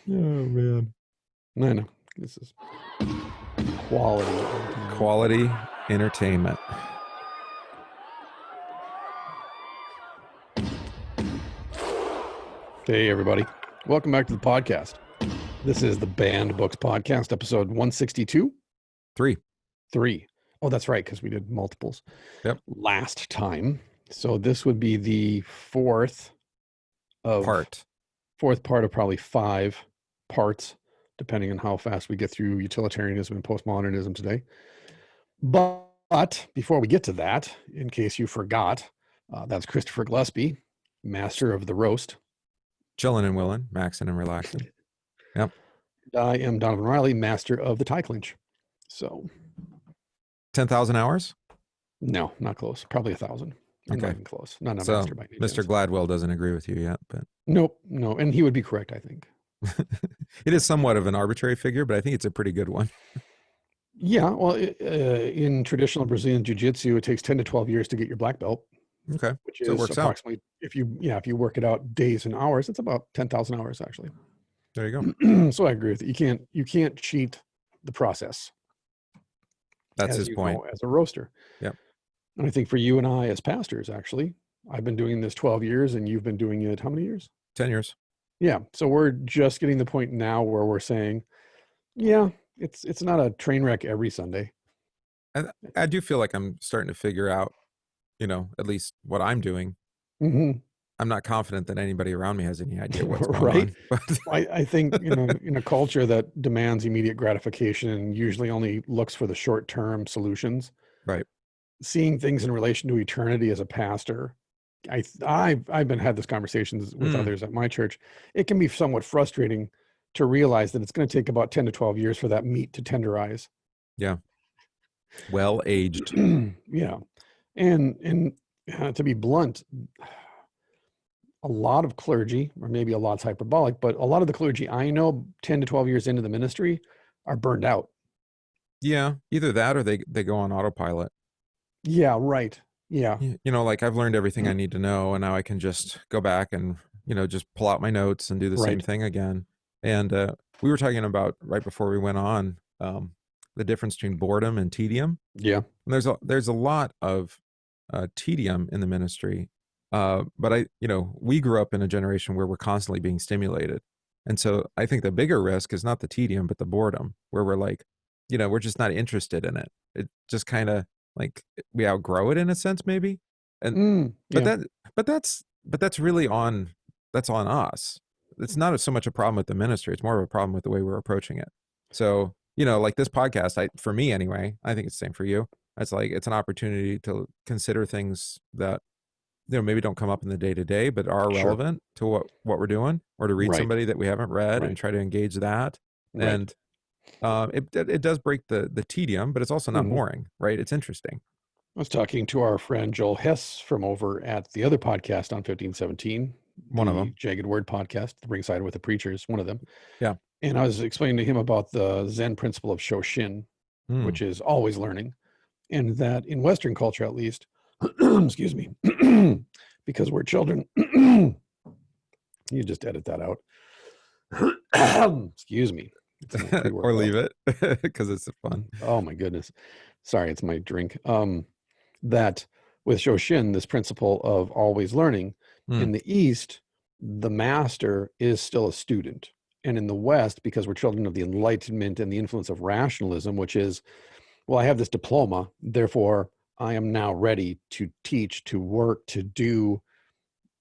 Oh man. I know. This is quality. Quality entertainment. Hey, everybody. Welcome back to the podcast. This is the Banned Books Podcast, episode 162. 3. Oh, that's right, because we did multiples Yep. last time. So this would be the fourth part of probably 5 parts, depending on how fast we get through utilitarianism and postmodernism today. But before we get to that, in case you forgot, that's Christopher Gillespie, master of the roast. Chilling and willing, maxing and relaxing. Yep. I am Donovan Riley, master of the tie clinch. So 10,000 hours? No, not close. Probably 1,000. I'm not even close. Not a master by any Mr. chance. Gladwell doesn't agree with you yet, but Nope, no, and he would be correct, I think. It is somewhat of an arbitrary figure, but I think it's a pretty good one. Yeah, well, in traditional Brazilian jiu-jitsu, it takes 10 to 12 years to get your black belt. Okay, which is so it works approximately, if you work it out days and hours, it's about 10,000 hours actually. There you go. So I agree with you. You can't cheat the process. That's his point. As a roaster. Yep. And I think for you and I as pastors, actually, I've been doing this 12 years and you've been doing it how many years? 10 years. Yeah. So we're just getting the point now where we're saying, yeah, it's not a train wreck every Sunday. I do feel like I'm starting to figure out, at least what I'm doing. Mm-hmm. I'm not confident that anybody around me has any idea what's going right. on. I think, in a culture that demands immediate gratification and usually only looks for the short-term solutions, right? Seeing things in relation to eternity as a pastor, I've been had these conversations with others at my church. It can be somewhat frustrating to realize that it's going to take about 10 to 12 years for that meat to tenderize. Yeah. Well aged. Yeah. And to be blunt, a lot of clergy, or maybe a lot's hyperbolic, but a lot of the clergy I know 10 to 12 years into the ministry are burned out. Yeah, either that or they go on autopilot. Yeah, right. Yeah. Like I've learned everything I need to know, and now I can just go back and, just pull out my notes and do the same thing again. And we were talking about, right before we went on, the difference between boredom and tedium. Yeah. And there's a lot of tedium in the ministry. But we grew up in a generation where we're constantly being stimulated. And so I think the bigger risk is not the tedium, but the boredom, where we're like, we're just not interested in it. It just kind of like we outgrow it in a sense, maybe. And, but that's really that's on us. It's not so much a problem with the ministry. It's more of a problem with the way we're approaching it. So, like this podcast, for me anyway, I think it's the same for you. It's like, it's an opportunity to consider things that, maybe don't come up in the day-to-day, but are relevant to what we're doing, or to read somebody that we haven't read and try to engage that. And it does break the tedium, but it's also not boring, right? It's interesting. I was talking to our friend Joel Hess from over at the other podcast on 1517, one of them, Jagged Word podcast, The Ringside with the Preachers, one of them. Yeah. And I was explaining to him about the Zen principle of Shoshin, which is always learning, and that in Western culture, at least, excuse me, because we're children. You just edit that out. Excuse me. Or leave it because it's fun. Oh my goodness. Sorry, it's my drink. That with Shoshin, this principle of always learning, in the East, the master is still a student. And in the West, because we're children of the Enlightenment and the influence of rationalism, which is, well, I have this diploma, therefore I am now ready to teach, to work, to do,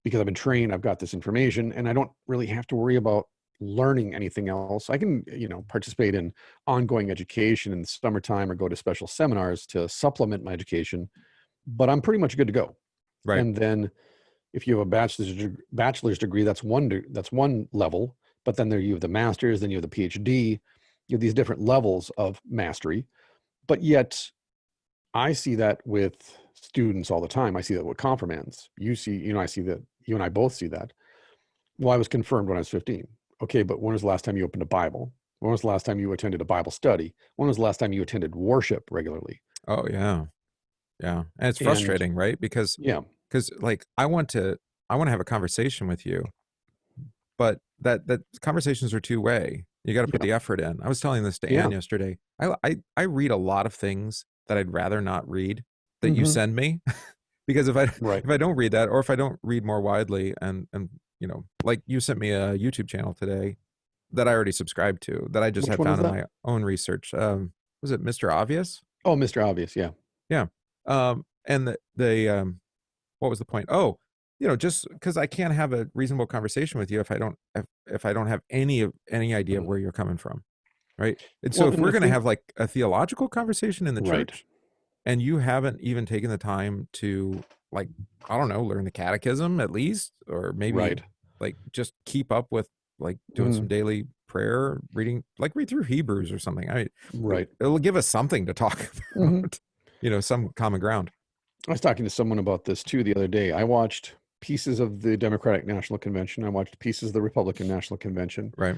because I've been trained, I've got this information, and I don't really have to worry about learning anything else. I can, participate in ongoing education in the summertime or go to special seminars to supplement my education, but I'm pretty much good to go. Right. And then if you have a bachelor's degree, that's one level, but then you have the master's, then you have the PhD, you have these different levels of mastery. But yet I see that with students all the time. I see that with confirmands. I see that you and I both see that. Well, I was confirmed when I was 15. Okay, but when was the last time you opened a Bible? When was the last time you attended a Bible study? When was the last time you attended worship regularly? Oh, yeah. Yeah. And it's frustrating, right? Because like I want to have a conversation with you, but that conversations are two-way. You got to put Yeah. the effort in. I was telling this to Yeah. Anne yesterday. I read a lot of things that I'd rather not read that you Hmm. send me because if Right. I don't read that, or if I don't read more widely, and like you sent me a YouTube channel today that I already subscribed to, that I just Which had one was found in that? my own research. Was it Mr. Obvious? Oh, Mr. Obvious. Yeah. Yeah. And what was the point? Oh, just because I can't have a reasonable conversation with you if I don't have any idea of Mhm. where you're coming from, right? And so Well, if and we're I going to think, have like a theological conversation in the right. church, and you haven't even taken the time to, like, I don't know, learn the Catechism at least, or maybe Right. like just keep up with like doing some Mhm. daily prayer reading, like read through Hebrews or something. I mean, Right. it'll give us something to talk Hmm. about, some common ground. I was talking to someone about this too the other day. I watched pieces of the Democratic National Convention. I watched pieces of the Republican National Convention. Right.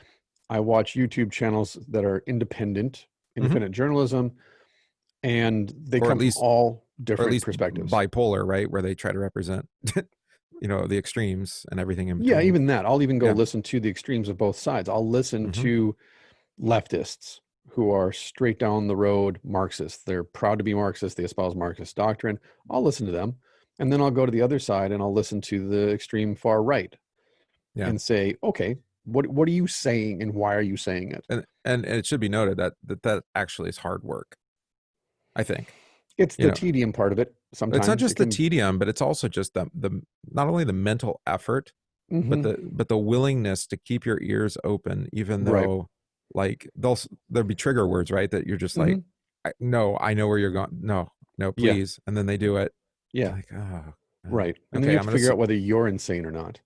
I watch YouTube channels that are Hmm. independent journalism, and they Or at come from least all or at different least perspectives. bipolar, right? Where they try to represent, the extremes and everything in Yeah, between. even that. I'll even go Yeah. listen to the extremes of both sides. I'll listen Hmm. to leftists who are straight down the road Marxists. They're proud to be Marxists. They espouse Marxist doctrine. I'll listen to them. And then I'll go to the other side and I'll listen to the extreme far right Yeah. and say, okay, what are you saying and why are you saying it? And it should be noted that actually is hard work, I think. It's You the know, tedium part of it. it's not Sometimes it just the can. tedium, but it's also just the not only the mental effort, but Hmm. the willingness to keep your ears open, even Right. though like there'll be trigger words, right? That you're just like, Hmm. no, I know where you're going. No, no, Yeah. please. And then they do it. Yeah. Like, oh, Right. And then you okay, have I'm to gonna figure out whether you're insane or not.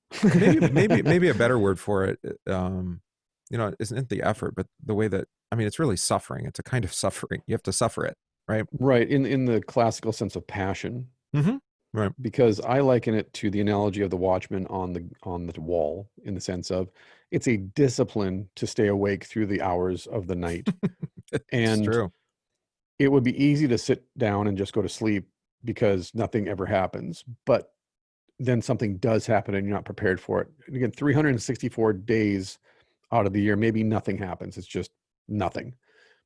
maybe a better word for it, isn't the effort, but the way that, I mean, it's really suffering. It's a kind of suffering. You have to suffer it, right? Right. In the classical sense of passion, Mm-hmm. Right. because I liken it to the analogy of the watchman on the wall, in the sense of it's a discipline to stay awake through the hours of the night. It's And true. it would be easy to sit down and just go to sleep because nothing ever happens. But then something does happen and you're not prepared for it. And again, 364 days out of the year, maybe nothing happens. It's just nothing.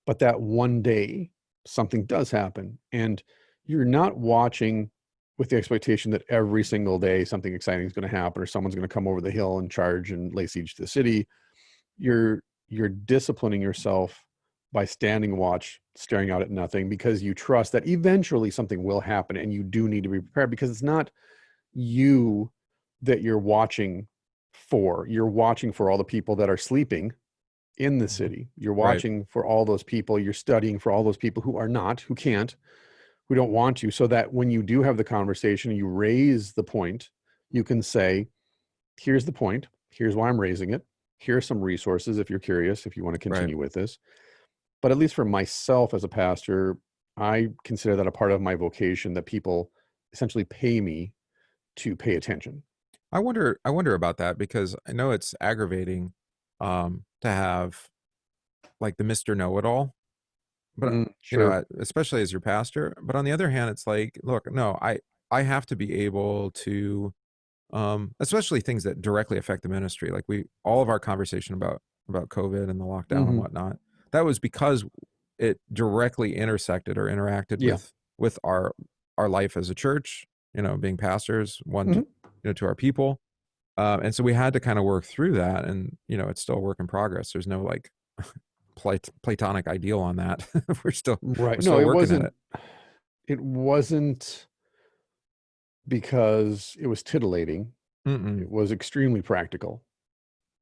But that one day, something does happen. And you're not watching with the expectation that every single day something exciting is going to happen or someone's going to come over the hill and charge and lay siege to the city. You're disciplining yourself by standing watch, staring out at nothing, because you trust that eventually something will happen and you do need to be prepared, because it's not you that you're watching for. You're watching for all the people that are sleeping in the Mhm. city. You're Right. watching for all those people. You're studying for all those people who are not, who can't, who don't want to, so that when you do have the conversation, you raise the point, you can say, here's the point. Here's why I'm raising it. Here are some resources if you're curious, if you want to Right. continue with this. But at least for myself as a pastor, I consider that a part of my vocation, that people essentially pay me to pay attention. I wonder about that, because I know it's aggravating to have like the Mr. Know-it-all, but Sure. especially as your pastor. But on the other hand, it's like, look, no, I have to be able to, especially things that directly affect the ministry. Like all of our conversation about COVID and the lockdown and Hmm. whatnot, that was because it directly intersected or interacted Yeah. with our life as a church, being pastors, one to, Hmm. to our people. And so we had to kind of work through that, and it's still a work in progress. There's no like platonic ideal on that. we're still Right. we're No, still it working at wasn't. it. It wasn't because it was titillating. Mm-mm. It was extremely practical.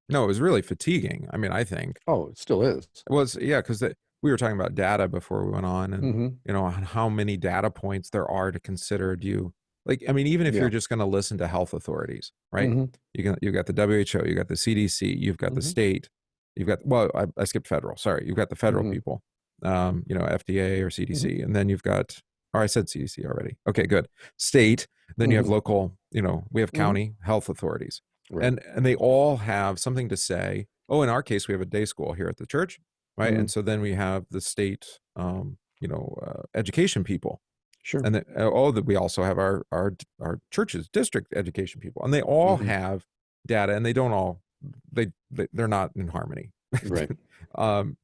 No, it was really fatiguing. I mean, I think Oh, it still is. it was, yeah, because we were talking about data before we went on, and Hmm. on how many data points there are to consider. Do you like? I mean, even if you're Yeah. just going to listen to health authorities, right? Hmm. You got the WHO, you got the CDC, you've got the Hmm. state, you've got, well, I skipped federal. Sorry, you've got the federal Hmm. people, FDA or Hmm. CDC, and then you've got, or I said CDC already. Okay, good. State. Then you have Hmm. local. We have Hmm. county health authorities, Right. and they all have something to say. Oh, in our case, we have a day school here at the church, right? Hmm. And so then we have the state, education people, Sure. and then, that we also have our churches district education people, and they all Hmm. have data, and they don't all they're not in harmony. Right.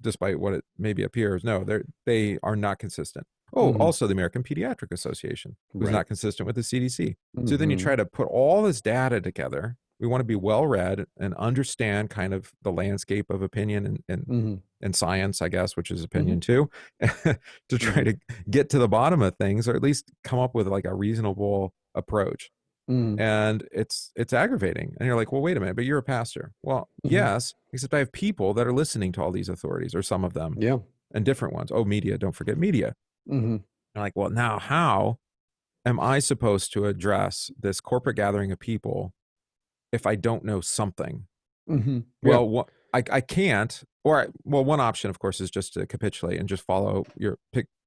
Despite what it maybe appears. No, they are not consistent. Oh, Hmm. also the American Pediatric Association, who's Right. not consistent with the CDC. So then you Hmm. try to put all this data together. We want to be well read and understand kind of the landscape of opinion Hmm. and science, I guess, which is Hmm. opinion too, to try Hmm. to get to the bottom of things, or at least come up with like a reasonable approach. Hmm. And it's aggravating. And you're like, well, wait a minute, but you're a pastor. Well, Hmm. yes, except I have people that are listening to all these authorities, or some of them, Yeah. and different ones. Oh, media, don't forget media. Hmm. I'm like, well, now how am I supposed to address this corporate gathering of people if I don't know something? Hmm. Yeah. Well, I can't. Well, one option, of course, is just to capitulate and just follow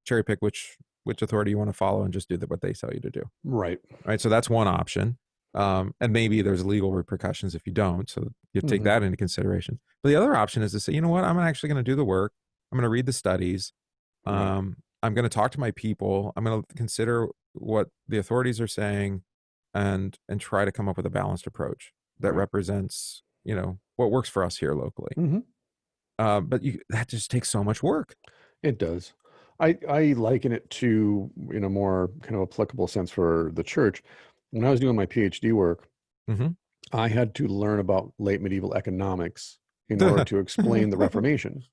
cherry pick which authority you want to follow and just do what they tell you to do. Right. Right. So that's one option. And maybe there's legal repercussions if you don't. So you take Hmm. that into consideration. But the other option is to say, you know what, I'm actually going to do the work. I'm going to read the studies. Right. I'm going to talk to my people. I'm going to consider what the authorities are saying and try to come up with a balanced approach that Right. represents, what works for us here locally. Hmm. But that just takes so much work. It does. I liken it to, in a more kind of applicable sense for the church. When I was doing my PhD work, Hmm. I had to learn about late medieval economics in order to explain the Reformation.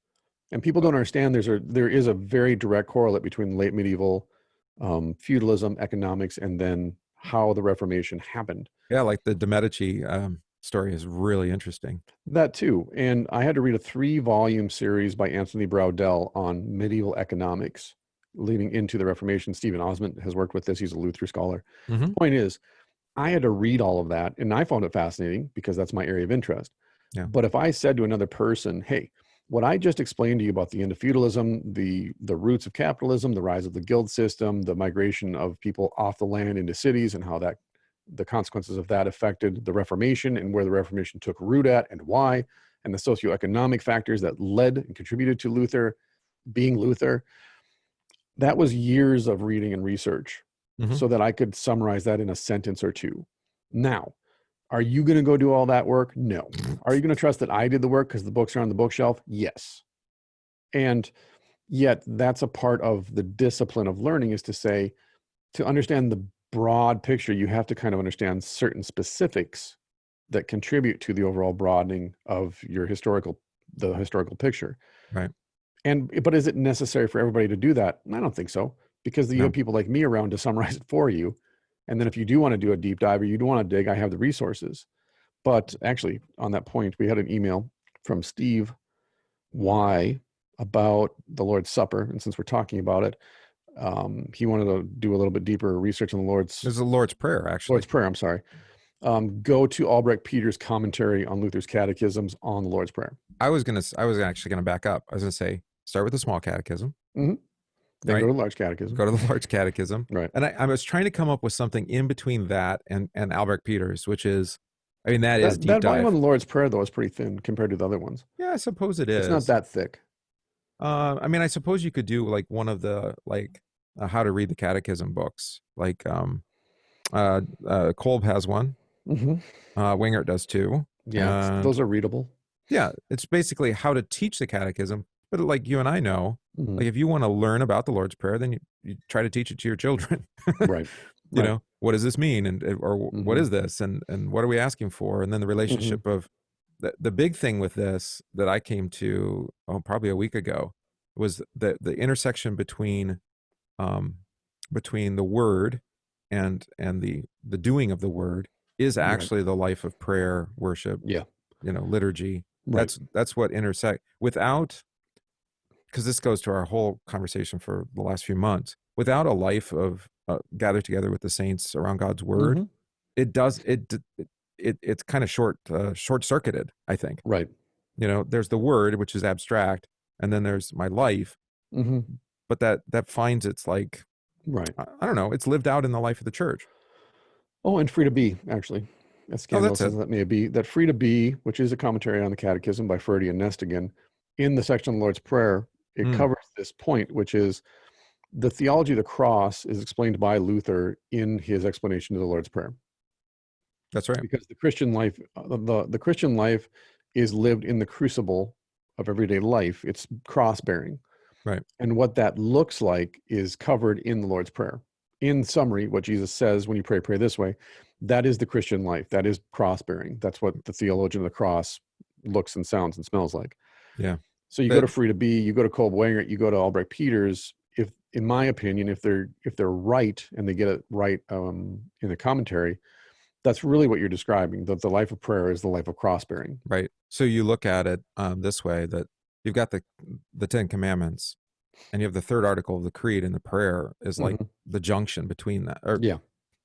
And people don't understand there is a very direct correlate between late medieval feudalism, economics, and then how the Reformation happened. Yeah, like the de Medici story is really interesting. That too. And I had to read a 3-volume series by Anthony Braudel on medieval economics leading into the Reformation. Stephen Osmond has worked with this. He's a Luther scholar. Hmm. Point is, I had to read all of that, and I found it fascinating because that's my area of interest. Yeah. But if I said to another person, hey, what I just explained to you about the end of feudalism, the roots of capitalism, the rise of the guild system, the migration of people off the land into cities, and how that the consequences of that affected the Reformation and where the Reformation took root at and why, and the socioeconomic factors that led and contributed to Luther being Luther, that was years of reading and research Hmm. so that I could summarize that in a sentence or two. Now, are you going to go do all that work? No. Are you going to trust that I did the work because the books are on the bookshelf? Yes. And yet that's a part of the discipline of learning, is to say, to understand the broad picture, you have to kind of understand certain specifics that contribute to the overall broadening of the historical picture. Right. But is it necessary for everybody to do that? I don't think so, because you No. have people like me around to summarize it for you. And then if you do want to do a deep dive or you do want to dig, I have the resources. But actually, on that point, we had an email from Steve Y about the Lord's Supper. And since we're talking about it, he wanted to do a little bit deeper research on the There's the Lord's Prayer, actually. Lord's Prayer. I'm sorry. Go to Albrecht Peter's commentary on Luther's catechisms on the Lord's Prayer. I was actually gonna back up. I was gonna say, start with the small catechism, Hmm. Then right? go to the large catechism. Go to the large catechism. Right. And I was trying to come up with something in between that and Albrecht Peters, which is, I mean, that is deep That volume on dive. the Lord's Prayer, though, is pretty thin compared to the other ones. Yeah, I suppose it It's not is. that thick. I mean, I suppose you could do like one of the how to read the catechism books. Like Kolb has one. Hmm. Wingert does too. Yeah, And those are readable. yeah, it's basically how to teach the catechism. But like you and I know, Hmm. like if you want to learn about the Lord's Prayer, then you try to teach it to your children. Right. Right. What does this mean? Or what Hmm. is this? And what are we asking for? And then the Hmm. relationship of the big thing with this that I came to, probably a week ago, was the intersection um, between the word and the doing of the word is Right. actually the life of prayer, worship, Yeah. liturgy. Right. That's what intersect without, because this goes to our whole conversation for the last few months. Without a life of gathered together with the saints around God's word, Hmm. it does it's kind of short circuited, I think. Right. There's the word, which is abstract, and then there's my life, Hmm. but that finds its like, Right. I don't know, it's lived out in the life of the church. Oh, and Free to Be, actually. As Oh, that's scandalous it. as that may be, that Free to Be, which is a commentary on the Catechism by Ferdy and Nestigan, in the section on the Lord's Prayer, it Mm, covers this point, which is the theology of the cross is explained by Luther in his explanation of the Lord's Prayer. That's right. because the Christian life, the Christian life is lived in the crucible of everyday life. It's cross bearing. Right. And what that looks like is covered in the Lord's Prayer. In summary, what Jesus says when you pray this way, that is the Christian life. That is cross bearing. That's what the theologian of the cross looks and sounds and smells like. Yeah. So you go That to Free to Be, you go to Kolb Wangert, you go to Albrecht Peters. If, in my opinion, if they're right and they get it right in the commentary, that's really what you're describing. That the life of prayer is the life of cross bearing. right. So you look at it this way, that you've got the Ten Commandments, and you have the third article of the creed, and the prayer is like the junction between that. Or Yeah.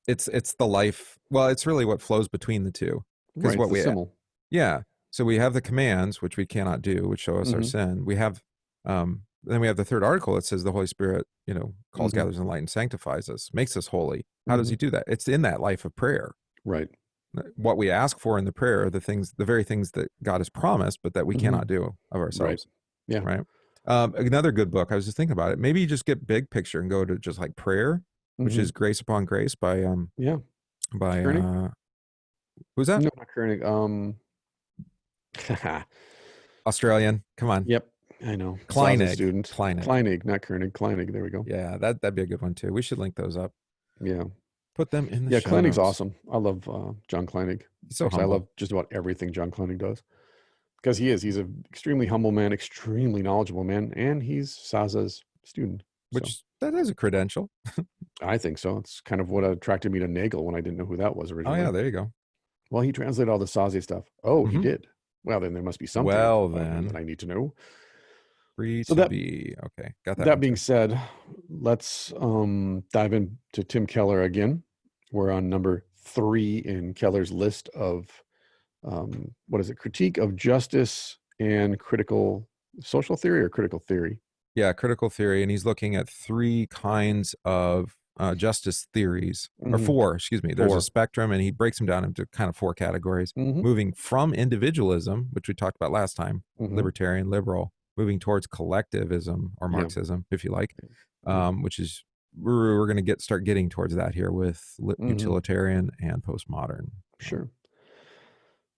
it's the life. Well, it's really what flows between the two. Because Right. what It's the we symbol. Yeah. So we have the commands, which we cannot do, which show us our sin. We have, then we have the third article. It says the Holy Spirit, calls, gathers, and light, and sanctifies us, makes us holy. How does he do that? It's in that life of prayer. Right. What we ask for in the prayer are the very things that God has promised, but that we cannot do of ourselves. Right. Yeah. Right. Another good book, I was just thinking about it. Maybe you just get big picture and go to just like prayer, which is Grace Upon Grace by, Koenig? Who's that? No, not Koenig. Australian. Come on. Yep, I know. Kleinig. Student. Kleinig, not Koenig. Kleinig. There we go. Yeah, that'd be a good one too. We should link those up. Yeah. Put them in the show Kleinig's notes. awesome. I love John Kleinig. He's so Actually, humble. I love just about everything John Kleinig does. Because he's an extremely humble man, extremely knowledgeable man, and he's Saza's student. Which that is a credential. I think so. It's kind of what attracted me to Nagel when I didn't know who that was originally. Oh yeah, there you go. Well, he translated all the Sazi stuff. Oh, he did. Well, then there must be something that I need to know. Free to be. Okay, got that. That being said, let's dive into Tim Keller again. We're on number 3 in Keller's list of critique of justice and critical social theory or critical theory. Yeah, critical theory, and he's looking at 3 kinds of justice theories, or 4. Excuse me. There's a spectrum, and he breaks them down into kind of 4 categories. Moving from individualism, which we talked about last time, libertarian, liberal, moving towards collectivism or Marxism, if you like, which is we're going to start getting towards that here with utilitarian and postmodern. Sure.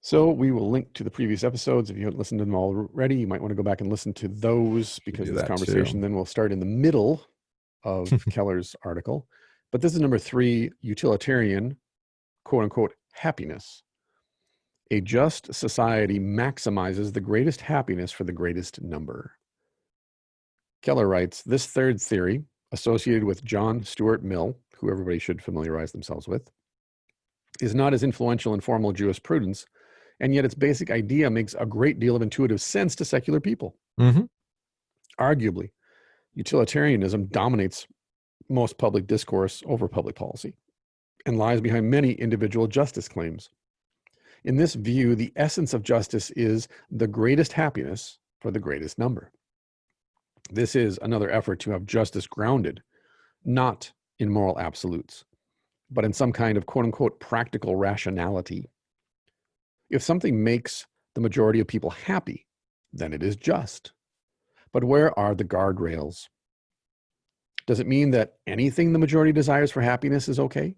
So we will link to the previous episodes. If you haven't listened to them already, you might want to go back and listen to those, because this conversation then will start in the middle of Keller's article. But this is number 3, utilitarian, quote unquote, happiness. A just society maximizes the greatest happiness for the greatest number. Keller writes, this third theory, associated with John Stuart Mill, who everybody should familiarize themselves with, is not as influential in formal jurisprudence, and yet its basic idea makes a great deal of intuitive sense to secular people. Arguably, utilitarianism dominates most public discourse over public policy and lies behind many individual justice claims. In this view, the essence of justice is the greatest happiness for the greatest number. This is another effort to have justice grounded, not in moral absolutes, but in some kind of quote-unquote practical rationality. If something makes the majority of people happy, then it is just. But where are the guardrails? Does it mean that anything the majority desires for happiness is okay?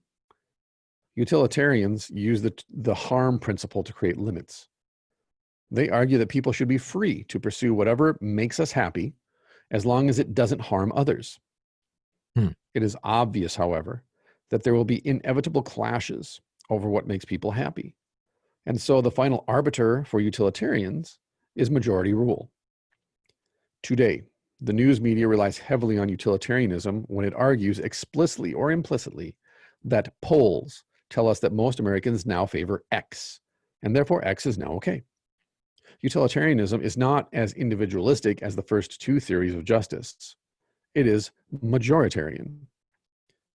Utilitarians use the harm principle to create limits. They argue that people should be free to pursue whatever makes us happy, as long as it doesn't harm others. It is obvious, however, that there will be inevitable clashes over what makes people happy. And so the final arbiter for utilitarians is majority rule. Today, the news media relies heavily on utilitarianism when it argues explicitly or implicitly that polls tell us that most Americans now favor X, and therefore X is now okay. Utilitarianism is not as individualistic as the first 2 theories of justice. It is majoritarian.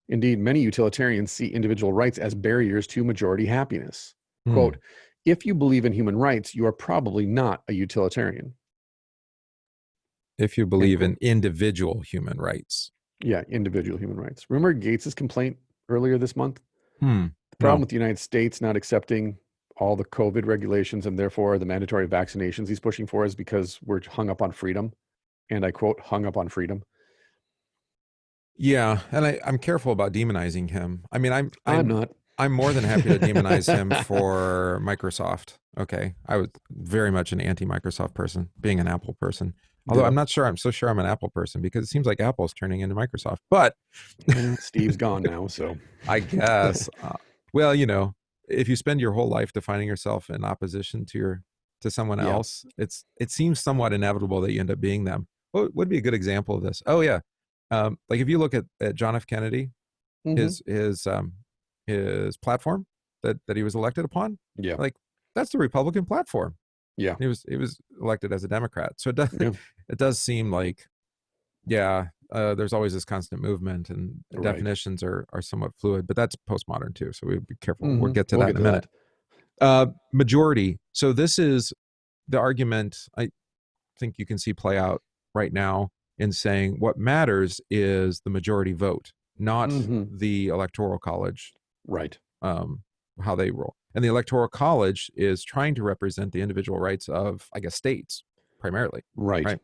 Indeed, many utilitarians see individual rights as barriers to majority happiness. Quote, if you believe in human rights, you are probably not a utilitarian. If you believe in individual human rights. Yeah, individual human rights. Remember Gates's complaint earlier this month? The problem with the United States not accepting all the COVID regulations and therefore the mandatory vaccinations he's pushing for is because we're hung up on freedom. And I quote, hung up on freedom. Yeah, and I'm careful about demonizing him. I mean, I'm not. I'm more than happy to demonize him for Microsoft. Okay. I was very much an anti-Microsoft person, being an Apple person. Although Yeah. I'm not sure I'm so sure I'm an Apple person because it seems like Apple's turning into Microsoft. But Steve's gone now, so I guess well, if you spend your whole life defining yourself in opposition to someone yeah. else, it seems somewhat inevitable that you end up being them. What would be a good example of this? Oh yeah. Like if you look at John F. Kennedy, Hmm. his platform that he was elected upon, Yeah. like that's the Republican platform. Yeah. He was elected as a Democrat. So it does Yeah. it does seem like, yeah, there's always this constant movement, and Right. definitions are somewhat fluid, but that's postmodern too. So we be careful. We'll Hmm. get to We'll that get in a to minute. that. Majority. So this is the argument I think you can see play out right now in saying what matters is the majority vote, not Hmm. the Electoral College, Right. um, how they roll. And the Electoral College is trying to represent the individual rights of, I guess, states primarily, Right. right?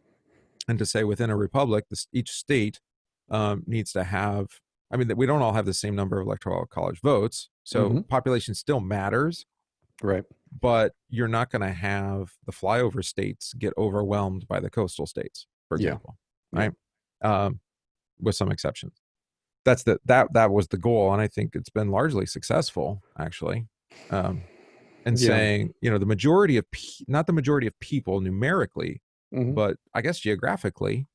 And to say within a republic, each state needs to have. I mean, we don't all have the same number of Electoral College votes, so Hmm. population still matters, Right. but you're not going to have the flyover states get overwhelmed by the coastal states, for Yeah. example, Yeah. right? Um, with some exceptions. That was the goal, and I think it's been largely successful, actually. And Yeah. saying, the majority of not the majority of people numerically, Hmm. but I guess geographically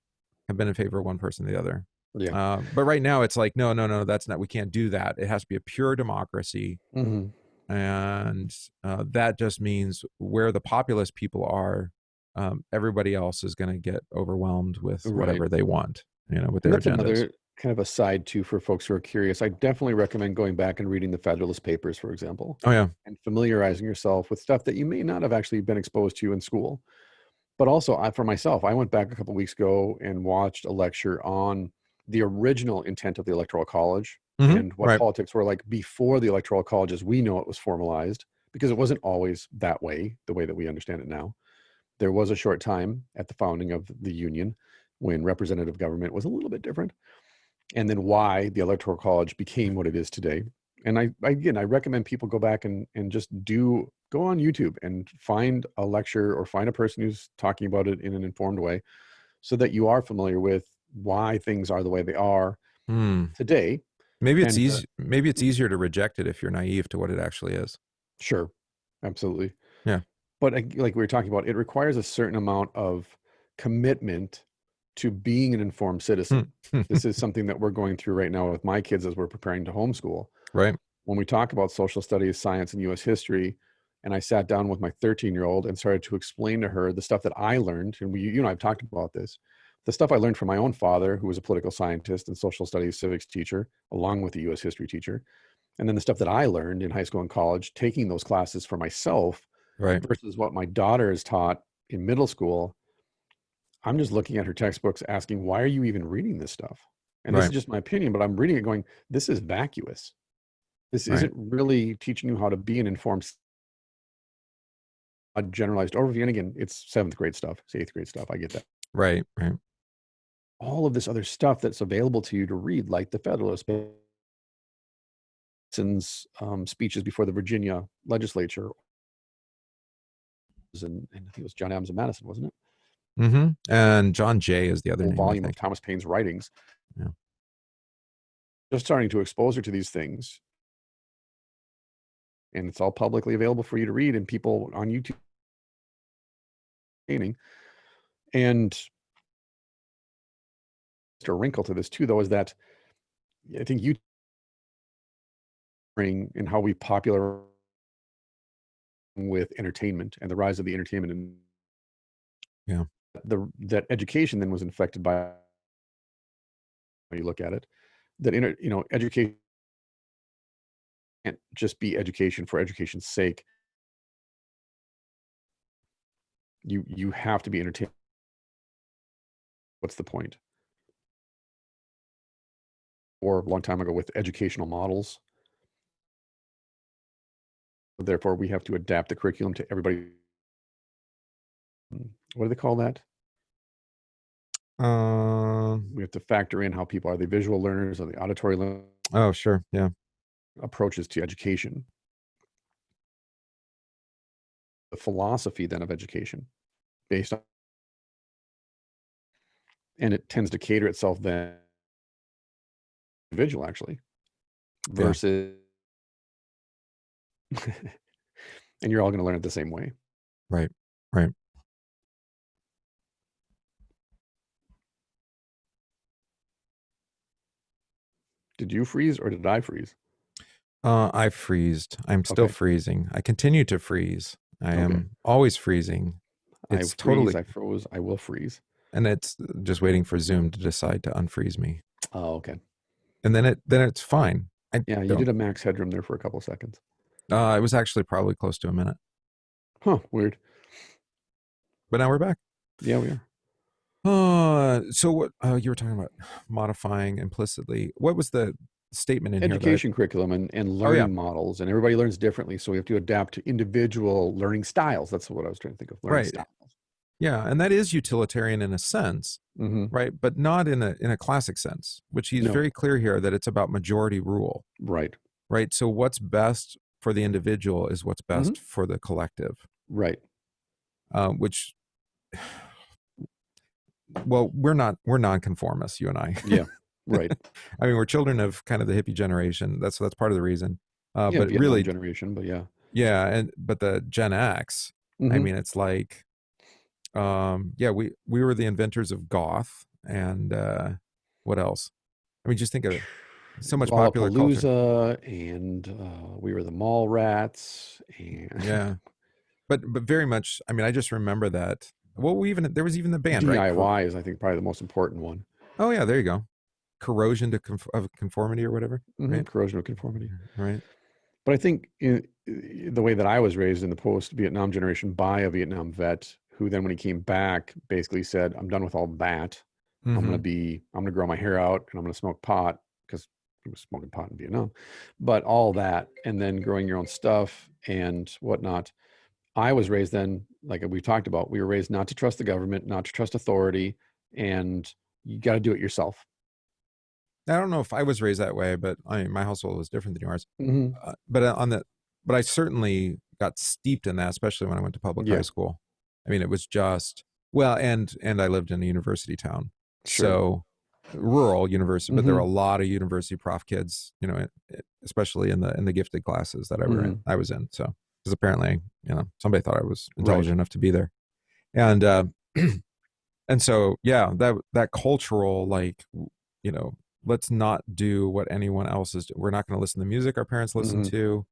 have been in favor of one person or the other. Yeah. But right now it's like, no, no, no, that's not. We can't do that. It has to be a pure democracy, Hmm. and that just means where the populist people are, everybody else is going to get overwhelmed with Right. whatever they want, with And their that's agendas. another kind of a side too for folks who are curious. I definitely recommend going back and reading the Federalist Papers, for example, Oh yeah. and familiarizing yourself with stuff that you may not have actually been exposed to in school. But also, for myself, I went back a couple of weeks ago and watched a lecture on the original intent of the Electoral College and what Right. politics were like before the Electoral College as we know it was formalized, because it wasn't always that way, the way that we understand it now. There was a short time at the founding of the Union when representative government was a little bit different, and then why the Electoral College became what it is today. And again, I recommend people go back and just go on YouTube and find a lecture or find a person who's talking about it in an informed way so that you are familiar with why things are the way they are Hmm. today. Maybe it's And easy. Maybe it's easier to reject it if you're naive to what it actually is. sure, absolutely. Yeah. But like we were talking about, it requires a certain amount of commitment to being an informed citizen. This is something that we're going through right now with my kids as we're preparing to homeschool. Right. When we talk about social studies, science, and US history, and I sat down with my 13-year-old and started to explain to her the stuff that I learned, and I've talked about this, the stuff I learned from my own father, who was a political scientist and social studies civics teacher, along with the US history teacher, and then the stuff that I learned in high school and college, taking those classes for myself Right. versus what my daughter is taught in middle school. I'm just looking at her textbooks asking, why are you even reading this stuff? And this is Right. just my opinion, but I'm reading it going, this is vacuous. This Right. isn't really teaching you how to be an informed, a generalized overview. And again, it's seventh grade stuff, it's eighth grade stuff. I get that. Right. Right. All of this other stuff that's available to you to read, like the Federalist speeches before the Virginia legislature, and I think it was John Adams and Madison, wasn't it? And John Jay is the other Whole name, I volume of think. Thomas Paine's writings. Yeah. Just starting to expose her to these things, and it's all publicly available for you to read, and people on YouTube. And just a wrinkle to this too, though, is that I think you bring in how we popular with entertainment and the rise of the entertainment, and Yeah. that education then was infected by, when you look at it, that education can't just be education for education's sake. You have to be entertained. What's the point? Or a long time ago with educational models. Therefore, we have to adapt the curriculum to everybody. What do they call that? Um. We have to factor in how people are. They visual learners or the auditory learners? Oh, sure. Yeah. approaches to education, the philosophy then of education based on, and it tends to cater itself then individual actually Yeah. versus and you're all going to learn it the same way. Right. Right. Did you freeze or did I freeze? I freezed. I'm still Okay. freezing. I continue to freeze. I Okay. am always freezing. I It's freeze, totally, I froze, I will freeze. and it's just waiting for Zoom to decide to unfreeze me. Oh, okay. And then it's fine. I Yeah, you don't. did a max headroom there for a couple of seconds. It was actually probably close to a minute. Huh, weird. But now we're back. Yeah, we are. So what you were talking about modifying implicitly. What was the statement in here that Education curriculum and oh yeah, learning models, and everybody learns differently. So we have to adapt to individual learning styles. That's what I was trying to think of. Learning right. styles. Yeah, and that is utilitarian in a sense, Mm-hmm. right? But not in a classic sense, which he's No. very clear here that it's about majority rule. Right. Right? So what's best for the individual is what's best for the collective. Right. Which well, we're nonconformists, you and I. Yeah. Right. I mean, we're children of kind of the hippie generation. That's part of the reason. Yeah, But Vietnam really, generation, but yeah. yeah, but the Gen X, I mean, it's like, yeah, we were the inventors of goth, and what else? I mean, just think of it. So much popular culture. Lollapalooza, and we were the mall rats, and Yeah, but very much. I mean, I just remember that. Well, there was even the band, right? DIY is, I think, probably the most important one. Oh yeah, there you go. Corrosion of conformity or whatever, right? Corrosion of conformity. Right. But I think the way that I was raised in the post-Vietnam generation by a Vietnam vet, who then when he came back basically said, I'm done with all that. I'm going to grow my hair out and I'm going to smoke pot, because he was smoking pot in Vietnam, but all that, and then growing your own stuff and whatnot. I was raised then, like we talked about, we were raised not to trust the government, not to trust authority, and you got to do it yourself. I don't know if I was raised that way, but my household was different than yours. But I certainly got steeped in that, especially when I went to public high school. I mean, it was just, well, and I lived in a university town, so rural university, but there were a lot of university prof kids, you know, especially in the gifted classes that I was in. So, because apparently, you know, somebody thought I was intelligent enough to be there, and and so yeah, that cultural, like, you know, let's not do what anyone else is doing. We're not going to listen to the music our parents listen to.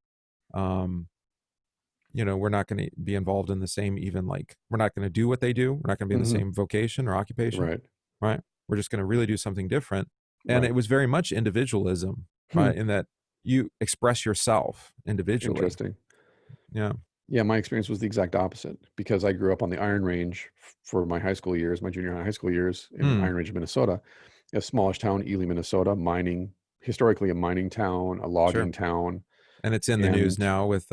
You know, we're not going to be involved in the same, even like, we're not going to do what they do. We're not going to be in the same vocation or occupation. Right. We're just going to really do something different. And it was very much individualism, right? In that you express yourself individually. Interesting. Yeah. Yeah, my experience was the exact opposite, because I grew up on the Iron Range for my high school years, my junior high school years in Iron Range, Minnesota, a smallish town, Ely, Minnesota, mining, historically a mining town, a logging town. And it's in the news now with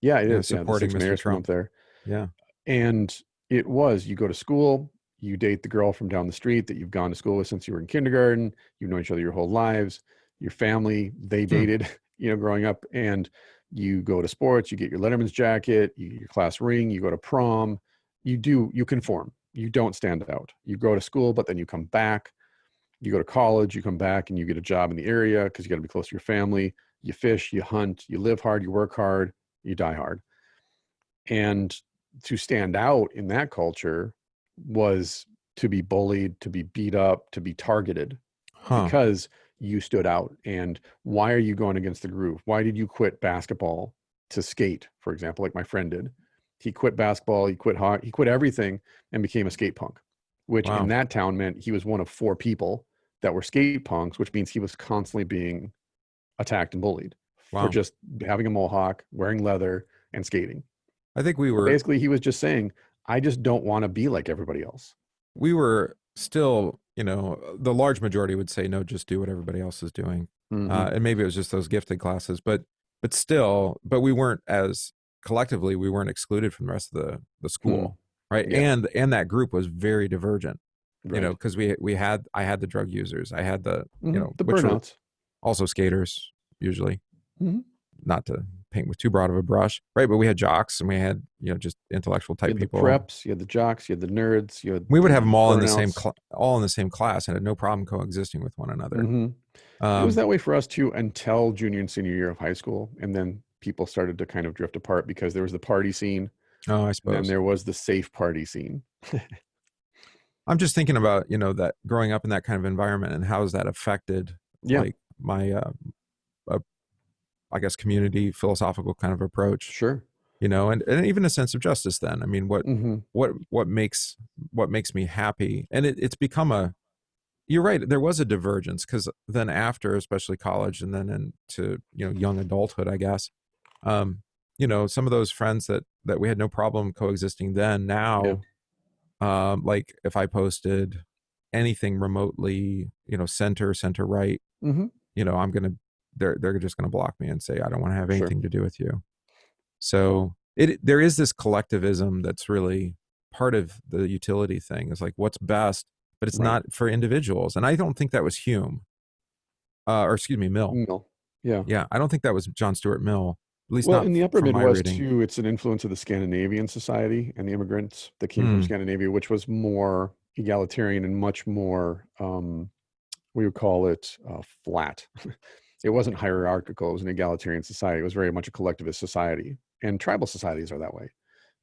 yeah, it is. supporting the 6 Mr. mayors Trump. from up there. Yeah. And it was, you go to school, you date the girl from down the street that you've gone to school with since you were in kindergarten, you've known each other your whole lives, your family, they dated, you know, growing up, and you go to sports, you get your Letterman's jacket, your class ring, you go to prom, you conform, you don't stand out. You go to school, but then you come back, you go to college, you come back and you get a job in the area because you got to be close to your family. You fish, you hunt, you live hard, you work hard, you die hard. And to stand out in that culture was to be bullied, to be beat up, to be targeted because you stood out. And why are you going against the groove? Why did you quit basketball to skate, for example, like my friend did? He quit basketball, he quit everything and became a skate punk, which in that town meant he was one of 4 people that were skate punks, which means he was constantly being attacked and bullied for just having a mohawk, wearing leather, and skating. I think we were basically, he was just saying, I just don't want to be like everybody else. We were still, you know, the large majority would say, no, just do what everybody else is doing. And maybe it was just those gifted classes, but we weren't, as collectively, we weren't excluded from the rest of the school. Right. Yeah. And that group was very divergent, you know, because I had the drug users, I had the, you know, the which were burnouts, also skaters usually. Mhm. Not to paint with too broad of a brush, right? But we had jocks and we had, just intellectual You type had the people. preps, you had the jocks, you had the nerds, you had We would have the them all in the same burnouts. all in the same class and had no problem coexisting with one another. Hmm. It was Um, that way for us too until junior and senior year of high school. And then people started to kind of drift apart because there was the party scene oh, I and then suppose. there was the safe party scene. I'm just thinking about, that growing up in that kind of environment and how has that affected Yeah, like my uh, I guess community philosophical kind of approach, sure. and even a sense of justice then. I mean, Hmm. what makes me happy? And it's become a you're right, there was a divergence because then after, especially college and then into, young adulthood, I guess, um, some of those friends that we had no problem coexisting then, Yeah. now, like if I posted anything remotely, center right, Hmm. I'm gonna they're just gonna block me and say I don't want to have Sure. anything to do with you. So there is this collectivism that's really part of the utility thing. It's like what's best, but it's Right. not for individuals. And I don't think that was Hume, or excuse me, Mill. No. Yeah. Yeah, I don't think that was John Stuart Mill, at least Well, not in the upper from my Midwest reading. too, it's an influence of the Scandinavian society and the immigrants that came from Hmm. Scandinavia, which was more egalitarian and much more, we would call it flat. It wasn't hierarchical. It was an egalitarian society. It was very much a collectivist society. And tribal societies are that way.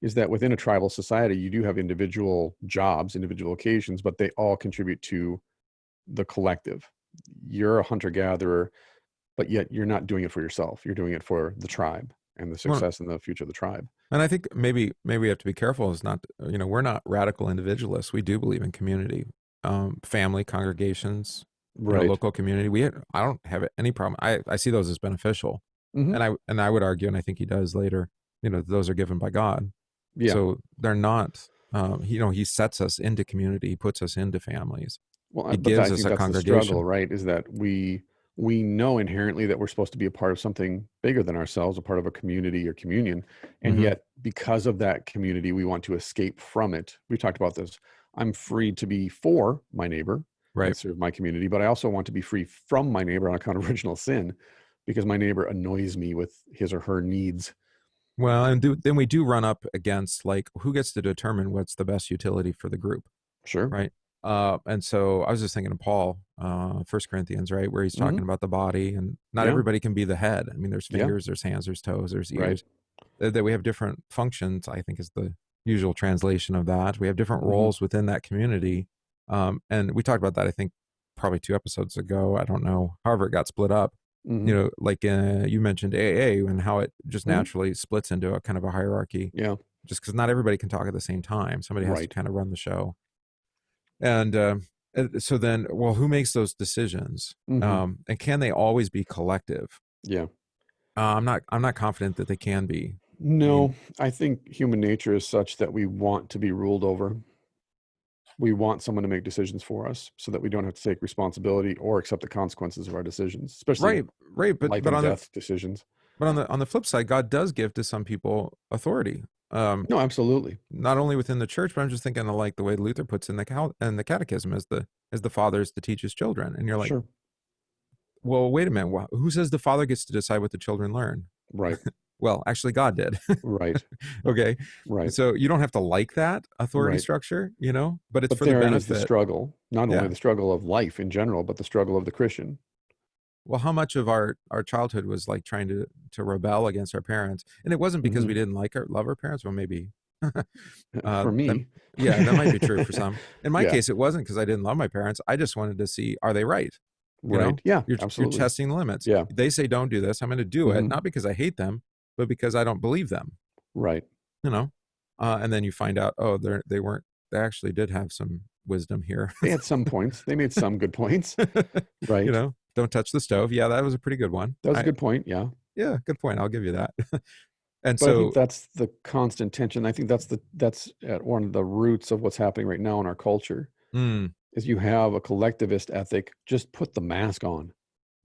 Is that within a tribal society, you do have individual jobs, individual occasions, but they all contribute to the collective. You're a hunter gatherer, but yet you're not doing it for yourself. You're doing it for the tribe and the Well, success and the future of the tribe. and I think maybe we have to be careful. Is not we're not radical individualists. We do believe in community, family, congregations, Right. local community. I don't have any problem. I see those as beneficial, Hmm. and I would argue, and I think he does later. Those are given by God, Yeah. so they're not. He sets us into community. He puts us into families. Well, He but I gives us think a that's the struggle, congregation. right? Is that we know inherently that we're supposed to be a part of something bigger than ourselves, a part of a community or communion, and Hmm. yet because of that community, we want to escape from it. We talked about this. I'm free to be for my neighbor and Right. serve my community, but I also want to be free from my neighbor on account of original sin, because my neighbor annoys me with his or her needs. Well, and then we do run up against like who gets to determine what's the best utility for the group, Sure. right? And so I was just thinking of Paul, First Corinthians, right, where he's Hmm. talking about the body, and not Yeah. everybody can be the head. I mean, there's Yeah. fingers, there's hands, there's toes, there's Right. ears. That we have different functions, I think, is the usual translation of that. We have different Hmm. roles within that community, and we talked about that. I think probably 2 episodes ago. I don't know. However, it got split up. Hmm. Like you mentioned AA and how it just Hmm. naturally splits into a kind of a hierarchy, Yeah. just because not everybody can talk at the same time. Somebody has to Right. kind of run the show. And so then, well, who makes those decisions? Hmm. And can they always be collective? Yeah. I'm not confident that they can be. I No, mean, I think human nature is such that we want to be ruled over. We want someone to make decisions for us so that we don't have to take responsibility or accept the consequences of our decisions, especially right, right. But life but and on the death decisions. but on the flip side, God does give to some people authority. No, absolutely. Not only within the church, but I'm just thinking of like the way Luther puts in the Catechism as the fathers to teach his children, and you're like, Sure. well, wait a minute, who says the father gets to decide what the children learn? Right. Well, actually, God did. Right. Okay, Right. so you don't have to like that authority Right. structure, but it's But for the therein is the benefit. struggle, not only Yeah. the struggle of life in general, but the struggle of the Christian. Well, how much of our childhood was like trying to rebel against our parents, and it wasn't because Hmm. we didn't love our parents. Well, maybe. For Them, me. yeah, that might be true for some. In my Yeah. case, it wasn't because I didn't love my parents. I just wanted to see, are they right? Right. Yeah, You're absolutely. testing the limits. Yeah. They say don't do this. I'm going to do it, Hmm. not because I hate them, but because I don't believe them. Right. You know, and then you find out, oh, they weren't. They actually did have some wisdom here. They had some points. They made some good points. Right. Don't touch the stove. Yeah, that was a pretty good one. That was a good point. Yeah. Yeah, good point. I'll give you that. And But I think so, that's the constant tension. I think that's at one of the roots of what's happening right now in our culture mm, is you have a collectivist ethic. Just put the mask on.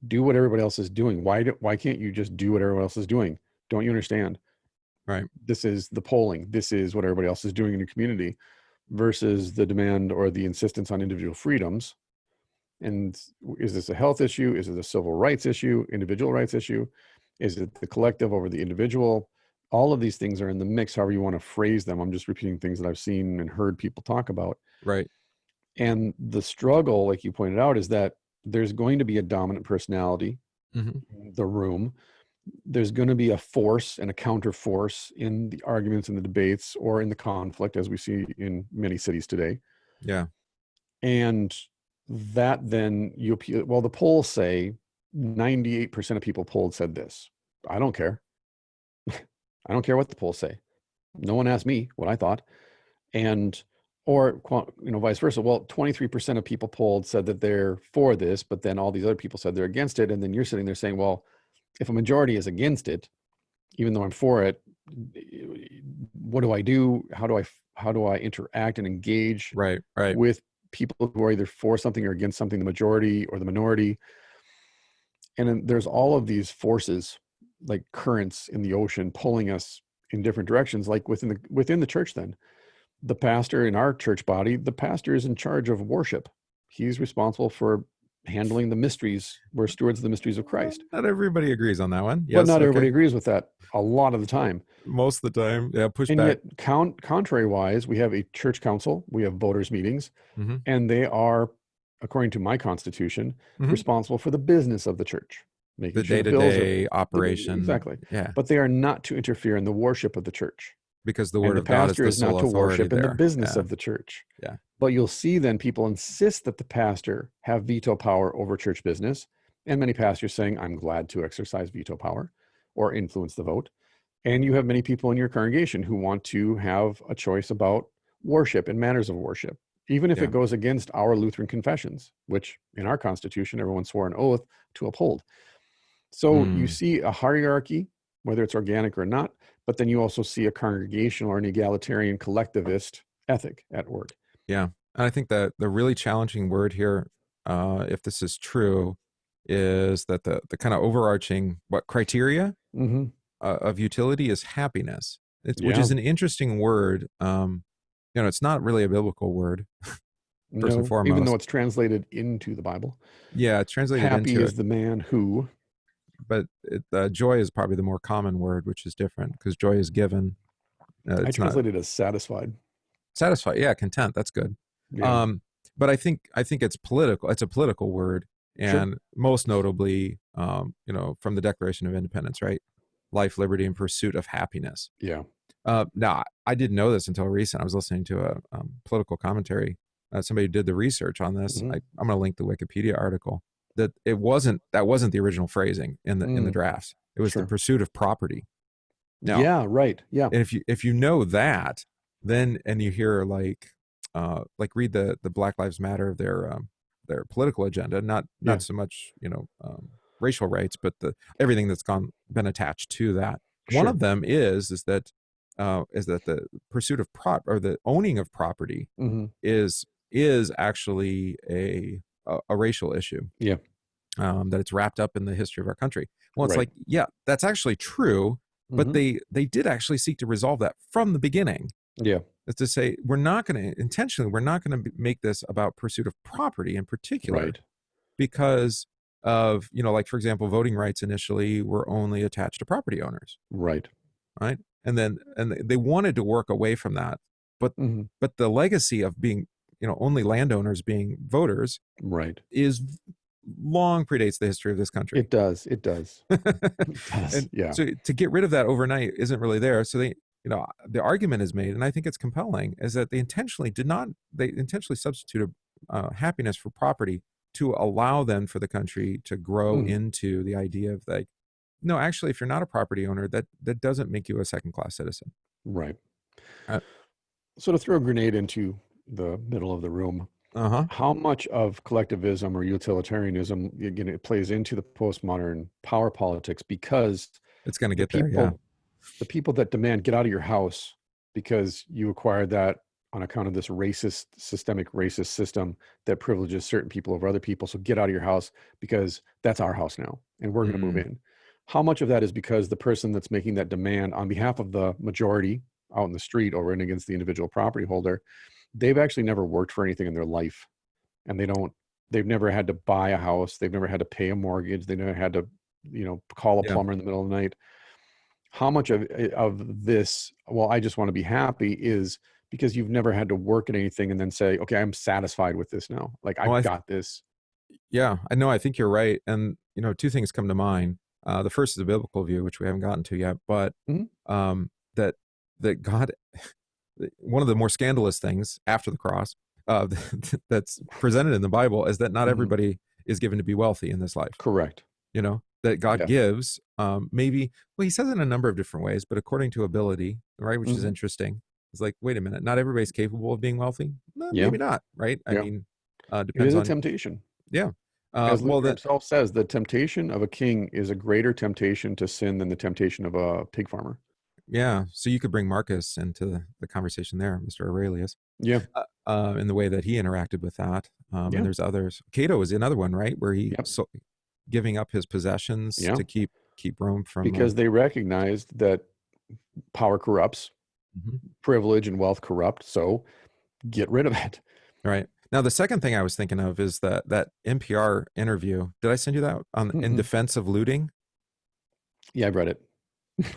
Do what everybody else is doing. Why can't you just do what everyone else is doing? Don't you understand? right. This is the polling. This is what everybody else is doing in your community versus the demand or the insistence on individual freedoms. And is this a health issue? Is it a civil rights issue, individual rights issue? Is it the collective over the individual? All of these things are in the mix, however you want to phrase them. I'm just repeating things that I've seen and heard people talk about. Right. And the struggle, like you pointed out, is that there's going to be a dominant personality Hmm. in the room. There's going to be a force and a counter force in the arguments and the debates or in the conflict, as we see in many cities today. Yeah. And that then you appeal. Well, the polls say 98% of people polled said this. I don't care. I don't care what the polls say. No one asked me what I thought. And, or, vice versa. Well, 23% of people polled said that they're for this, but then all these other people said they're against it. And then you're sitting there saying, well, if a majority is against it, even though I'm for it, what do I do? How do I interact and engage Right. Right. with people who are either for something or against something, the majority or the minority? And then there's all of these forces, like currents in the ocean, pulling us in different directions, like within the church. Then the pastor in our church body, the pastor is in charge of worship. He's responsible for handling the mysteries. We're stewards of the mysteries of Christ. Not everybody agrees on that one. But Yes. not everybody Okay. agrees with that a lot of the time. Most of the time. Yeah. Push And back. yet, contrary-wise, we have a church council, we have voters' meetings, Hmm. and they are, according to my constitution, Hmm. responsible for the business of the church, making The sure the bills are day-to-day operation. exactly. Yeah. But they are not to interfere in the worship of the church. Because the And word the of God is pastor the is not sole to authority worship in the there. business Yeah. of the church. Yeah. But you'll see then people insist that the pastor have veto power over church business. And many pastors saying, I'm glad to exercise veto power or influence the vote. And you have many people in your congregation who want to have a choice about worship and manners of worship, even if Yeah. it goes against our Lutheran confessions, which in our Constitution, everyone swore an oath to uphold. So you see a hierarchy, whether it's organic or not, but then you also see a congregational or an egalitarian collectivist ethic at work. Yeah. And I think that the really challenging word here, if this is true, is that the kind of overarching criteria Mm-hmm. of utility is happiness. Which Yeah. is an interesting word. It's not really a biblical word, first and No, even though foremost. it's translated into the Bible. Yeah, it's translated Happy into is it, the man who. but joy is probably the more common word, which is different because joy is given. I It's not translated as satisfied. satisfied. Yeah, content. That's good. Yeah. Um, but I think it's political. It's a political word, Sure. and most notably, from the Declaration of Independence, right? Life, liberty, and pursuit of happiness. Yeah. Now, I didn't know this until recent. I was listening to a political commentary. Somebody did the research on this. Mm-hmm. I'm going to link the Wikipedia article. That wasn't the original phrasing in the drafts. It was the Sure. pursuit of property. Now, Yeah, right. Yeah. and if you know that, then and you hear read the Black Lives Matter, their political agenda, not Yeah. so much racial rights, but everything that's been attached to that. One Sure. of them is that the pursuit of or the owning of property Mm-hmm. is actually a racial issue. Yeah. That it's wrapped up in the history of our country. Well, it's Right. like, yeah, that's actually true, but Mm-hmm. they did actually seek to resolve that from the beginning. Yeah. Is to say we're not going to make this about pursuit of property in particular, Right. because of like for example, voting rights initially were only attached to property owners, Right. right? And they wanted to work away from that, but Mm-hmm. the legacy of being only landowners being voters Right. is long predates the history of this country. It does. It does. It does. And Yeah. so to get rid of that overnight isn't really there. So the argument is made, and I think it's compelling, is that they intentionally substituted happiness for property to allow then for the country to grow Mm. into the idea of like, no, actually, if you're not a property owner, that doesn't make you a second-class citizen. Right. Uh, So to throw a grenade into the middle of the room, uh-huh. how much of collectivism or utilitarianism, again, it plays into the postmodern power politics, because It's going to the get there, yeah. people that demand get out of your house because you acquired that on account of this systemic racist system that privileges certain people over other people. So get out of your house because that's our house now and we're going to move in. How much of that is because the person that's making that demand on behalf of the majority out in the street over and against the individual property holder, they've actually never worked for anything in their life, and they've never had to buy a house. They've never had to pay a mortgage. They never had to call a Yeah. plumber in the middle of the night. How much of this, well, I just want to be happy, is because you've never had to work at anything and then say, okay, I'm satisfied with this now. Like, Well, I've got this. yeah, I know. I think you're right. And, two things come to mind. The first is a biblical view, which we haven't gotten to yet, but Mhm. that God, one of the more scandalous things after the cross that's presented in the Bible is that not Mhm. everybody is given to be wealthy in this life. Correct. That God Yeah. gives, maybe, well, he says it in a number of different ways, but according to ability, right, which is Mhm. interesting. It's like, wait a minute, not everybody's capable of being wealthy. No, Yeah. maybe not, right? I Yeah. mean, It depends is a on, temptation. yeah. As Well, Luther that, himself says, the temptation of a king is a greater temptation to sin than the temptation of a pig farmer. yeah. So you could bring Marcus into the conversation there, Mr. Aurelius, Yeah. in the way that he interacted with that. And Yeah. there's others. Cato is another one, right, where he Yep. giving up his possessions Yeah. to keep Rome from. Because they recognized that power corrupts, Mhm. privilege and wealth corrupt. So get rid of it. Right. Now, the second thing I was thinking of is that NPR interview. Did I send you that on in Mhm. defense of looting? Yeah, I've read it.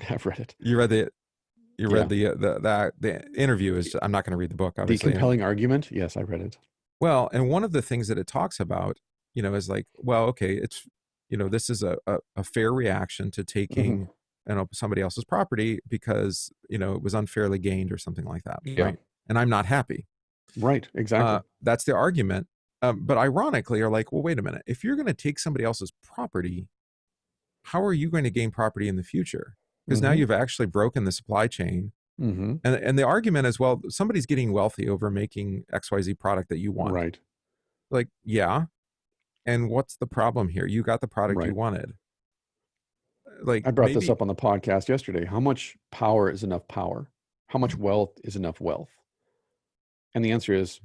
I've read it. You read the you Yeah. read the interview is. I'm not going to read the book, The obviously. compelling argument. Yes, I read it. Well, and one of the things that it talks about, is like, well, okay, it's this is a fair reaction to Mhm. taking somebody else's property because it was unfairly gained or something like that, Yeah. right? And I'm not happy. Right. Exactly. That's the argument. But ironically, are like, well, wait a minute. If you're going to take somebody else's property, how are you going to gain property in the future? Because now Mhm. you've actually broken the supply chain. Mhm. And the argument is, well, somebody's getting wealthy over making XYZ product that you want. Right. Like, yeah. And what's the problem here? You got the product you Right. wanted. Like I brought this maybe up on the podcast yesterday. How much power is enough power? How much wealth is enough wealth? And the answer is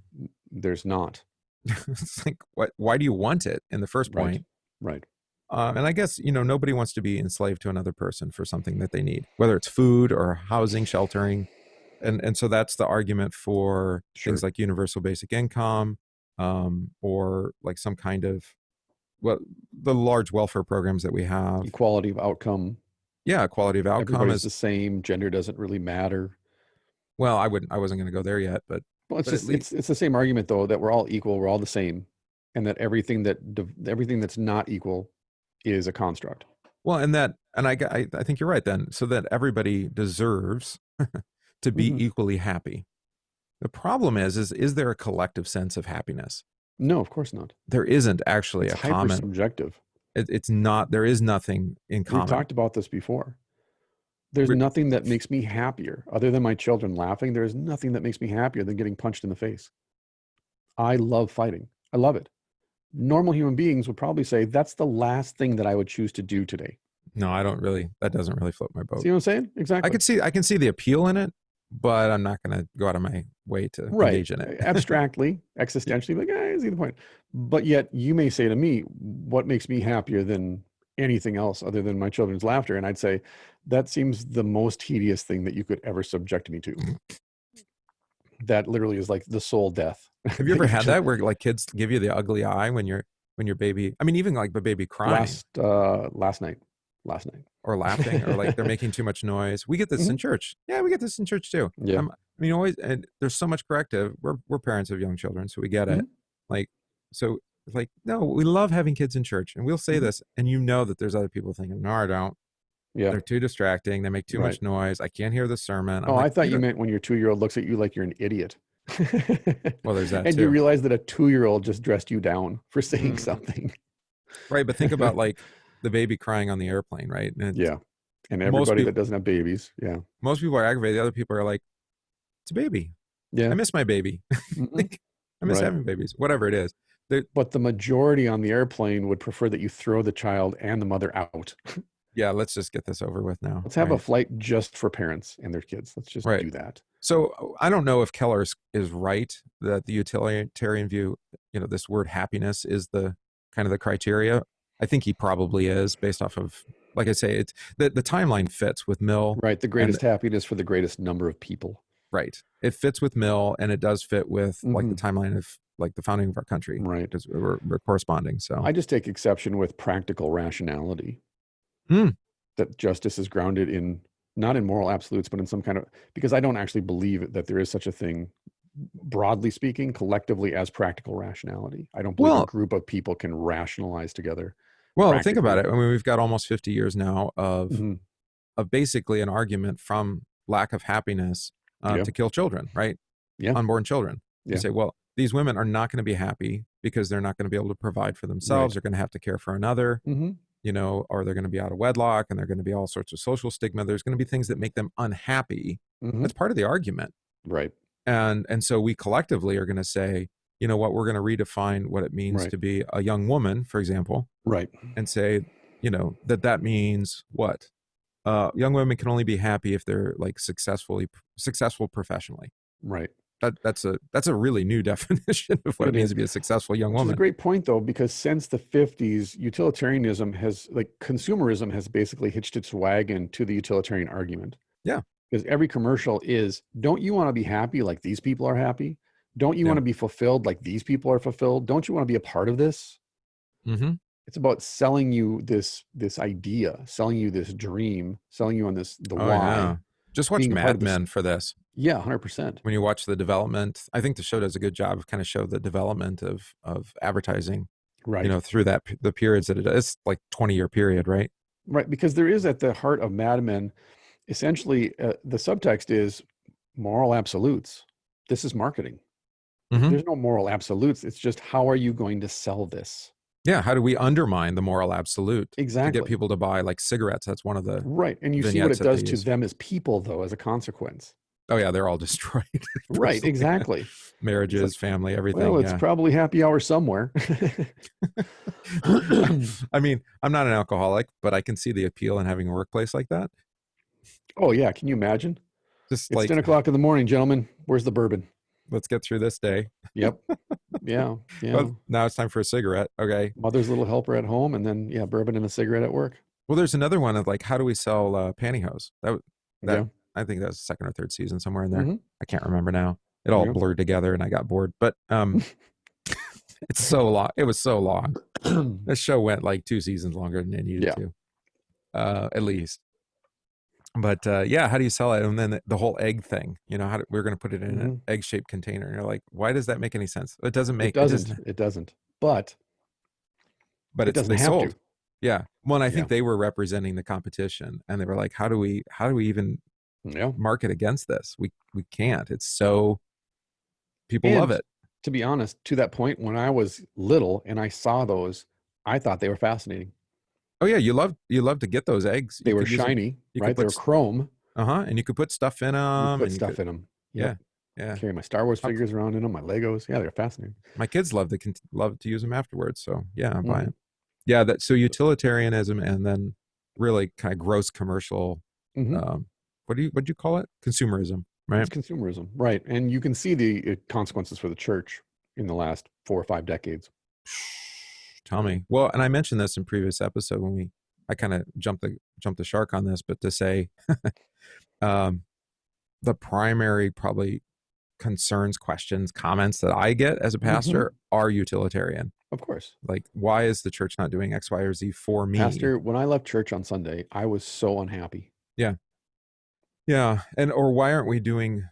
there's not. it's like, why do you want it in the first Right. point? Right. And I guess, nobody wants to be enslaved to another person for something that they need, whether it's food or housing, sheltering. And so that's the argument for things Sure. like universal basic income, or like some kind of, well, the large welfare programs that we have. Equality of outcome. Yeah, quality of outcome Everybody's is, the same. Gender doesn't really matter. well, I wasn't going to go there yet, Well, it's at just least, it's the same argument though, that we're all equal, we're all the same, and that everything that's not equal is a construct. well, and I think you're right then. So that everybody deserves to be Mhm. equally happy. The problem is there a collective sense of happiness? No, of course not. There isn't actually It's a hyper common. subjective. It's not. There is nothing in We've common. talked about this before. There's Re- nothing that makes me happier other than my children laughing. There's nothing that makes me happier than getting punched in the face. I love fighting. I love it. Normal human beings would probably say that's the last thing that I would choose to do today. No, I don't really. That doesn't really float my boat. See what I'm saying? Exactly. I can see the appeal in it, but I'm not going to go out of my way to Right. engage in it. Abstractly, Yeah. existentially, like, is the point. But yet you may say to me, what makes me happier than anything else other than my children's laughter? And I'd say, that seems the most tedious thing that you could ever subject me to. That literally is like the soul death. Have you ever had that where like kids give you the ugly eye when your baby? I mean, even like the baby crying last night. or laughing or like they're making too much noise. We get this in Mhm. church. Yeah, we get this in church too. Yeah. I mean, always, and there's so much corrective. We're parents of young children, so we get it. Mhm. Like, so it's like, no, we love having kids in church, and we'll say Mhm. this, and that there's other people thinking, no, I don't. Yeah. They're too distracting. They make too Right. much noise. I can't hear the sermon. I'm Oh, like, I thought you meant when your 2-year-old looks at you like you're an idiot. well, there's that And you too. realize that a 2-year-old just dressed you down for saying Mm. something. Right, but think about like the baby crying on the airplane, right? And Yeah. And most everybody people that doesn't have babies. Yeah. most people are aggravated. The other people are like, it's a baby. I Yeah. miss my baby. Mhm. Like, I miss Right. having babies. Whatever it is. But the majority on the airplane would prefer that you throw the child and the mother out. Yeah, let's just get this over with now. Let's have a Right. flight just for parents and their kids. Let's just Right. do that. So I don't know if Keller is right that the utilitarian view, this word happiness is the kind of the criteria. I think he probably is based off of, like I say, it's the timeline fits with Mill. Right. The And greatest happiness for the greatest number of people. right, it fits with Mill, and it does fit with like the Mhm. timeline of like the founding of our country. Right. Because we're corresponding. So I just take exception with practical rationality. Mm. that justice is grounded in not in moral absolutes, but in some kind of, because I don't actually believe that there is such a thing, broadly speaking, collectively, as practical rationality. I don't believe a Well, group of people can rationalize together think about practically. it. I mean, we've got almost 50 years now Hmm. of basically an argument from lack of happiness Yeah. to kill children, right? Yeah. Unborn children. You Yeah. say, well, these women are not going to be happy because they're not going to be able to provide for themselves. Right. They're going to have to care for another, Hmm. or they're going to be out of wedlock, and they're going to be all sorts of social stigma. There's going to be things that make them unhappy. Hmm. That's part of the argument. Right. And so we collectively are going to say, you know what, we're going to redefine what it means Right. to be a young woman, for example, Right. and say, that means what? Young women can only be happy if they're like successful professionally. Right. That's a really new definition of what it It means is. to be a successful young Which is a woman. great point, though, because since the 50s, utilitarianism has, like, consumerism has basically hitched its wagon to the utilitarian argument. Yeah. Because every commercial is, don't you want to be happy like these people are happy? Don't you Yeah. want to be fulfilled like these people are fulfilled? Don't you want to be a part of this? Mm-hmm. It's about selling you this idea, selling you this dream, selling you on the Oh yeah. why, Just watch being a part of Mad this. Men for this. Yeah, 100%. When you watch the development, I think the show does a good job of kind of show the development of advertising, Right. through the periods that it does. It's like 20-year period, right? Right. Because there is, at the heart of Mad Men, essentially, the subtext is moral absolutes. This is marketing. Mm-hmm. There's no moral absolutes. It's just, how are you going to sell this? Yeah. How do we undermine the moral absolute to get Exactly. people to buy like cigarettes? That's one of the Right. And you see what vignettes it that they does to use. them as people, though, as a consequence. Oh yeah, they're all destroyed. Right. Exactly. It's like, Marriages, family, everything. well, it's Yeah. probably happy hour somewhere. I mean, I'm not an alcoholic, but I can see the appeal in having a workplace like that. Oh, yeah. Can you imagine? Just It's like, 10 o'clock in the morning, gentlemen. Where's the bourbon? let's get through this day. Yep. Yeah. Yeah. Well, now it's time for a cigarette. Okay. Mother's little helper at home, and then, yeah, bourbon and a cigarette at work. Well, there's another one of like, how do we sell pantyhose? That Yeah. I think that was the second or third season, somewhere in there. Hmm. I can't remember now. It all Yeah. blurred together, and I got bored. But it's so long. It was so long. This show went like 2 seasons longer than it needed Yeah. to, at least. But yeah, how do you sell it? And then the whole egg thing, we're going to put it in Hmm. an egg-shaped container. And you're like, why does that make any sense? It doesn't It make it doesn't. doesn't. It doesn't. But But it doesn't they have to. sold. Yeah. Well, and I Yeah. think they were representing the competition, and they were like, how do we even Yeah. market against this? We can't. It's so, people love And it. to be honest, to that point, when I was little and I saw those, I thought they were fascinating. Oh yeah, you love to get those eggs. They You were could use them. shiny, You could right? They were put chrome. and you could put stuff in You them, put and you stuff could, in them. yeah, Yep. yeah. Carry my Star Wars I'll- figures around in them, my Legos. Yeah, they're fascinating. My kids love to use them afterwards. So yeah, I buy Mhm. it. Yeah, so utilitarianism, and then really kind of gross commercial. Mhm. What'd you call it? Consumerism, It's right? consumerism, right? And you can see the consequences for the church in the last 4 or 5 decades. Tell me. Well, and I mentioned this in previous episode when I kind of jumped the shark on this, but to say, um, the primary probably concerns, questions, comments that I get as a Mhm. pastor are utilitarian. Of course. Like, why is the church not doing X, Y, or Z for me? Pastor, when I left church on Sunday, I was so unhappy. Yeah. Yeah. Or why aren't we doing Mhm.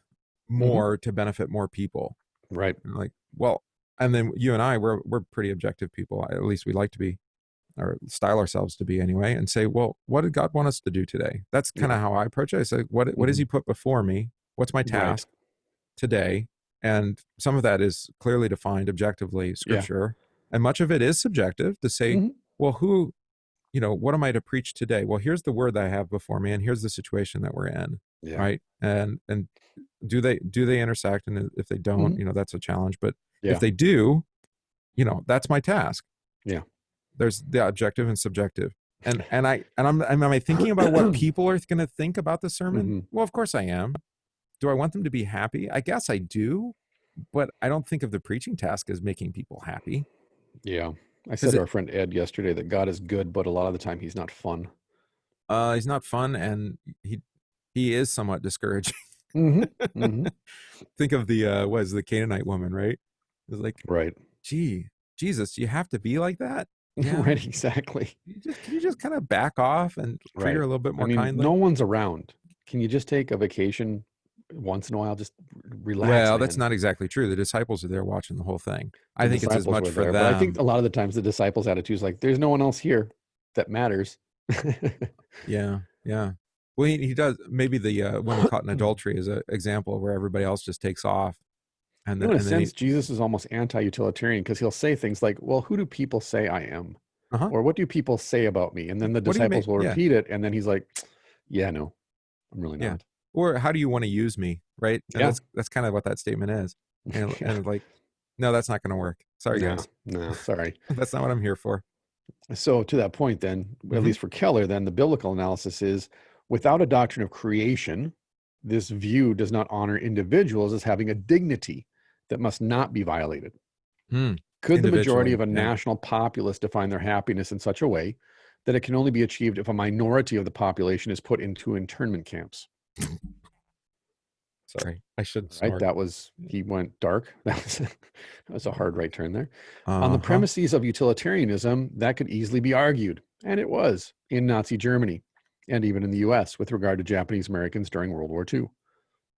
more to benefit more people? Right. And like, well, and then you and I, we're pretty objective people. At least we like to be, or style ourselves to be anyway, and say, well, what did God want us to do today? That's kind Yeah. of how I approach it. I say, what does Mhm. he put before me? What's my Right. task today? And some of that is clearly defined objectively, Yeah. scripture. And much of it is subjective to say, Mhm. well, what am I to preach today? Well, here's the word that I have before me, and here's the situation that we're in. Yeah. Right. And do they intersect? And if they don't, Mhm. that's a challenge. But if Yeah. they do, that's my task. Yeah. There's the objective and subjective. And am I thinking about what people are going to think about the sermon? Mhm. Well, of course I am. Do I want them to be happy? I guess I do, but I don't think of the preaching task as making people happy. Yeah. I said Because to our friend Ed yesterday that God is good, but a lot of the time he's not fun. he's not fun, and he is somewhat discouraging. Mhm. Mhm. Think of the Canaanite woman, right? It was like, Right. gee, Jesus, you have to be like that? Yeah, Right, exactly. can you just kind of back off and treat her Right. a little bit I more mean, no kindly? one's around. Can you just take a vacation once in a while? Just relax, Well, that's man. not exactly true. The disciples are there watching the whole thing. The I think it's as disciples much were for there, but I think them. a lot of the times the disciples' attitude is like, there's no one else here that matters. Yeah, yeah. Well, he does. Maybe the woman caught in adultery is an example where everybody else just takes off, You know, in a and then he, sense, Jesus is almost anti-utilitarian because he'll say things like, well, who do people say I am? uh-huh. Or what do people say about me? And then the What do you make? disciples will Yeah, repeat it. And then he's like, yeah, no, I'm really yeah. not. Or how do you want to use me, right? And Yeah. that's kind of what that statement is. Yeah. And like, no, that's not going to work. Sorry, No, guys, no, sorry. that's not what I'm here for. So to that point, then, at Hmm. least for Keller, then the biblical analysis is without a doctrine of creation, this view does not honor individuals as having a dignity that must not be violated. Hmm. Could the majority of Individually, a yeah. national populace define their happiness in such a way that it can only be achieved if a minority of the population is put into internment camps? Sorry, I shouldn't Right? snort. That was, he went dark. That was a hard right turn there. On the Uh-huh. premises of utilitarianism, that could easily be argued, and it was in Nazi Germany and even in the US with regard to Japanese Americans during World War II.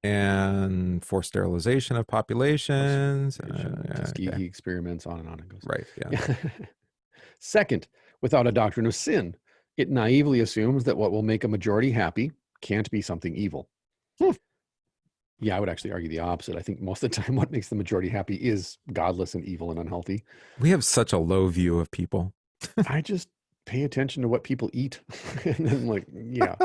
And for sterilization of populations. Okay. Tuskegee experiments, on it goes. Right. Yeah. Yeah. Second, without a doctrine of sin, it naively assumes that what will make a majority happy can't be something evil. Hmm. Yeah, I would actually argue the opposite. I think most of the time what makes the majority happy is godless and evil and unhealthy. We have such a low view of people. I just pay attention to what people eat. And then like, yeah.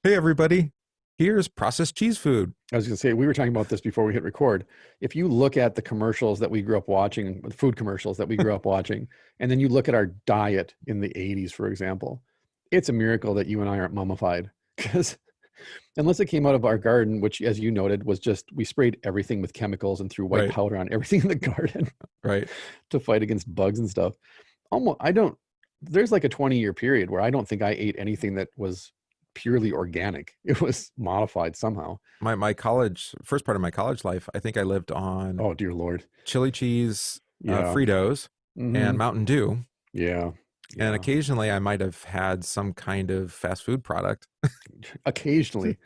Hey, everybody. Here's processed cheese food. I was going to say, we were talking about this before we hit record. If you look at the commercials that we grew up watching, the food commercials that we grew up watching, and then you look at our diet in the 80s, for example, it's a miracle that you and I aren't mummified. Because unless it came out of our garden, which, as you noted, was just we sprayed everything with chemicals and threw white Right. powder on everything in the garden Right. to fight against bugs and stuff. Almost, I don't, there's like a 20-year period where I don't think I ate anything that was purely organic. It was modified somehow. My college, first part of my college life, I think I lived on Oh, dear Lord. chili cheese, Yeah. Fritos, and Hmm. Mountain Dew. Yeah. And Yeah. occasionally I might have had some kind of fast food product. Occasionally.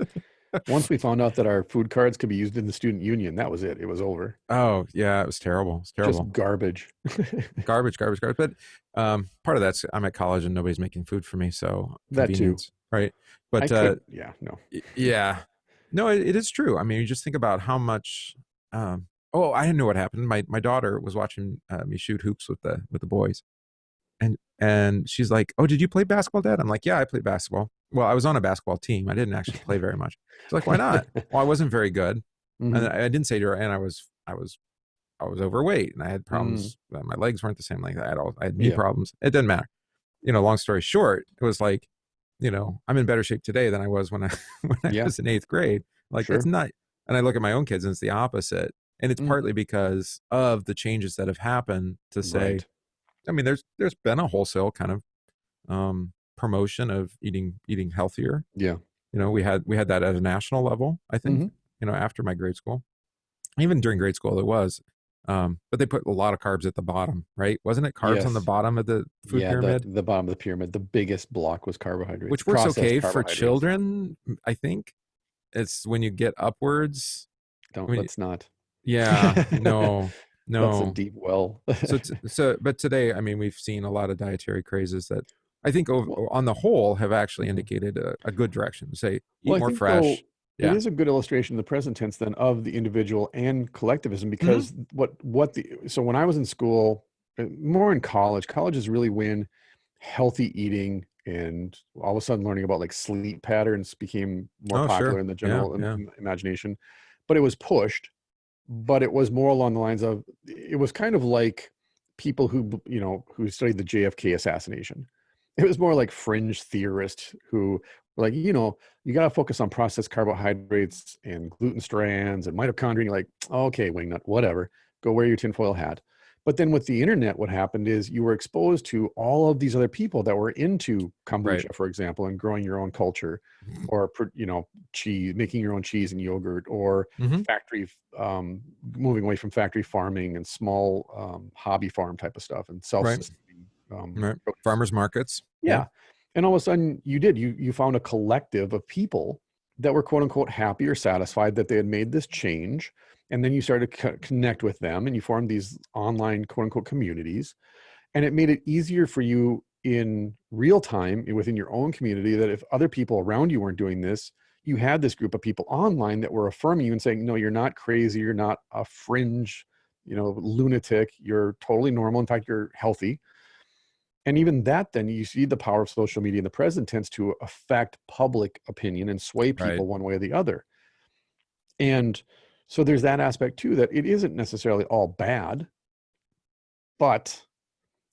Once we found out that our food cards could be used in the student union, that was it. It was over. Oh, yeah, it was terrible. It's terrible. Just garbage. Garbage, garbage, garbage. But part of that's I'm at college and nobody's making food for me, so That too. convenience, right? I But could, yeah, no. yeah, no, it is true. I mean, you just think about how much. Oh, I didn't know what happened. My daughter was watching me shoot hoops with the boys, and she's like, "Oh, did you play basketball, Dad?" I'm like, "Yeah, I played basketball. Well, I was on a basketball team. I didn't actually play very much." She's like, "Why not?" Well, I wasn't very good, and Hmm. I didn't say to her, and I was overweight, and I had Mm, problems. My legs weren't the same. Like I had knee yeah. problems. It didn't matter. Long story short, it was like, I'm in better shape today than I was when I when I Yeah. was in eighth grade. Like that's Sure. not. And I look at my own kids, and it's the opposite. And it's Mm, partly because of the changes that have happened to say, right. I mean, there's been a wholesale kind of promotion of eating healthier. Yeah. We had that at a national level, I think, Hmm. after my grade school. Even during grade school, it was. But they put a lot of carbs at the bottom, right? Wasn't it carbs on the Yes. bottom of the food Yeah. The pyramid? the bottom of the pyramid, the biggest block was carbohydrates, Which works processed okay for carbohydrates. children, I think. It's when you get upwards. Don't, When you, let's not. yeah, no, That's a no. deep well. But today, I mean, we've seen a lot of dietary crazes that I think Well, on the whole have actually mhm. indicated a good direction. Say, eat Well, I more think though fresh. it Yeah. is a good illustration in the present tense then of the individual and collectivism Hmm. because so when I was in school, more in college, college is really when healthy eating and all of a sudden learning about like sleep patterns became more Oh, popular sure. in the Yeah, general yeah. imagination. But it was pushed, but it was more along the lines of it was kind of like people who studied the JFK assassination. It was more like fringe theorists who were like, you got to focus on processed carbohydrates and gluten strands and mitochondria. You're like, okay, wingnut, whatever, go wear your tinfoil hat. But then with the internet, what happened is you were exposed to all of these other people that were into Right. kombucha, for example, and growing your own culture, or cheese, making your own cheese and yogurt, or Hmm. factory, moving away from factory farming and small hobby farm type of stuff and Right. self-sustaining. Right. produce. Farmers markets. Yeah. Yeah. And all of a sudden you found a collective of people that were quote unquote happy or satisfied that they had made this change. And then you started to connect with them and you formed these online quote unquote communities. And it made it easier for you in real time within your own community that if other people around you weren't doing this, you had this group of people online that were affirming you and saying, no, you're not crazy. You're not a fringe, lunatic. You're totally normal. In fact, you're healthy. And even that, then you see the power of social media in the present tense to affect public opinion and sway Right. people one way or the other. And so there's that aspect too, that it isn't necessarily all bad, but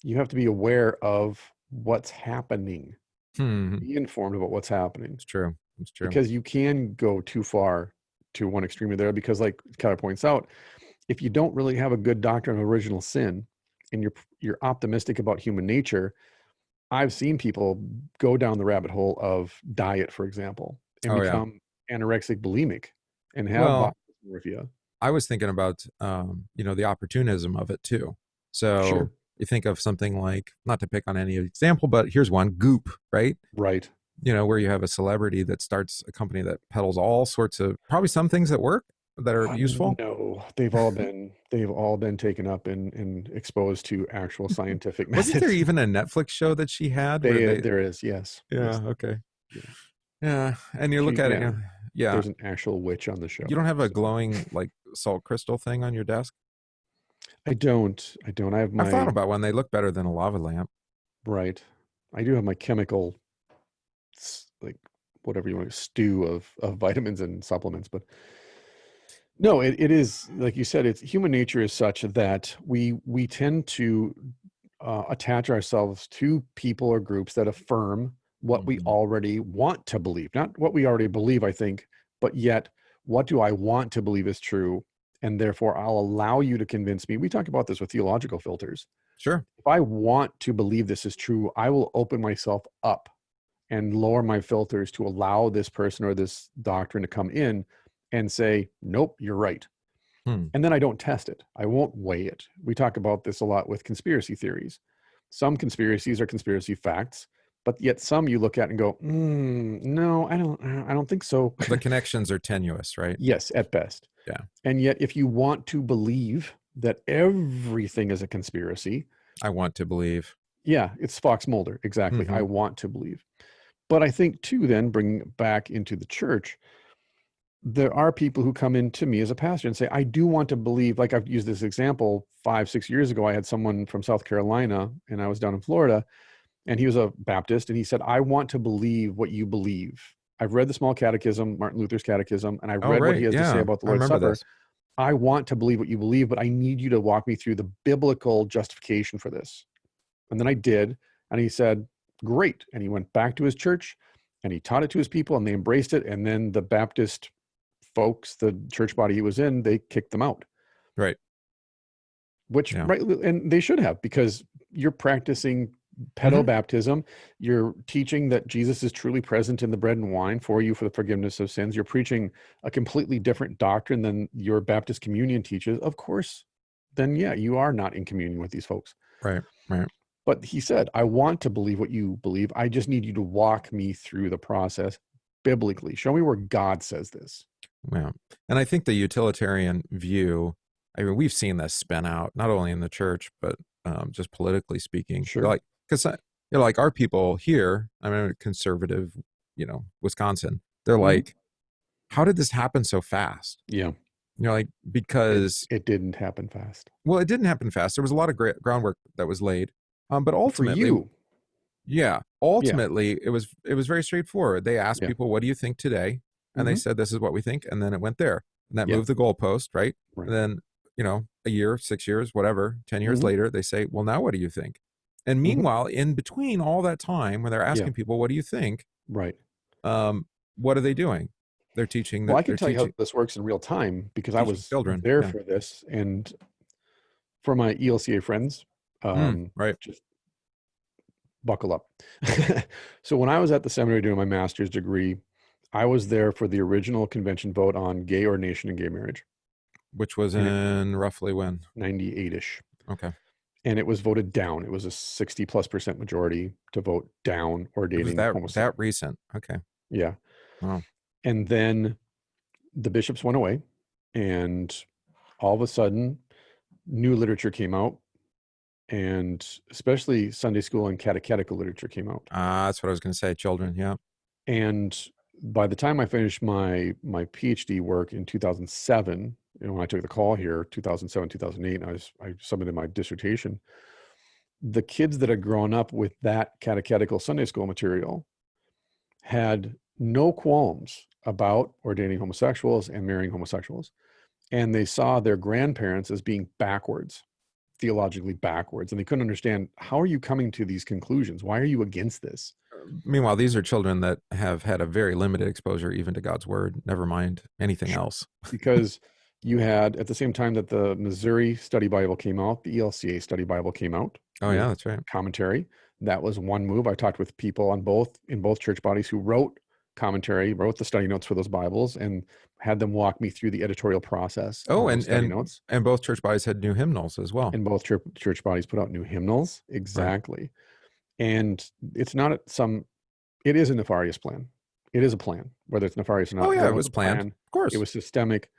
you have to be aware of what's happening, be informed about what's happening. It's true. It's true. Because you can go too far to one extreme or there, because like Keller points out, if you don't really have a good doctrine of original sin and you're optimistic about human nature, I've seen people go down the rabbit hole of diet, for example, and Oh, yeah. become anorexic bulimic and have body Well, dysmorphia. I was thinking about, the opportunism of it too. So Sure. you think of something like, not to pick on any example, but here's one, Goop, right? Right. Where you have a celebrity that starts a company that peddles all sorts of, probably some things that work, that are useful. No, they've all been taken up and exposed to actual scientific Wasn't there methods. even a Netflix show that she had where There is, yes. yeah, Yes. okay. Yeah. Yeah. And you look at it, yeah. There's an actual witch on the show. You don't have a So glowing like salt crystal thing on your desk? I don't. I have I've thought my about one. They look better than a lava lamp. right. I do have my chemical like whatever you want to stew of vitamins and supplements, but no, it is like you said, it's human nature is such that we tend to attach ourselves to people or groups that affirm what we Mhm. already want to believe, not what we already believe, I think, but yet what do I want to believe is true, and therefore I'll allow you to convince me. We talk about this with theological filters. Sure. If I want to believe this is true, I will open myself up and lower my filters to allow this person or this doctrine to come in and say, nope, you're right. Hmm. And then I don't test it. I won't weigh it. We talk about this a lot with conspiracy theories. Some conspiracies are conspiracy facts, but yet some you look at and go, no, I don't think so. The connections are tenuous, right? Yes, at best. Yeah. And yet if you want to believe that everything is a conspiracy, I want to believe. yeah, it's Fox Mulder. Exactly. I want to believe. But I think too, then bringing it back into the church, there are people who come in to me as a pastor and say, I do want to believe, like I've used this example 5-6 years ago. I had someone from South Carolina and I was down in Florida and he was a Baptist and he said, I want to believe what you believe. I've read the small catechism, Martin Luther's catechism, and I've Oh, read what he right. has to say Yeah. about the I Lord's remember Supper. this. I want to believe what you believe, but I need you to walk me through the biblical justification for this. And then I did. And he said, great. And he went back to his church and he taught it to his people and they embraced it. And then the Baptist folks, the church body he was in, they kicked them out. Right. Which, Yeah. right, and they should have, because you're practicing pedo-baptism. You're teaching that Jesus is truly present in the bread and wine for you for the forgiveness of sins. You're preaching a completely different doctrine than your Baptist communion teaches. Of course, then yeah, you are not in communion with these folks. Right. Right. But he said, I want to believe what you believe. I just need you to walk me through the process biblically. Show me where God says this. Yeah. And I think the utilitarian view, I mean, we've seen this spin out, not only in the church, but just politically speaking. Sure. Like, because, like our people here, I mean, conservative, Wisconsin, they're like, how did this happen so fast? Yeah. Like, because it didn't happen fast. Well, it didn't happen fast. There was a lot of groundwork that was laid. But ultimately, for you. Yeah, ultimately, it was very straightforward. They asked people, "What do you think today?" And they said, "This is what we think," and then it went there, and that moved the goalpost, right? Right. And then, a year, 6 years, whatever, 10 years later, they say, "Well, now what do you think?" And meanwhile, in between all that time, when they're asking people, "What do you think?" Right. What are they doing? They're teaching that. Well, I can tell you how this works in real time because I was children there for this, and for my ELCA friends, right. just buckle up. So when I was at the seminary doing my master's degree, I was there for the original convention vote on gay ordination and gay marriage. Which was in roughly when? 98-ish. Okay. and it was voted down. It was a 60+% majority to vote down It was ordaining that homosexuals. recent. Okay. Yeah. Wow. And then the bishops went away, and all of a sudden, new literature came out, and especially Sunday school and catechetical literature came out. That's what I was going to say. Children. Yeah. And by the time I finished my PhD work in 2007, when I took the call here, 2007, 2008, I submitted my dissertation. The kids that had grown up with that catechetical Sunday school material had no qualms about ordaining homosexuals and marrying homosexuals. And they saw their grandparents as being backwards, theologically backwards. And they couldn't understand, how are you coming to these conclusions? Why are you against this? Meanwhile, these are children that have had a very limited exposure even to God's word, never mind anything else. Because you had, at the same time that the Missouri Study Bible came out, the ELCA Study Bible came out. Oh, yeah, that's right. Commentary. That was one move. I talked with people in both church bodies who wrote commentary, wrote the study notes for those Bibles, and had them walk me through the editorial process Oh, of those study notes. and both church bodies had new hymnals as well. And both church bodies put out new hymnals. Exactly. Right. And it's not it is a nefarious plan. It is a plan, whether it's nefarious or not. Oh, yeah, it was planned. Of course. It was systemic,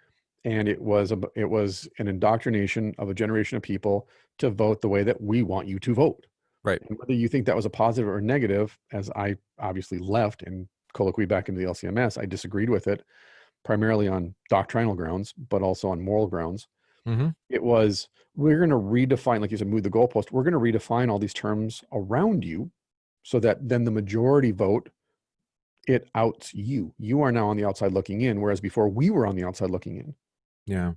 and it was an indoctrination of a generation of people to vote the way that we want you to vote. Right. And whether you think that was a positive or negative, as I obviously left and colloquy back into the LCMS, I disagreed with it, primarily on doctrinal grounds, but also on moral grounds. Mm-hmm. It was, we're going to redefine, like you said, move the goalpost. We're going to redefine all these terms around you so that then the majority vote, it outs you. You are now on the outside looking in, whereas before we were on the outside looking in. Yeah.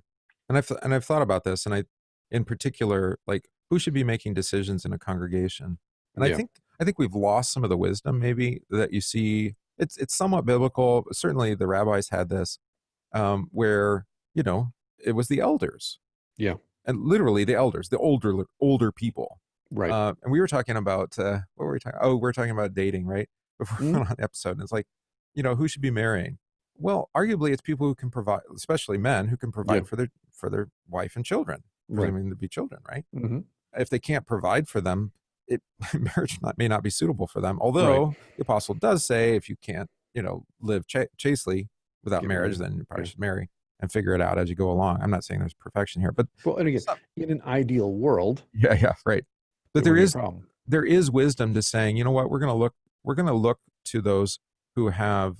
And I've thought about this, and in particular, like, who should be making decisions in a congregation? And Yeah. I think we've lost some of the wisdom maybe that you see. It's somewhat biblical. Certainly the rabbis had this, where, it was the elders. Yeah. And literally the elders, the older people. Right. And we were talking about, what were we talking? Oh, we're talking about dating, right? Before we went on the episode. And it's like, who should be marrying? Well, arguably it's people who can provide, especially men, who can provide for their wife and children, presuming to be children, right? Mm-hmm. If they can't provide for them, marriage may not be suitable for them. Although the apostle does say, if you can't, live chastely without marriage, then you probably should marry and figure it out as you go along. I'm not saying there's perfection here, but and again, in an ideal world, right. But there is wisdom to saying, you know what, we're going to look to those who have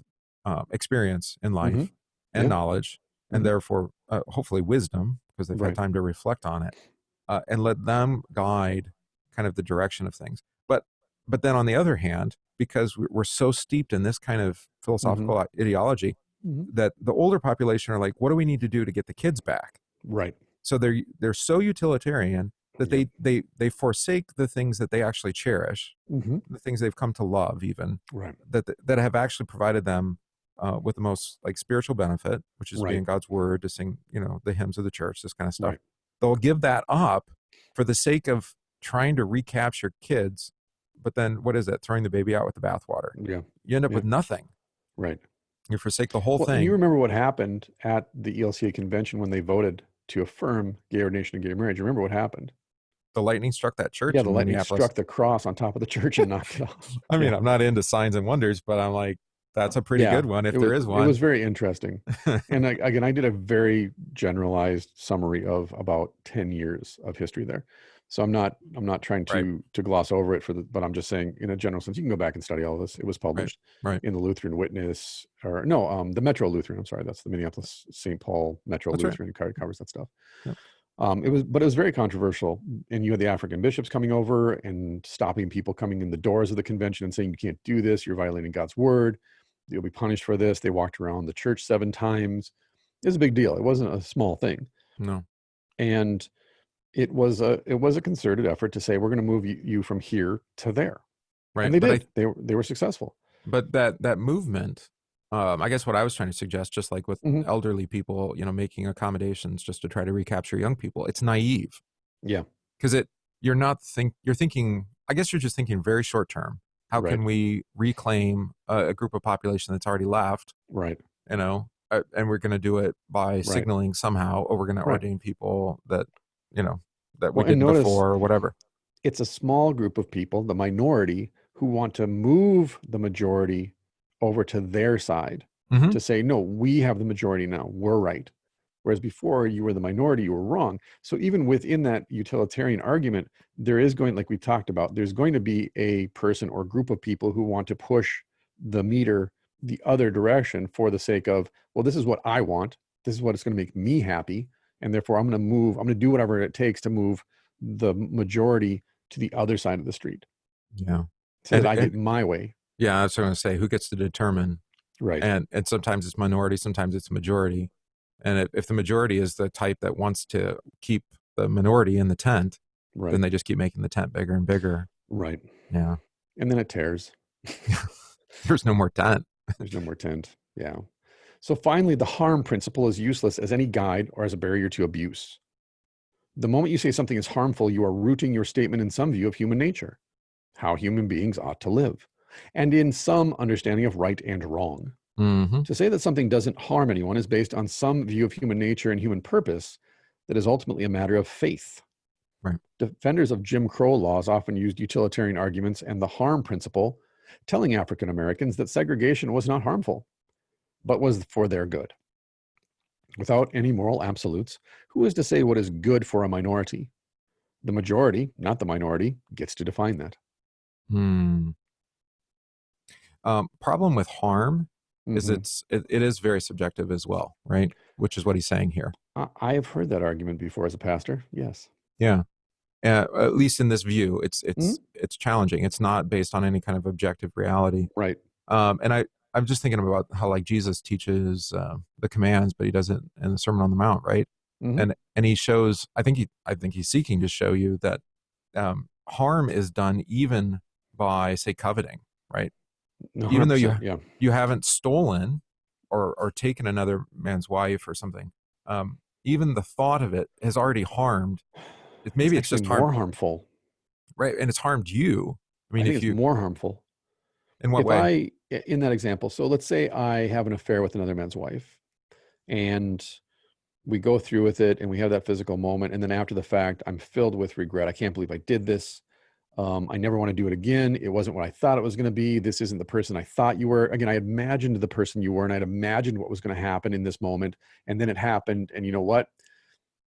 experience in life and knowledge, and therefore hopefully wisdom, because they've had time to reflect on it, and let them guide kind of the direction of things. But then on the other hand, because we're so steeped in this kind of philosophical ideology, that the older population are like, what do we need to do to get the kids back? Right. So they're so utilitarian that they forsake the things that they actually cherish, the things they've come to love, even that have actually provided them with the most like spiritual benefit, which is being God's word, to sing, the hymns of the church, this kind of stuff. They'll give that up for the sake of trying to recapture kids. But then what is that? Throwing the baby out with the bathwater. Yeah. You end up with nothing. Right. You forsake the whole thing. And you remember what happened at the ELCA convention when they voted to affirm gay ordination and gay marriage. Remember what happened? The lightning struck that church. Yeah, the lightning struck the cross on top of the church and knocked it off. I mean, I'm not into signs and wonders, but I'm like, that's a pretty good one if there is one. It was very interesting. And again, I did a very generalized summary of about 10 years of history there. So I'm not trying to gloss over it but I'm just saying, in a general sense, you can go back and study all of this. It was published in the Lutheran Witness, the Metro Lutheran. I'm sorry, that's the Minneapolis St. Paul Metro Lutheran. It covers that stuff. Yep. But it was very controversial. And you had the African bishops coming over and stopping people coming in the doors of the convention and saying, you can't do this. You're violating God's word. You'll be punished for this. They walked around the church 7 times. It was a big deal. It wasn't a small thing. No. And it was a concerted effort to say, we're going to move you from here to there. Right. And they did. They were successful. But that movement, I guess what I was trying to suggest, just like with elderly people, making accommodations just to try to recapture young people, it's naive. Yeah. Because you're thinking, I guess you're just thinking very short term. How can we reclaim a group of population that's already left? Right. And we're going to do it by signaling somehow, or we're going to ordain people that, that we Well, and didn't notice before or whatever. it's a small group of people, the minority, who want to move the majority over to their side Hmm. to say, no, we have the majority now, we're right. Whereas before you were the minority, you were wrong. So even within that utilitarian argument, there is going, like we talked about, there's going to be a person or group of people who want to push the meter the other direction for the sake of, well, this is what I want. This is what it's going to make me happy. And therefore I'm going to do whatever it takes to move the majority to the other side of the street Yeah. so that And, I and get my way. yeah, I was going to say, who gets to determine? Right. And sometimes it's minority, sometimes it's majority. And if the majority is the type that wants to keep the minority in the tent, then Right. they just keep making the tent bigger and bigger. Right. Yeah. And then it tears. There's no more tent. There's no more tent. Yeah. So finally, the harm principle is useless as any guide or as a barrier to abuse. The moment you say something is harmful, you are rooting your statement in some view of human nature, how human beings ought to live, and in some understanding of right and wrong. Hmm. To say that something doesn't harm anyone is based on some view of human nature and human purpose that is ultimately a matter of faith. Right. Defenders of Jim Crow laws often used utilitarian arguments and the harm principle, telling African Americans that segregation was not harmful, but was for their good. Without any moral absolutes, who is to say what is good for a minority? The majority, not the minority, gets to define that. Hmm. Problem with harm is Mm-hmm. it is very subjective as well, right? Which is what he's saying here. I have heard that argument before as a pastor. Yes. Yeah. At least in this view, Mm-hmm. it's challenging. It's not based on any kind of objective reality. Right. And I'm just thinking about how like Jesus teaches the commands, but he does it in the Sermon on the Mount, right? Mm-hmm. And he shows. I think he's seeking to show you that harm is done even by, say, coveting, right? Even though 100%. Yeah. you haven't stolen or taken another man's wife or something, even the thought of it has already harmed. It's Maybe it's actually just harmed, more harmful. right? And it's harmed you. I I mean, think if it's you, more harmful. in what If way? in that example, so let's say I have an affair with another man's wife and we go through with it and we have that physical moment. And then after the fact, I'm filled with regret. I can't believe I did this. I never want to do it again. It wasn't what I thought it was going to be. This isn't the person I thought you were. Again, I imagined the person you were and I'd imagined what was going to happen in this moment. And then it happened. And you know what?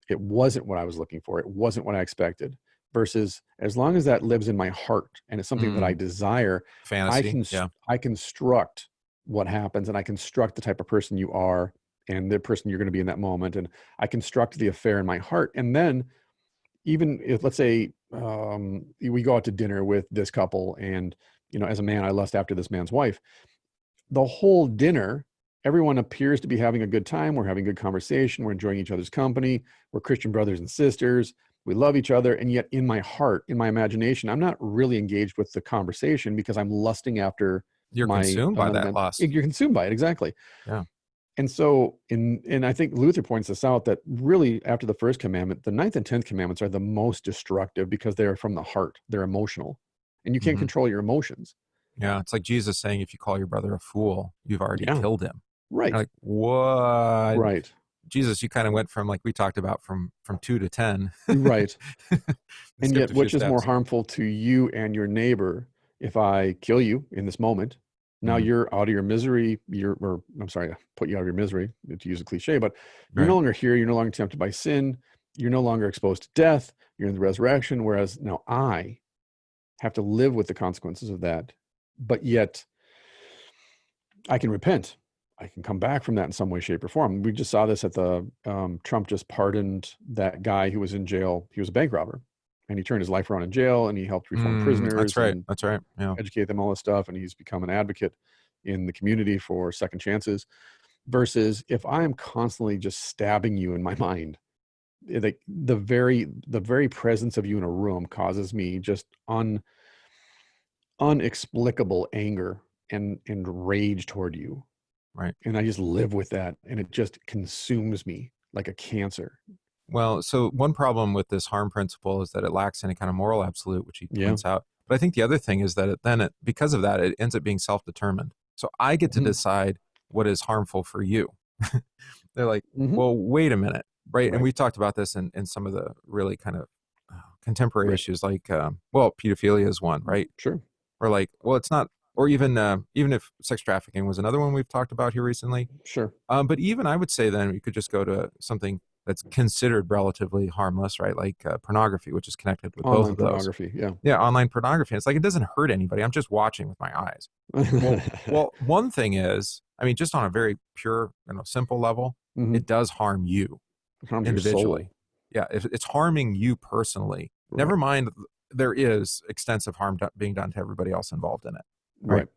It wasn't what I was looking for. It wasn't what I expected. Versus as long as that lives in my heart and it's something that I Mm, desire, fantasy. Yeah. I construct what happens and I construct the type of person you are and the person you're going to be in that moment. And I construct the affair in my heart. And then even if, let's say, we go out to dinner with this couple and, you know, as a man, I lust after this man's wife, the whole dinner, everyone appears to be having a good time. We're having good conversation. We're enjoying each other's company. We're Christian brothers and sisters. We love each other. And yet in my heart, in my imagination, I'm not really engaged with the conversation because I'm lusting after You're my consumed by another that man. lust. You're consumed by it. Exactly. Yeah. And so and I think Luther points this out that really after the first commandment, the ninth and 10th commandments are the most destructive because they're from the heart. They're emotional and you can't Hmm. control your emotions. Yeah. It's like Jesus saying, if you call your brother a fool, you've already Yeah. killed him. You're Right. like, what? Right. Jesus, you kind of went from, like we talked about, from 2 to 10. Right. And And skipped yet, a few which is more steps. harmful to you and your neighbor? If I kill you in this moment, now Mm, you're out of your misery. Or I'm sorry, I put you out of your misery to use a cliche, but you're right. no longer here. You're no longer tempted by sin. You're no longer exposed to death. You're in the resurrection. Whereas now I have to live with the consequences of that. But yet I can repent. I can come back from that in some way, shape, or form. We just saw this at the Trump just pardoned that guy who was in jail. He was a bank robber, and he turned his life around in jail, and he helped reform That's prisoners right. and That's right. Yeah. educate them all this stuff. And he's become an advocate in the community for second chances. Versus if I am constantly just stabbing you in my mind, the very presence of you in a room causes me just unexplicable anger and rage toward you. Right. And I just live with that and it just consumes me like a cancer. Well, so one problem with this harm principle is that it lacks any kind of moral absolute, which he Yeah. points out. But I think the other thing is that because of that, it ends up being self-determined. So I get to Hmm. decide what is harmful for you. They're like, Hmm. well, wait a minute, right? And Right. we talked about this in some of the really kind of contemporary Right. issues like, well, pedophilia is one, right? Sure. Or like, well, it's not, or even if sex trafficking was another one we've talked about here recently. Sure. But even I would say then you could just go to something that's considered relatively harmless, right? Like pornography, which is connected with both Online of those. pornography. Yeah. Yeah, online pornography. It's like it doesn't hurt anybody. I'm just watching with my eyes. Well, one thing is, I mean, just on a very pure, simple level, Hmm. it does harm you It harms your individually. soul. Yeah, if it's harming you personally, never Right. mind there is extensive harm being done to everybody else involved in it, right?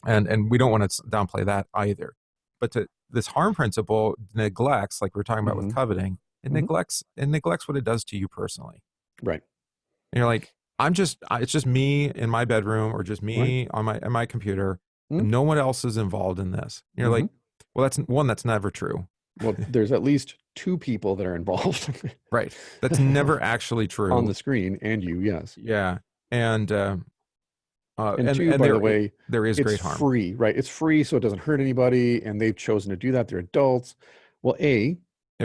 Right. And we don't want to downplay that either. But this harm principle neglects, like we are talking about with Hmm. coveting, Hmm. it neglects what it does to you personally. Right. And you're like, it's just me in my bedroom or just Right. me on my computer. Mm-hmm. And no one else is involved in this. And you're Mm-hmm. like, well, that's never true. Well, there's at least two people that are involved Right. That's never actually on true. the screen, and you, yes. Yeah. And And two, and by the way, there is it's great harm. free, right? It's free, so it doesn't hurt anybody, and they've chosen to do that. They're adults. Well, If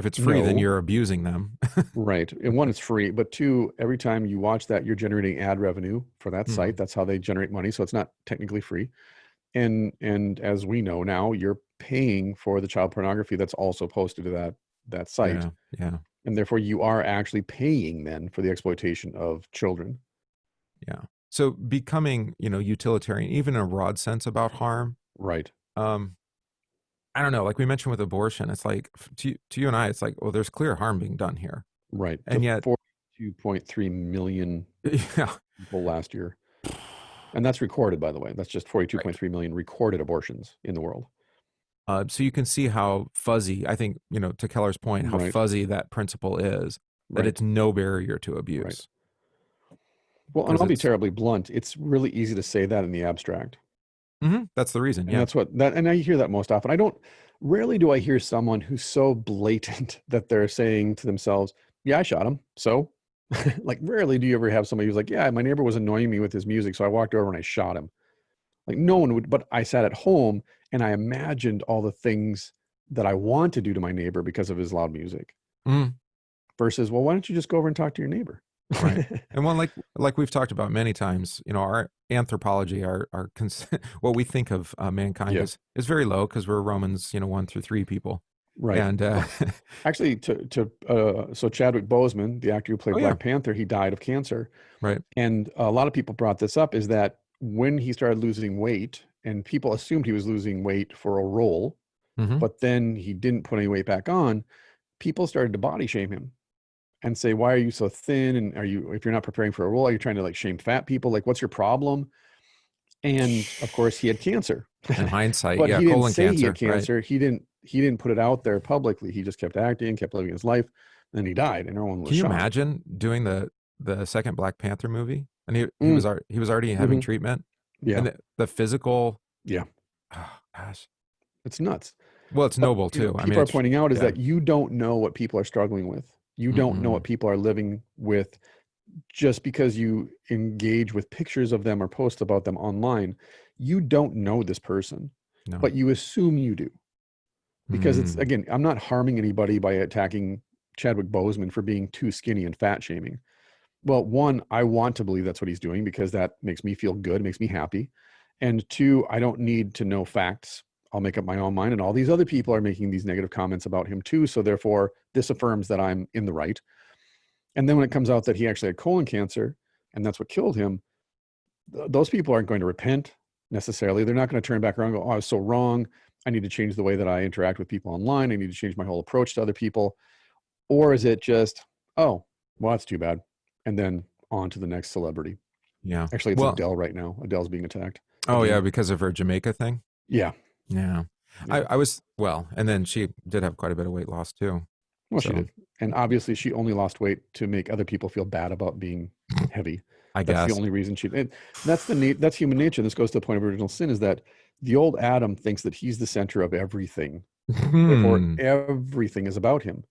it's free, then no, you're abusing them. right. And one, it's free, but two, every time you watch that, you're generating ad revenue for that Mhm. site. That's how they generate money. So it's not technically free. And as we know now, you're paying for the child pornography that's also posted to that site. Yeah. Yeah. And therefore you are actually paying then for the exploitation of children. Yeah. So becoming, utilitarian, even in a broad sense about harm, Right. um, I don't know, like we mentioned with abortion, it's like to you and I, it's like, well, there's clear harm being done here. Right. To And yet, 42.3 million yeah, people last year. And that's recorded, by the way. That's just right. 42.3 million recorded abortions in the world. So you can see how fuzzy, I think, to Keller's point, how Right. fuzzy that principle is, that Right. it's no barrier to Right. abuse Well, and because I'll be it's, terribly blunt. It's really easy to say that in the abstract. that's the reason. And Yeah. that's what that, and I hear that most often. Rarely do I hear someone who's so blatant that they're saying to themselves, yeah, I shot him. So, like, rarely do you ever have somebody who's like, yeah, my neighbor was annoying me with his music. So I walked over and I shot him. Like, no one would, but I sat at home and I imagined all the things that I want to do to my neighbor because of his loud music Mm, versus, well, why don't you just go over and talk to your neighbor? right. And one like we've talked about many times, our anthropology, what we think of mankind Yeah, is very low because we're Romans, 1 through 3 people. right. And Actually, so Chadwick Boseman, the actor who played oh yeah, Black Panther, he died of cancer. right. And a lot of people brought this up is that when he started losing weight, and people assumed he was losing weight for a role, Hmm. but then he didn't put any weight back on, people started to body shame him and say, why are you so thin? And if you're not preparing for a role, are you trying to like shame fat people? Like, what's your problem? And of course he had cancer, In hindsight, but yeah, he didn't colon say he had cancer, right? cancer. He didn't put it out there publicly. He just kept acting, kept living his life. Then he died and everyone was Can you shocked. imagine doing the second Black Panther movie? And Mm, he was already having hmm. treatment, Yeah. and the physical, Yeah. oh, gosh, It's nuts. well, it's But, noble too. I mean, people are it's pointing out is yeah, that you don't know what people are struggling with. You don't know what mm-mm, people are living with just because you engage with pictures of them or post about them online. You don't know this person, no, but you assume you do. Because it's, mm, again, I'm not harming anybody by attacking Chadwick Boseman for being too skinny and fat shaming. Well, one, I want to believe that's what he's doing because that makes me feel good, makes me happy. And two, I don't need to know facts. I'll make up my own mind. And all these other people are making these negative comments about him too. So therefore, this affirms that I'm in the right. And then when it comes out that he actually had colon cancer and that's what killed him, those people aren't going to repent necessarily. They're not going to turn back around and go, oh, I was so wrong. I need to change the way that I interact with people online. I need to change my whole approach to other people. Or is it just, oh, well, that's too bad. And then on to the next celebrity. yeah. Actually, it's Well, Adele right now. Adele's being attacked oh yeah, again. because of her Jamaica thing. Yeah. Yeah, Yeah. I was well, and then she did have quite a bit of weight loss too. Well, she So did. And obviously, she only lost weight to make other people feel bad about being heavy. I That's the guess. only reason she did. That's human nature. This goes to the point of original sin is that the old Adam thinks that he's the center of everything. Therefore, Hmm. everything is about him.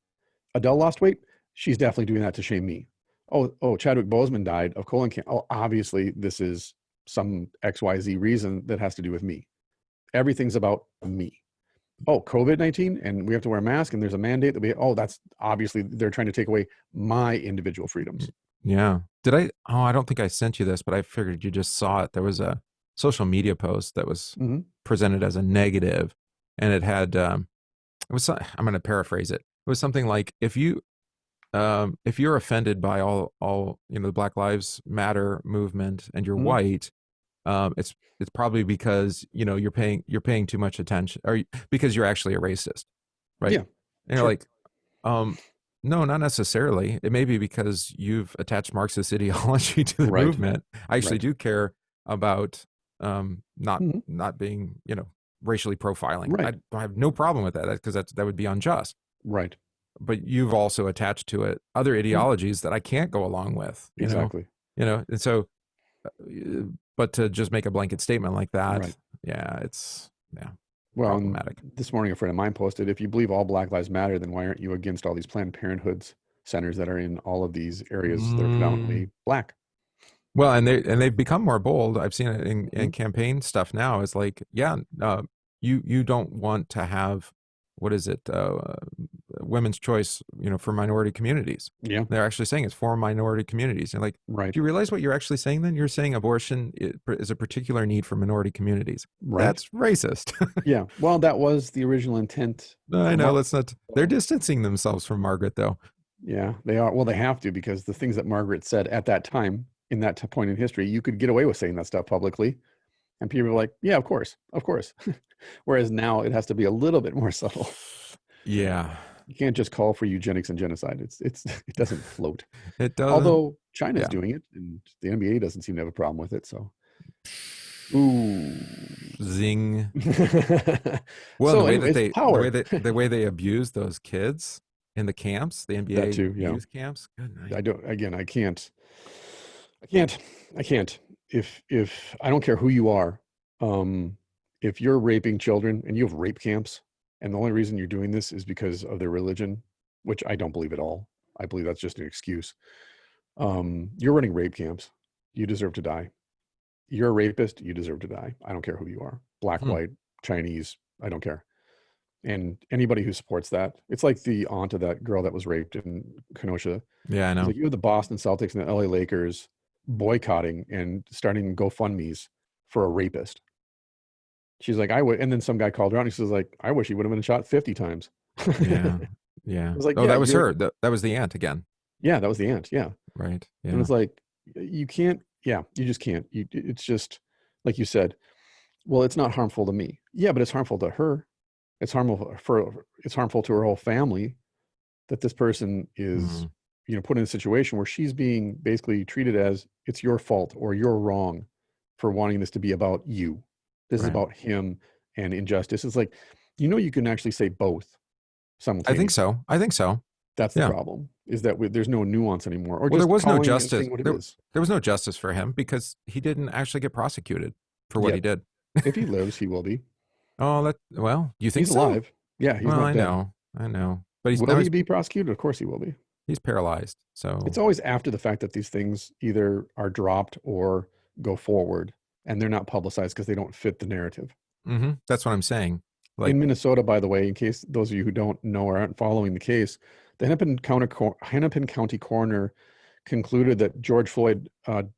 Adele lost weight. She's definitely doing that to shame me. Oh, Chadwick Boseman died of colon cancer. Oh, obviously, this is some XYZ reason that has to do with me. Everything's about me. Oh, COVID-19, and we have to wear a mask, and there's a mandate that that's obviously they're trying to take away my individual freedoms. Yeah. Did I? Oh, I don't think I sent you this, but I figured you just saw it. There was a social media post that was Hmm. presented as a negative, and it had it was. I'm going to paraphrase it. It was something like if you're offended by all the Black Lives Matter movement and you're Hmm. white, it's probably because you're paying too much attention, or because you're actually a racist, right? Yeah, And you're sure. like, um, no, not necessarily. It may be because you've attached Marxist ideology to the Right, movement. I actually right. do care about not Hmm. not being racially profiling. I Right, have no problem with that because that would be unjust. right. But you've also attached to it other Mhm. ideologies that I can't go along with. Exactly. And so, but to just make a blanket statement like Right. that, yeah, it's yeah Well, and problematic. this morning a friend of mine posted, if you believe all Black Lives Matter, then why aren't you against all these Planned Parenthoods centers that are in all of these areas that are Mm. predominantly black? Well, they've become more bold. I've seen it in Mhm. campaign stuff now. It's like, yeah, you don't want to have what is it, women's choice, for minority communities. Yeah, They're actually saying it's for minority communities. And like, right, do you realize what you're actually saying? Then you're saying abortion is a particular need for minority communities. right. That's racist. Yeah. Well, that was the original intent I for know. Mark. Let's not. They're So, distancing themselves from Margaret, though. yeah, they are. Well, they have to because the things that Margaret said at that time, in that point in history, you could get away with saying that stuff publicly. And people were like, yeah, of course, of course. Whereas now it has to be a little bit more subtle. Yeah, You can't just call for eugenics and genocide. It doesn't float. it doesn't. Although China's Yeah. doing it, and the NBA doesn't seem to have a problem with it. So, ooh. Zing. Well, and So, anyways, power. the way they abuse those kids in the camps, the That NBA too. Yeah. youth camps. Good night. I don't. Again, I can't. I can't. I can't. If I don't care who you are, um, if you're raping children and you have rape camps, and the only reason you're doing this is because of their religion, which I don't believe at all. I believe that's just an excuse. You're running rape camps. You deserve to die. You're a rapist. You deserve to die. I don't care who you are. Black, Hmm. white, Chinese. I don't care. And anybody who supports that, it's like the aunt of that girl that was raped in Kenosha. Yeah, I She's know. like, you have the Boston Celtics and the LA Lakers boycotting and starting GoFundMe's for a rapist. She's like, I would, and then some guy called her out and she was like, I wish he would have been shot 50 times. Yeah, I yeah. was like, Oh, yeah, that was her. That was the aunt again, yeah, that was the aunt. Yeah. right? And Yeah. it's like, you can't, yeah, you just can't. It's just, like you said, well, it's not harmful to me. Yeah, but it's harmful to her. It's harmful to her whole family that this person is, Mm, put in a situation where she's being basically treated as it's your fault or you're wrong for wanting this to be about you. This is right. about him and injustice. It's like, you can actually say both I think simultaneously. so. I think so. That's the Yeah. problem, is that there's no nuance anymore, or Well, there just was no calling and justice. saying what it There, is. there was no justice for him because he didn't actually get prosecuted for what he Yet, did. if he lives, he will be. Oh, well, you think He's so? alive. Yeah, he's Well, not dead. I know, but he's Will now he be prosecuted? Of course he will be. he's paralyzed. It's So always after the fact that these things either are dropped or go forward, and they're not publicized because they don't fit the narrative. that's what I'm saying. Like, In Minnesota, by the way, in case those of you who don't know or aren't following the case, the Hennepin County coroner concluded that George Floyd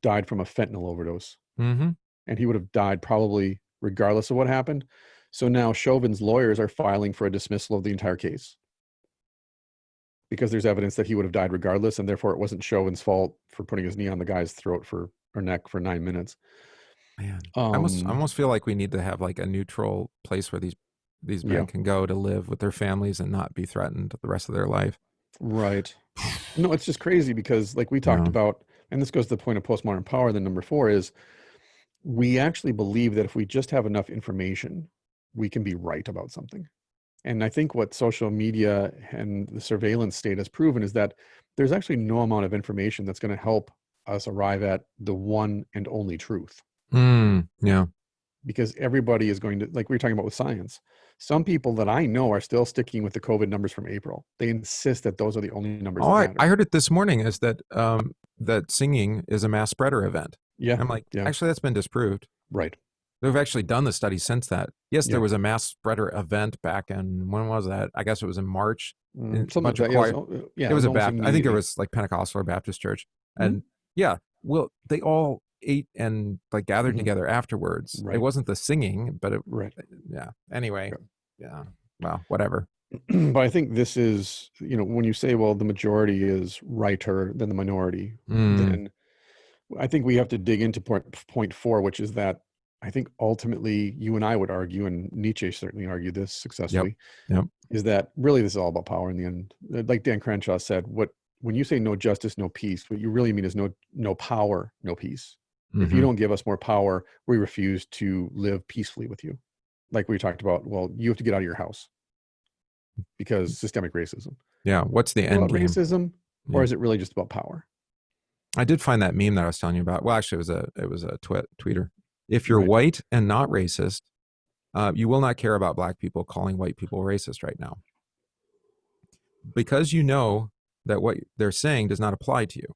died from a fentanyl overdose, mm-hmm, and he would have died probably regardless of what happened. So now Chauvin's lawyers are filing for a dismissal of the entire case because there's evidence that he would have died regardless, and therefore it wasn't Chauvin's fault for putting his knee on the guy's throat or neck for 9 minutes. man, I Um, almost feel like we need to have like a neutral place where these men yeah, can go to live with their families and not be threatened the rest of their life. right. No, it's just crazy because, like we talked Yeah. about, and this goes to the point of postmodern power. Then number four is we actually believe that if we just have enough information, we can be right about something. And I think what social media and the surveillance state has proven is that there's actually no amount of information that's going to help us arrive at the one and only truth, Yeah. because everybody is going to, like we were talking about with science. Some people that I know are still sticking with the COVID numbers from April. They insist that those are the only numbers Oh, that I matter. heard it this morning is that that singing is a mass spreader event. Yeah, I'm like, yeah, actually, that's been disproved. right. They've actually done the study since that. Yes, there Yeah. was a mass spreader event back in, when was that? I guess it was in March. A Something like bunch of that. Yeah, choir. yeah, It it was was a almost Baptist. I think it immediately. was like Pentecostal or Baptist church. And yeah, well, they all ate and like gathered Mm-hmm. together afterwards. It Right. wasn't the singing, but it, Right. yeah. Anyway, Yeah. yeah. Well, whatever. But I think this is, when you say, well, the majority is righter than the minority, Mm, then I think we have to dig into point four, which is that I think ultimately you and I would argue, and Nietzsche certainly argued this yep. successfully, Yep. is that really this is all about power in the end. Like Dan Crenshaw said, when you say no justice, no peace, what you really mean is no power, no peace. If you Mm-hmm. don't give us more power, we refuse to live peacefully with you. Like we talked about, well, you have to get out of your house because systemic racism. Yeah. What's the Is it end about game? racism, or Yeah. is it really just about power? I did find that meme that I was telling you about. Well, actually, it was a tweeter. If you're Right. white and not racist, you will not care about black people calling white people racist right now, because you know that what they're saying does not apply to you.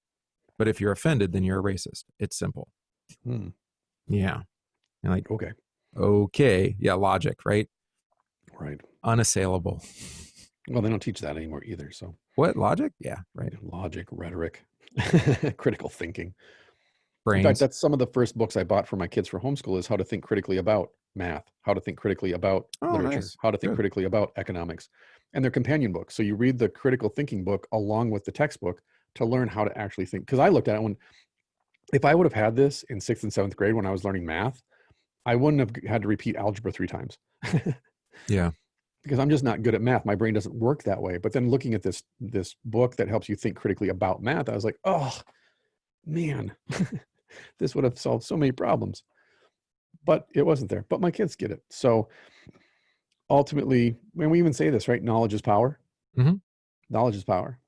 But if you're offended, then you're a racist. It's simple. Hmm. Yeah. You're like, Okay. okay, yeah, logic, right? Right. Unassailable. Well, they don't teach that anymore either. So What logic? Yeah, right. logic, rhetoric, critical thinking. In fact, Brains. that's some of the first books I bought for my kids for homeschool is how to think critically about math, how to think critically about Oh, literature, nice. how to think Good. critically about economics. And they're companion books. So you read the critical thinking book along with the textbook to learn how to actually think. Because I looked at it if I would have had this in 6th and 7th grade when I was learning math, I wouldn't have had to repeat algebra 3 times. Yeah. Because I'm just not good at math. My brain doesn't work that way. But then looking at this book that helps you think critically about math, I was like, oh man, this would have solved so many problems. But it wasn't there. But my kids get it. So ultimately, when we even say this, right? Knowledge is power. Mm-hmm. Knowledge is power.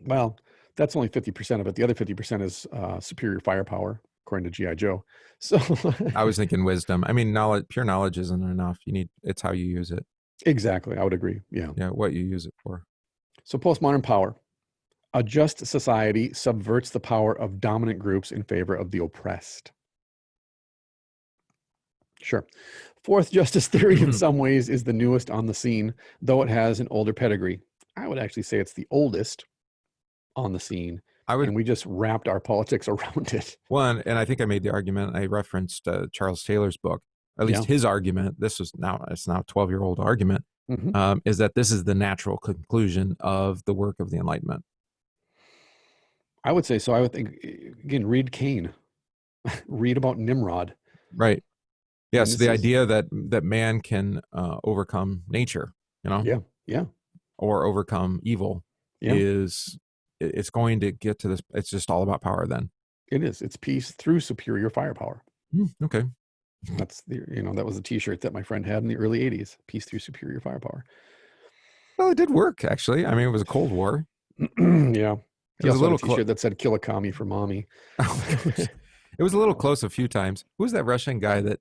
Well, that's only 50% of it. The other 50% is superior firepower, according to G.I. Joe. So I was thinking wisdom. I mean, knowledge, pure knowledge isn't enough. It's how you use it. exactly, I would agree. Yeah. Yeah, what you use it for. So postmodern power. A just society subverts the power of dominant groups in favor of the oppressed. Sure. Fourth justice theory in some ways is the newest on the scene, though it has an older pedigree. I would actually say it's the oldest on the scene, I would and we just wrapped our politics around it. one, and I think I made the argument. I referenced Charles Taylor's book, at least Yeah. his argument. It's now a 12-year-old argument, is that this is the natural conclusion of the work of the Enlightenment. I would say so. I would think, again, read Cain, read about Nimrod. Right. I Yeah. mean, So this the is, idea that man can overcome nature, yeah, yeah, or overcome evil yeah, is it's going to get to this. It's just all about power then. it is. It's peace through superior firepower. Okay. That's that was a t-shirt that my friend had in the early 80s, peace through superior firepower. Well, it did work, actually. I mean, it was a Cold War. Yeah. It He was a also had a little close. t-shirt that said kill a commie for mommy. It was a little close a few times. Who was that Russian guy that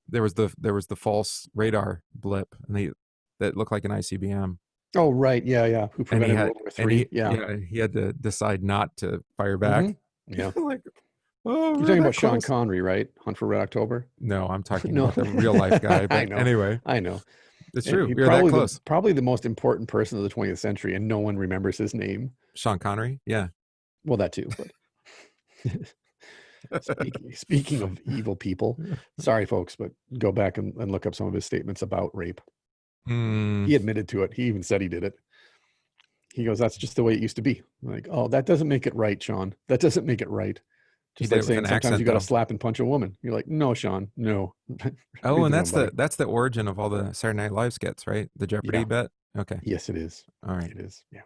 there was the false radar blip and that looked like an ICBM, Oh, right. Yeah, yeah. Who and prevented World War III. Yeah. he had to decide not to fire Hmm. back. Yeah. Like, oh, You're we're talking about that Sean close. Connery, right? Hunt for Red October. No, I'm talking No. about the real life guy. I But know. anyway, I know. it's And true. he We were that close. probably the most important person of the 20th century, and no one remembers his name. Sean Connery. Yeah. Well, that too, but speaking of evil people, sorry folks, but go back and look up some of his statements about rape. Mm, He admitted to it. He even said he did it. He goes, that's just the way it used to be. I'm like, oh, that doesn't make it right, Sean. That doesn't make it right. he Just did like it with saying an sometimes you accent, got to though. slap and punch a woman. You're like, no, Sean, no. What are Oh, you and doing, buddy? that's the origin of all the Saturday Night Live skits, right? The Jeopardy Yeah. bet. Okay. Yes, it is. All right. It is. Yeah.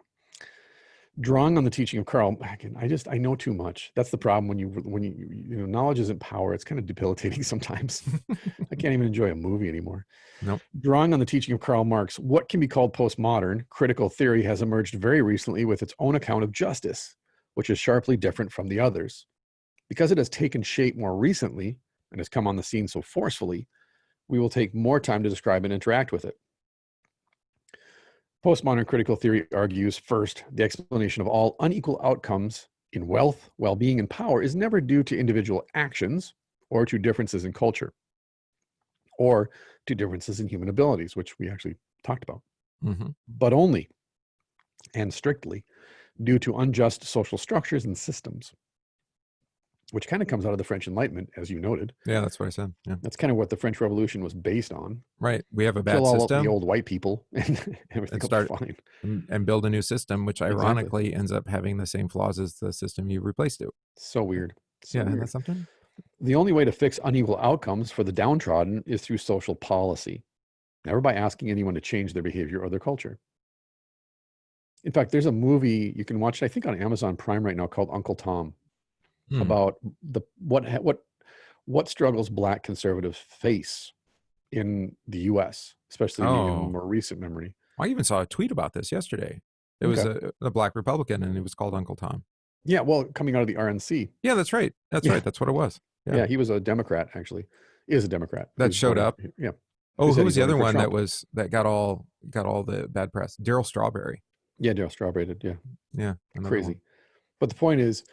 Drawing on the teaching of Karl, again, I know too much. That's the problem when you knowledge isn't power. It's kind of debilitating sometimes. I can't even enjoy a movie anymore. Nope. Drawing on the teaching of Karl Marx, what can be called postmodern critical theory has emerged very recently with its own account of justice, which is sharply different from the others. Because it has taken shape more recently and has come on the scene so forcefully, we will take more time to describe and interact with it. Postmodern critical theory argues, first, the explanation of all unequal outcomes in wealth, well-being, and power is never due to individual actions or to differences in culture or to differences in human abilities, which we actually talked about, Mm-hmm. but only and strictly due to unjust social structures and systems, which kind of comes out of the French Enlightenment, as you noted. Yeah, that's what I said. Yeah. That's kind of what the French Revolution was based on. Right. We have a Kill bad all of the system old white people and everything and will be start fine. and build a new system, which Exactly. ironically ends up having the same flaws as the system you replaced it. So weird. So Yeah, isn't weird. that something? The only way to fix unequal outcomes for the downtrodden is through social policy, never by asking anyone to change their behavior or their culture. In fact, there's a movie you can watch, I think on Amazon Prime right now, called Uncle Tom, about what struggles Black conservatives face in the U.S., especially in more recent memory. I even saw a tweet about this yesterday. It was a Black Republican, and it was called Uncle Tom. Yeah, well, coming out of the RNC. Yeah, that's right. That's right. That's what it was. Yeah, he was a Democrat, actually. Is a Democrat. That showed up. Yeah. Oh, who was the other one that got all the bad press? Daryl Strawberry. Yeah, Daryl Strawberry did. Yeah. Yeah. Crazy. One. But the point is,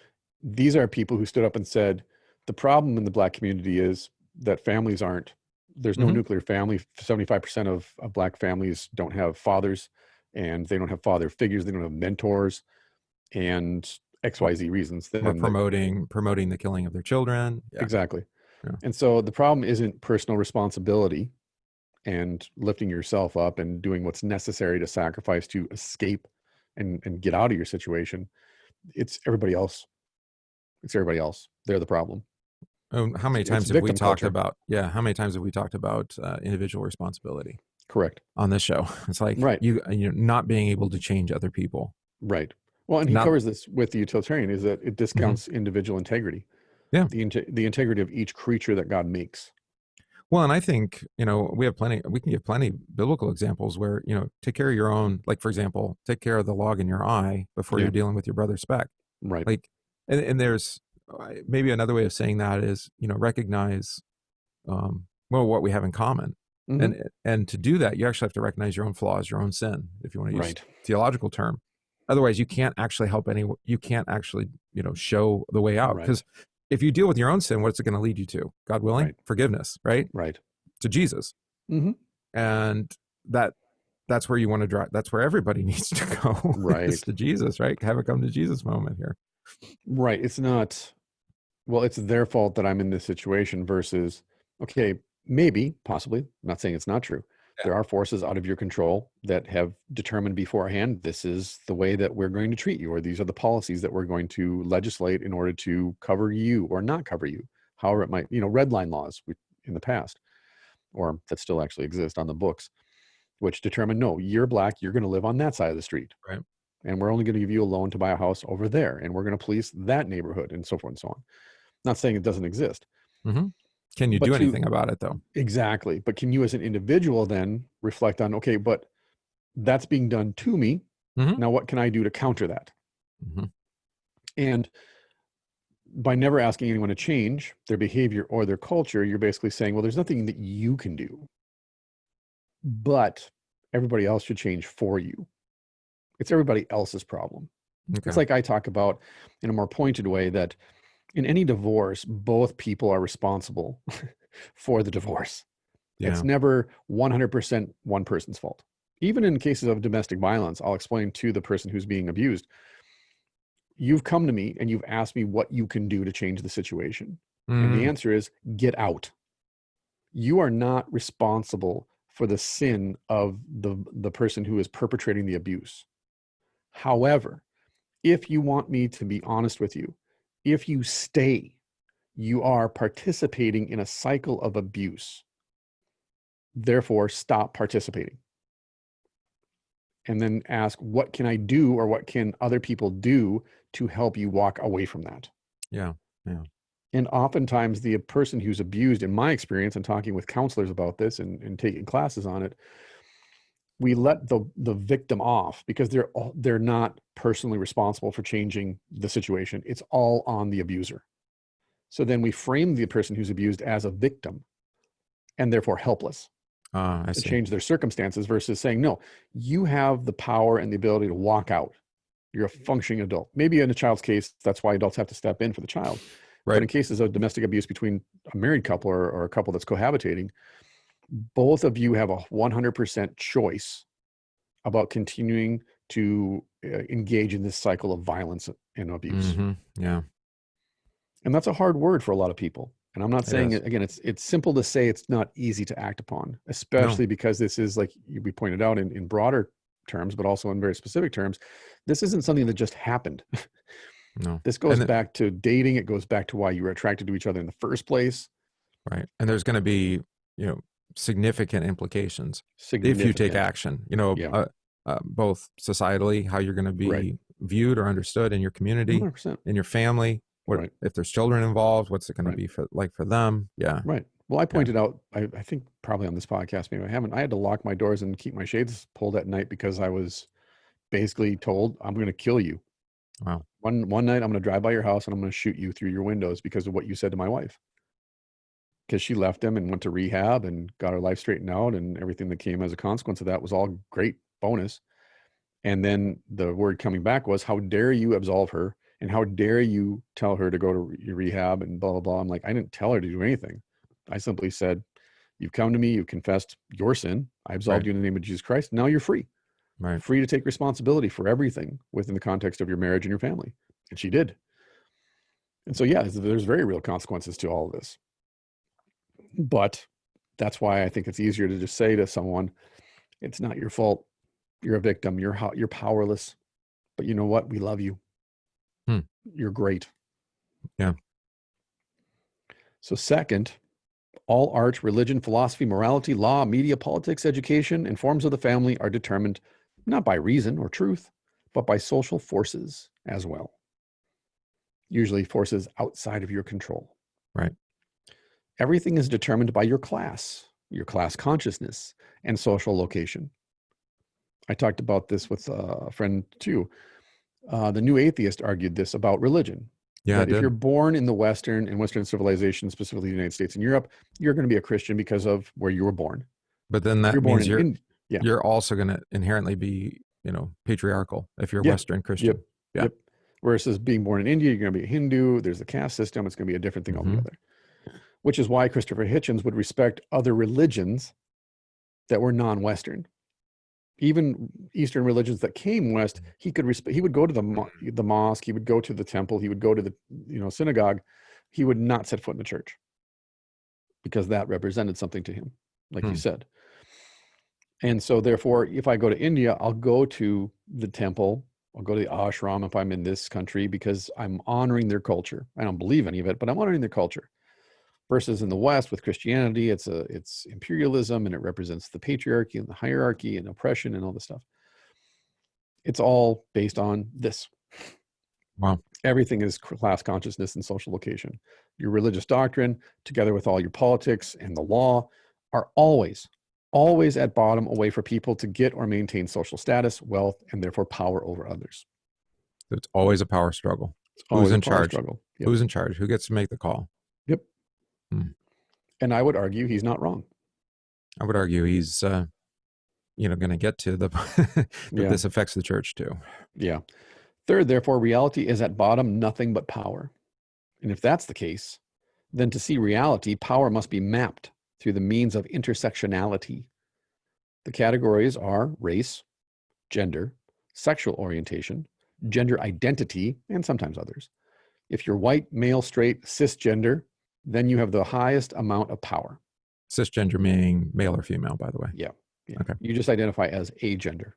these are people who stood up and said, the problem in the Black community is that families aren't, there's no nuclear family. 75% of Black families don't have fathers, and they don't have father figures. They don't have mentors, and XYZ reasons. We're promoting the killing of their children. Yeah. Exactly. Yeah. And so the problem isn't personal responsibility and lifting yourself up and doing what's necessary to sacrifice to escape and get out of your situation. It's everybody else. It's everybody else. They're the problem. How many times have we talked about? Yeah, how many times have we talked about individual responsibility? Correct. On this show, it's like you not being able to change other people. Right. Well, and he covers this with the utilitarian, is that it discounts individual integrity. Yeah. The integrity of each creature that God makes. Well, and I think, we can give plenty biblical examples where, take care of your own, like, for example, take care of the log in your eye before you're dealing with your brother's speck. Right. Like, and there's maybe another way of saying that is, recognize, what we have in common. And to do that, you actually have to recognize your own flaws, your own sin, if you want to use a theological term. Otherwise, you can't actually help anyone. You can't actually, show the way out. Because if you deal with your own sin, what's it going to lead you to? God willing, forgiveness, right? Right. To Jesus. And that's where you want to drive. That's where everybody needs to go. Right. It's to Jesus, right? Have a come to Jesus moment here. Right. It's not, well, it's their fault that I'm in this situation versus, okay, maybe, possibly, I'm not saying it's not true. There are forces out of your control that have determined beforehand, this is the way that we're going to treat you, or these are the policies that we're going to legislate in order to cover you or not cover you. However it might, red line laws in the past, or that still actually exist on the books, which determine, no, you're Black, you're going to live on that side of the street. Right. And we're only going to give you a loan to buy a house over there. And we're going to police that neighborhood and so forth and so on. Not saying it doesn't exist. Can you do anything about it, though? Exactly. But can you as an individual then reflect on, okay, but that's being done to me. Now, what can I do to counter that? And by never asking anyone to change their behavior or their culture, you're basically saying, well, there's nothing that you can do, but everybody else should change for you. It's everybody else's problem. It's like I talk about in a more pointed way that in any divorce, both people are responsible for the divorce. Yeah. It's never 100% one person's fault. Even in cases of domestic violence, I'll explain to the person who's being abused, you've come to me and you've asked me what you can do to change the situation. And the answer is get out. You are not responsible for the sin of the person who is perpetrating the abuse. However, if you want me to be honest with you, if you stay, you are participating in a cycle of abuse. Therefore, stop participating. And then ask, what can I do or what can other people do to help you walk away from that? Yeah, yeah. And oftentimes the person who's abused, in my experience and talking with counselors about this and taking classes on it, we let the victim off because they're not personally responsible for changing the situation. It's all on the abuser. So then we frame the person who's abused as a victim and therefore helpless to change their circumstances versus saying, no, you have the power and the ability to walk out. You're a functioning adult. Maybe in a child's case, that's why adults have to step in for the child. Right. But in cases of domestic abuse between a married couple or a couple that's cohabitating, both of you have a 100% choice about continuing to engage in this cycle of violence and abuse. Yeah, And that's a hard word for a lot of people. And I'm not it saying is. it, again, it's simple to say, it's not easy to act upon, No, especially because this is, like we pointed out, in broader terms, but also in very specific terms. This isn't something that just happened. no. This goes And back to dating. It goes back to why you were attracted to each other in the first place. right. And there's going to be, significant implications if you take Significant. action, Yeah. both societally, how you're going to Right. be viewed or understood in your community, 100%. in your family. What Right. if there's children involved? What's it going to Right. be for them? Yeah. Right. Well, I Yeah. pointed out, I think probably on this podcast, maybe I haven't, I had to lock my doors and keep my shades pulled at night because I was basically told, I'm going to kill you. Wow. One night I'm going to drive by your house and I'm going to shoot you through your windows because of what you said to my wife. Because she left him and went to rehab and got her life straightened out, and everything that came as a consequence of that was all great bonus. And then the word coming back was, how dare you absolve her? And how dare you tell her to go to your rehab and blah, blah, blah. I'm like, I didn't tell her to do anything. I simply said, you've come to me, you've confessed your sin. I absolved Right. you in the name of Jesus Christ. Now you're free. Right. Free to take responsibility for everything within the context of your marriage and your family. And she did. And so, yeah, there's very real consequences to all of this. But that's why I think it's easier to just say to someone, it's not your fault. You're a victim. You're powerless. But you know what? We love you. You're great. Yeah. So second, all art, religion, philosophy, morality, law, media, politics, education, and forms of the family are determined not by reason or truth, but by social forces as well. Usually forces outside of your control. Right. Everything is determined by your class consciousness, and social location. I talked about this with a friend too. The New Atheist argued this about religion. Yeah. That if you're born in the Western civilization, specifically the United States and Europe, you're going to be a Christian because of where you were born. But then If that you're born means in yeah. you're also going to inherently be, patriarchal if you're Yeah. Western Christian. Yep. Yeah. Yep. Versus being born in India, you're going to be a Hindu. There's the caste system. It's going to be a different thing altogether. Which is why Christopher Hitchens would respect other religions that were non-Western. Even Eastern religions that came West, he could respect. He would go to the mosque. He would go to the temple. He would go to the synagogue. He would not set foot in the church because that represented something to him, like you said. And so, therefore, if I go to India, I'll go to the temple. I'll go to the ashram if I'm in this country because I'm honoring their culture. I don't believe any of it, but I'm honoring their culture. Versus in the West with Christianity, it's imperialism, and it represents the patriarchy and the hierarchy and oppression and all this stuff. It's all based on this. Wow. Everything is class consciousness and social location. Your religious doctrine, together with all your politics and the law, are always at bottom a way for people to get or maintain social status, wealth, and therefore power over others. It's always a power struggle. Always Who's in a power charge? struggle. Yep. Who's in charge? Who gets to make the call? Yep. And I would argue he's not wrong. I would argue he's, going to get to the, that this affects the church too. Yeah. Third, therefore, reality is at bottom nothing but power. And if that's the case, then to see reality, power must be mapped through the means of intersectionality. The categories are race, gender, sexual orientation, gender identity, and sometimes others. If you're white, male, straight, cisgender, then you have the highest amount of power. Cisgender meaning male or female, by the way. Yeah. Okay. You just identify as a gender.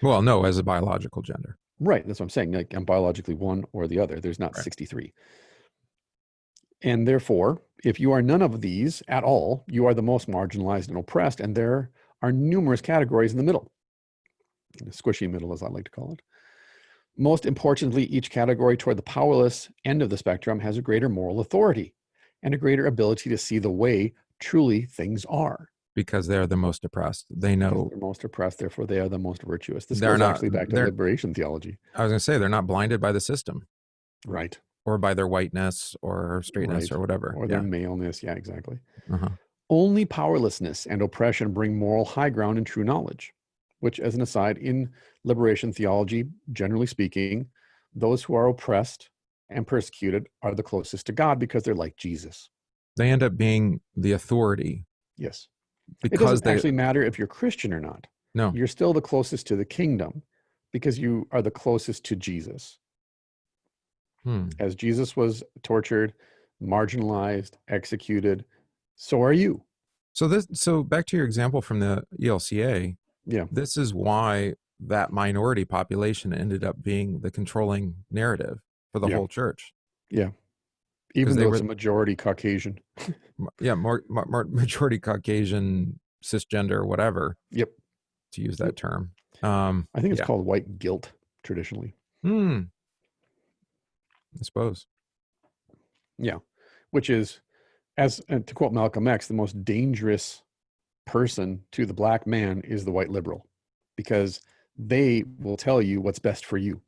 Well, no, as a biological gender. Right. That's what I'm saying. Like, I'm biologically one or the other. There's not 63. And therefore, if you are none of these at all, you are the most marginalized and oppressed. And there are numerous categories in the middle, the squishy middle, as I like to call it. Most importantly, each category toward the powerless end of the spectrum has a greater moral authority and a greater ability to see the way truly things are. Because they're the most oppressed. They know they're most oppressed, therefore they are the most virtuous. This goes actually back to liberation theology. I was going to say, they're not blinded by the system. Right. Or by their whiteness or straightness or whatever. Or their maleness. Yeah, exactly. Uh-huh. Only powerlessness and oppression bring moral high ground and true knowledge, which, as an aside, in liberation theology, generally speaking, those who are oppressed and persecuted are the closest to God because they're like Jesus. They end up being the authority. Yes. Because it doesn't actually matter if you're Christian or not. No. You're still the closest to the kingdom Because you are the closest to Jesus. Hmm. As Jesus was tortured, marginalized, executed, so are you. So back to your example from the ELCA, Yeah, this is why that minority population ended up being the controlling narrative for the yeah, whole church. yeah. Because Even they though it's were, a majority Caucasian. yeah, more majority Caucasian, cisgender, whatever, Yep, to use yep. that term. I think it's Yeah. called white guilt traditionally. Hmm. I suppose. Yeah, which is, as to quote Malcolm X, the most dangerous person to the black man is the white liberal, because they will tell you what's best for you,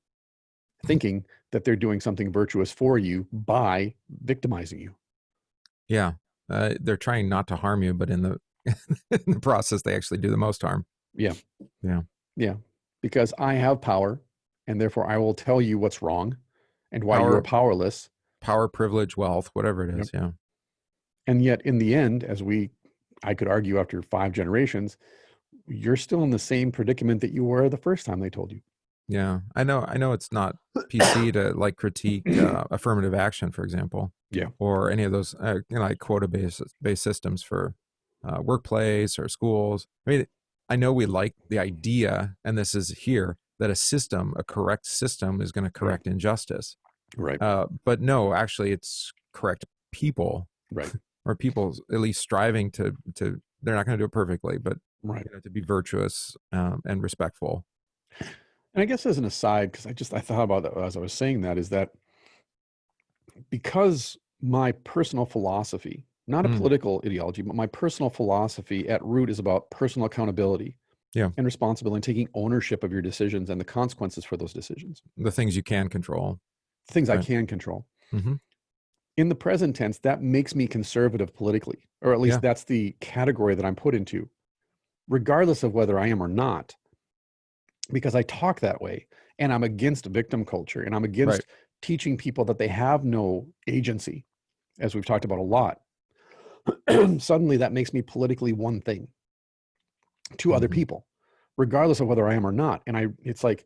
thinking that they're doing something virtuous for you by victimizing you. Yeah. They're trying not to harm you, but in the in the process, they actually do the most harm. Yeah, Yeah. yeah, because I have power, and therefore I will tell you what's wrong and why you are Power, powerless. power, privilege, wealth, whatever it Yep. is. Yeah. And yet, in the end, I could argue after 5 generations, you're still in the same predicament that you were the first time they told you. Yeah. I know it's not PC to like critique affirmative action, for example, Yeah, or any of those, like quota based systems for workplace or schools. I mean, I know we like the idea, and this is here, that a system, a correct system, is going to yeah, correct injustice. right, But no, actually, it's correct people, right, or people at least striving to. They're not going to do it perfectly, but right. to be virtuous and respectful. And I guess as an aside, because I thought about that as I was saying that, is that because my personal philosophy, not a Mm, political ideology, but my personal philosophy at root is about personal accountability yeah, and responsibility and taking ownership of your decisions and the consequences for those decisions, the things you can control, things I right? can control. Hmm. In the present tense, that makes me conservative politically, or at least Yeah, that's the category that I'm put into, regardless of whether I am or not, because I talk that way and I'm against victim culture and I'm right. against teaching people that they have no agency, as we've talked about a lot. Suddenly that makes me politically one thing to other Hmm. people, regardless of whether I am or not. And it's like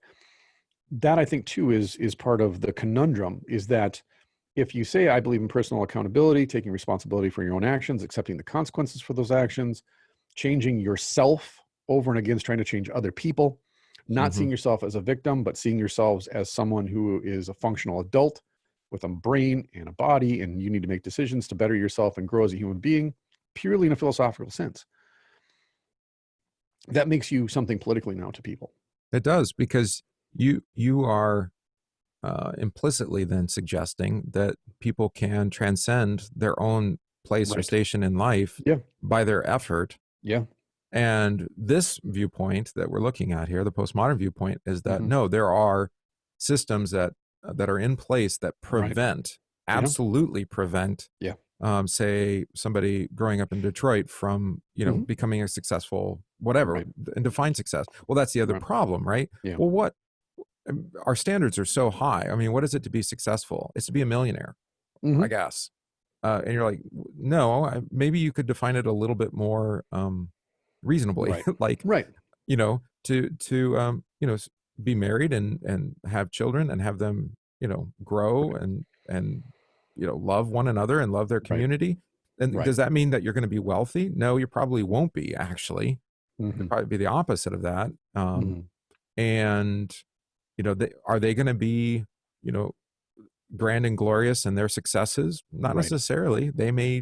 that, I think too, is part of the conundrum, is that if you say, I believe in personal accountability, taking responsibility for your own actions, accepting the consequences for those actions, changing yourself over and against trying to change other people, not Hmm. seeing yourself as a victim, but seeing yourselves as someone who is a functional adult with a brain and a body, and you need to make decisions to better yourself and grow as a human being, purely in a philosophical sense. That makes you something politically now to people. It does, because you are implicitly then suggesting that people can transcend their own place or Right. station in life Yeah. by their effort. Yeah. And this viewpoint that we're looking at here, the postmodern viewpoint, is that Hmm. no, there are systems that are in place that Right. prevent, Yeah. absolutely prevent, Yeah. say somebody growing up in Detroit from Hmm. becoming a successful whatever Right. and define success. Well, that's the other Right. problem, right? Yeah. Well, what our standards are so high. I mean, what is it to be successful? It's to be a millionaire, Hmm. I guess. And you're like, no, maybe you could define it a little bit more reasonably, Right. like, Right. to be married and have children and have them grow Right. and love one another and love their Right. community. And Right. does that mean that you're going to be wealthy? No, you probably won't be, actually. It'd Hmm. probably be the opposite of that. Hmm. And are they going to be you know grand and glorious in their successes? Not Right. necessarily. They may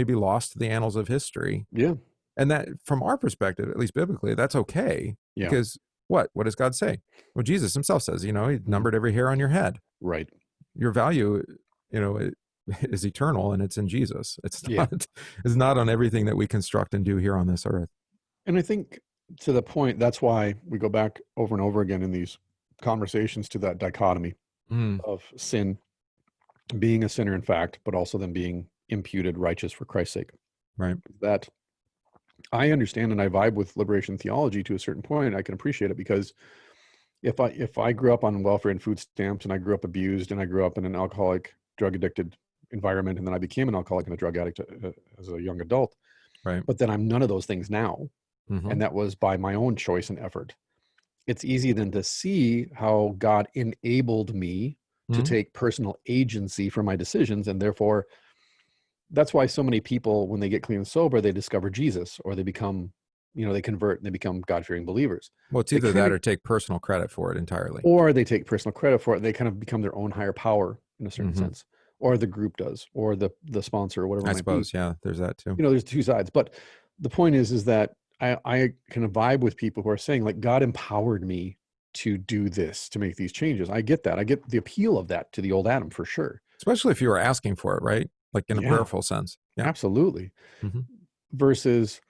be lost to the annals of history. Yeah. And that, from our perspective, at least biblically, that's okay. Yeah. Because what does God say? Well, Jesus himself says, he Mhm. numbered every hair on your head. Right. Your value, is eternal, and it's in Jesus. It's Yeah. not it's not on everything that we construct and do here on this earth. And I think to the point, that's why we go back over and over again in these conversations to that dichotomy Mm, of sin being a sinner in fact, but also then being imputed righteous for Christ's sake. right. That I understand and I vibe with liberation theology to a certain point. I can appreciate it because if I grew up on welfare and food stamps and I grew up abused and I grew up in an alcoholic, drug addicted environment, and then I became an alcoholic and a drug addict as a young adult, Right. but then I'm none of those things now, Hmm. and that was by my own choice and effort. it's easy then to see how God enabled me to Mhm. take personal agency for my decisions. And therefore, that's why so many people, when they get clean and sober, they discover Jesus, or they become, they convert and they become God-fearing believers. Well, it's They either kind that of, or take personal credit for it entirely. or they take personal credit for it. They kind of become their own higher power in a certain Hmm. sense, or the group does, or the sponsor, or whatever it I might be. suppose, yeah, there's that too. There's two sides. But the point is that I can vibe with people who are saying, like, God empowered me to do this, to make these changes. I get that. I get the appeal of that to the old Adam for sure. Especially if you were asking for it, right? Like in a Yeah, prayerful sense. Yeah. absolutely. Hmm. Versus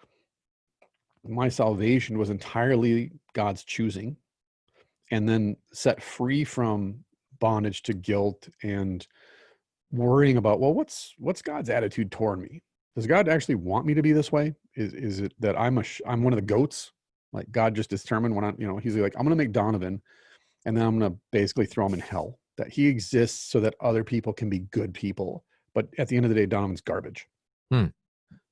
my salvation was entirely God's choosing, and then set free from bondage to guilt and worrying about, well, what's God's attitude toward me? Does God actually want me to be this way? Is it that I'm one of the goats? Like, God just determined when he's like, I'm going to make Donovan, and then I'm going to basically throw him in hell. That he exists so that other people can be good people, but at the end of the day, Donovan's garbage. Hmm.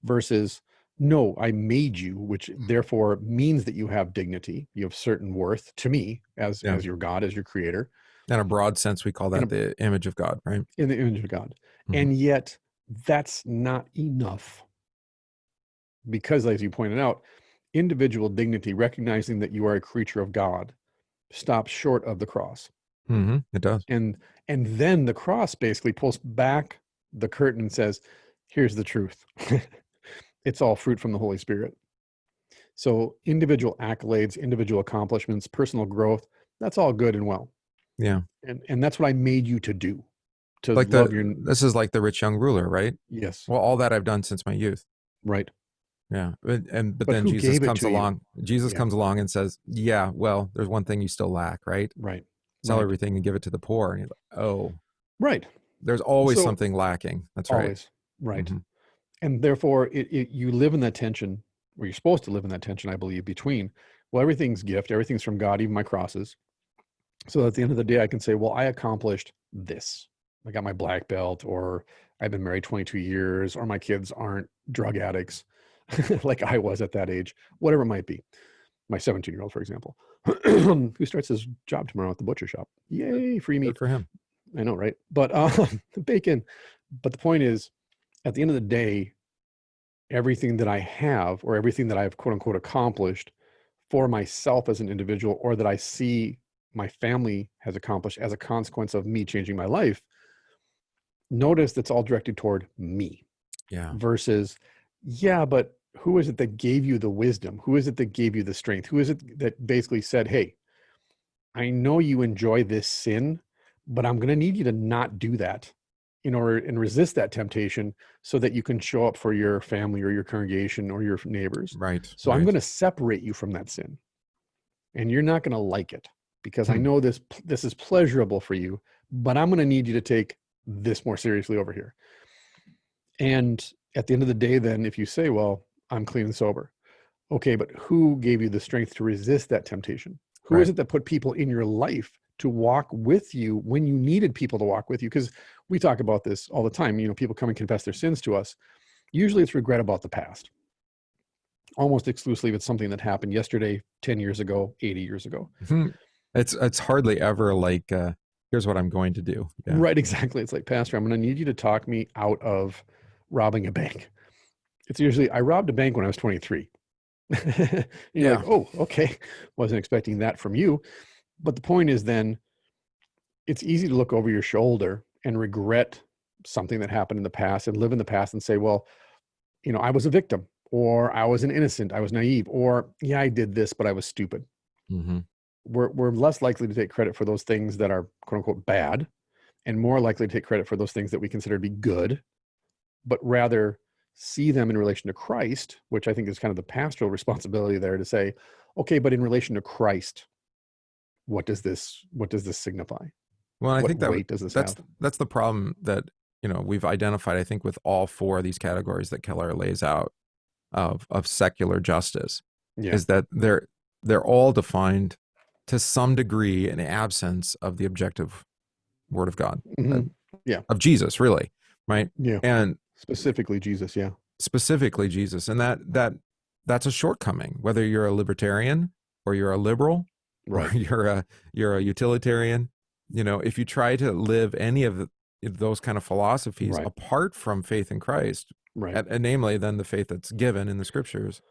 Versus, no, I made you, which therefore means that you have dignity, you have certain worth to me as Yeah. your God, as your creator, In a broad sense, we call in that the image of God, right? in the image of God. Hmm. And yet that's not enough, because, as you pointed out, individual dignity, recognizing that you are a creature of God, stops short of the cross. Hmm. It does. And then the cross basically pulls back the curtain and says, here's the truth. It's all fruit from the Holy Spirit. So individual accolades, individual accomplishments, personal growth, that's all good and well. Yeah. And that's what I made you to do, to Like love your. this is like the rich young ruler, right? Yes, Well, all that I've done since my youth. right. Yeah. But But then who Jesus gave it comes to you? along. Jesus Yeah, comes along and says, yeah, well, there's one thing you still lack, right? right, Sell right, everything and give it to the poor. And you're like, oh, right. there's always So something lacking. That's right. always, right. Hmm. And therefore, you live in that tension, or you're supposed to live in that tension, I believe, between, well, everything's gift, everything's from God, even my crosses. So at the end of the day, I can say, well, I accomplished this. I got my black belt, or I've been married 22 years, or my kids aren't drug addicts like I was at that age, whatever it might be. My 17-year-old, for example, who starts his job tomorrow at the butcher shop. Yay, free Good meat. for him. I know, right? But bacon. But the point is, at the end of the day, everything that I have, or everything that I've quote unquote accomplished for myself as an individual, or that I see my family has accomplished as a consequence of me changing my life, notice that's all directed toward me. Yeah. Versus, yeah, but who is it that gave you the wisdom? Who is it that gave you the strength? Who is it that basically said, hey, I know you enjoy this sin, but I'm going to need you to not do that in order and resist that temptation, so that you can show up for your family or your congregation or your neighbors. Right. So I'm Right. going to separate you from that sin, and you're not going to like it, because I Hmm. know this is pleasurable for you, but I'm going to need you to take this more seriously over here. And at the end of the day, then, if you say, well, I'm clean and sober, okay, but who gave you the strength to resist that temptation? Who is Right. it that put people in your life to walk with you when you needed people to walk with you? Because we talk about this all the time. People come and confess their sins to us. Usually it's regret about the past. Almost exclusively, if it's something that happened yesterday, 10 years ago, 80 years ago. Mhm. It's hardly ever like here's what I'm going to do. Yeah. Right, exactly. It's like, Pastor, I'm going to need you to talk me out of robbing a bank. It's usually, I robbed a bank when I was 23. And you're like, Yeah. oh, okay. Wasn't expecting that from you. But the point is, then, it's easy to look over your shoulder and regret something that happened in the past and live in the past and say, well, I was a victim, or I was an innocent, I was naive, or yeah, I did this, but I was stupid. Hmm. We're less likely to take credit for those things that are quote unquote bad, and more likely to take credit for those things that we consider to be good, but rather see them in relation to Christ, which I think is kind of the pastoral responsibility there, to say, okay, but in relation to Christ, what does this signify? Well, I What think weight does this have? that's the problem that we've identified. I think with all four of these categories that Keller lays out of secular justice, Yeah. is that they're all defined to some degree in the absence of the objective Word of God, uh, Hmm. Yeah. of Jesus, really, right? Yeah. And Specifically Jesus. Yeah. specifically Jesus, and that's a shortcoming. Whether you're a libertarian or you're a liberal, Right. or you're a utilitarian. If you try to live any of those kind of philosophies Right. apart from faith in Christ, Right. and namely then the faith that's given in the scriptures,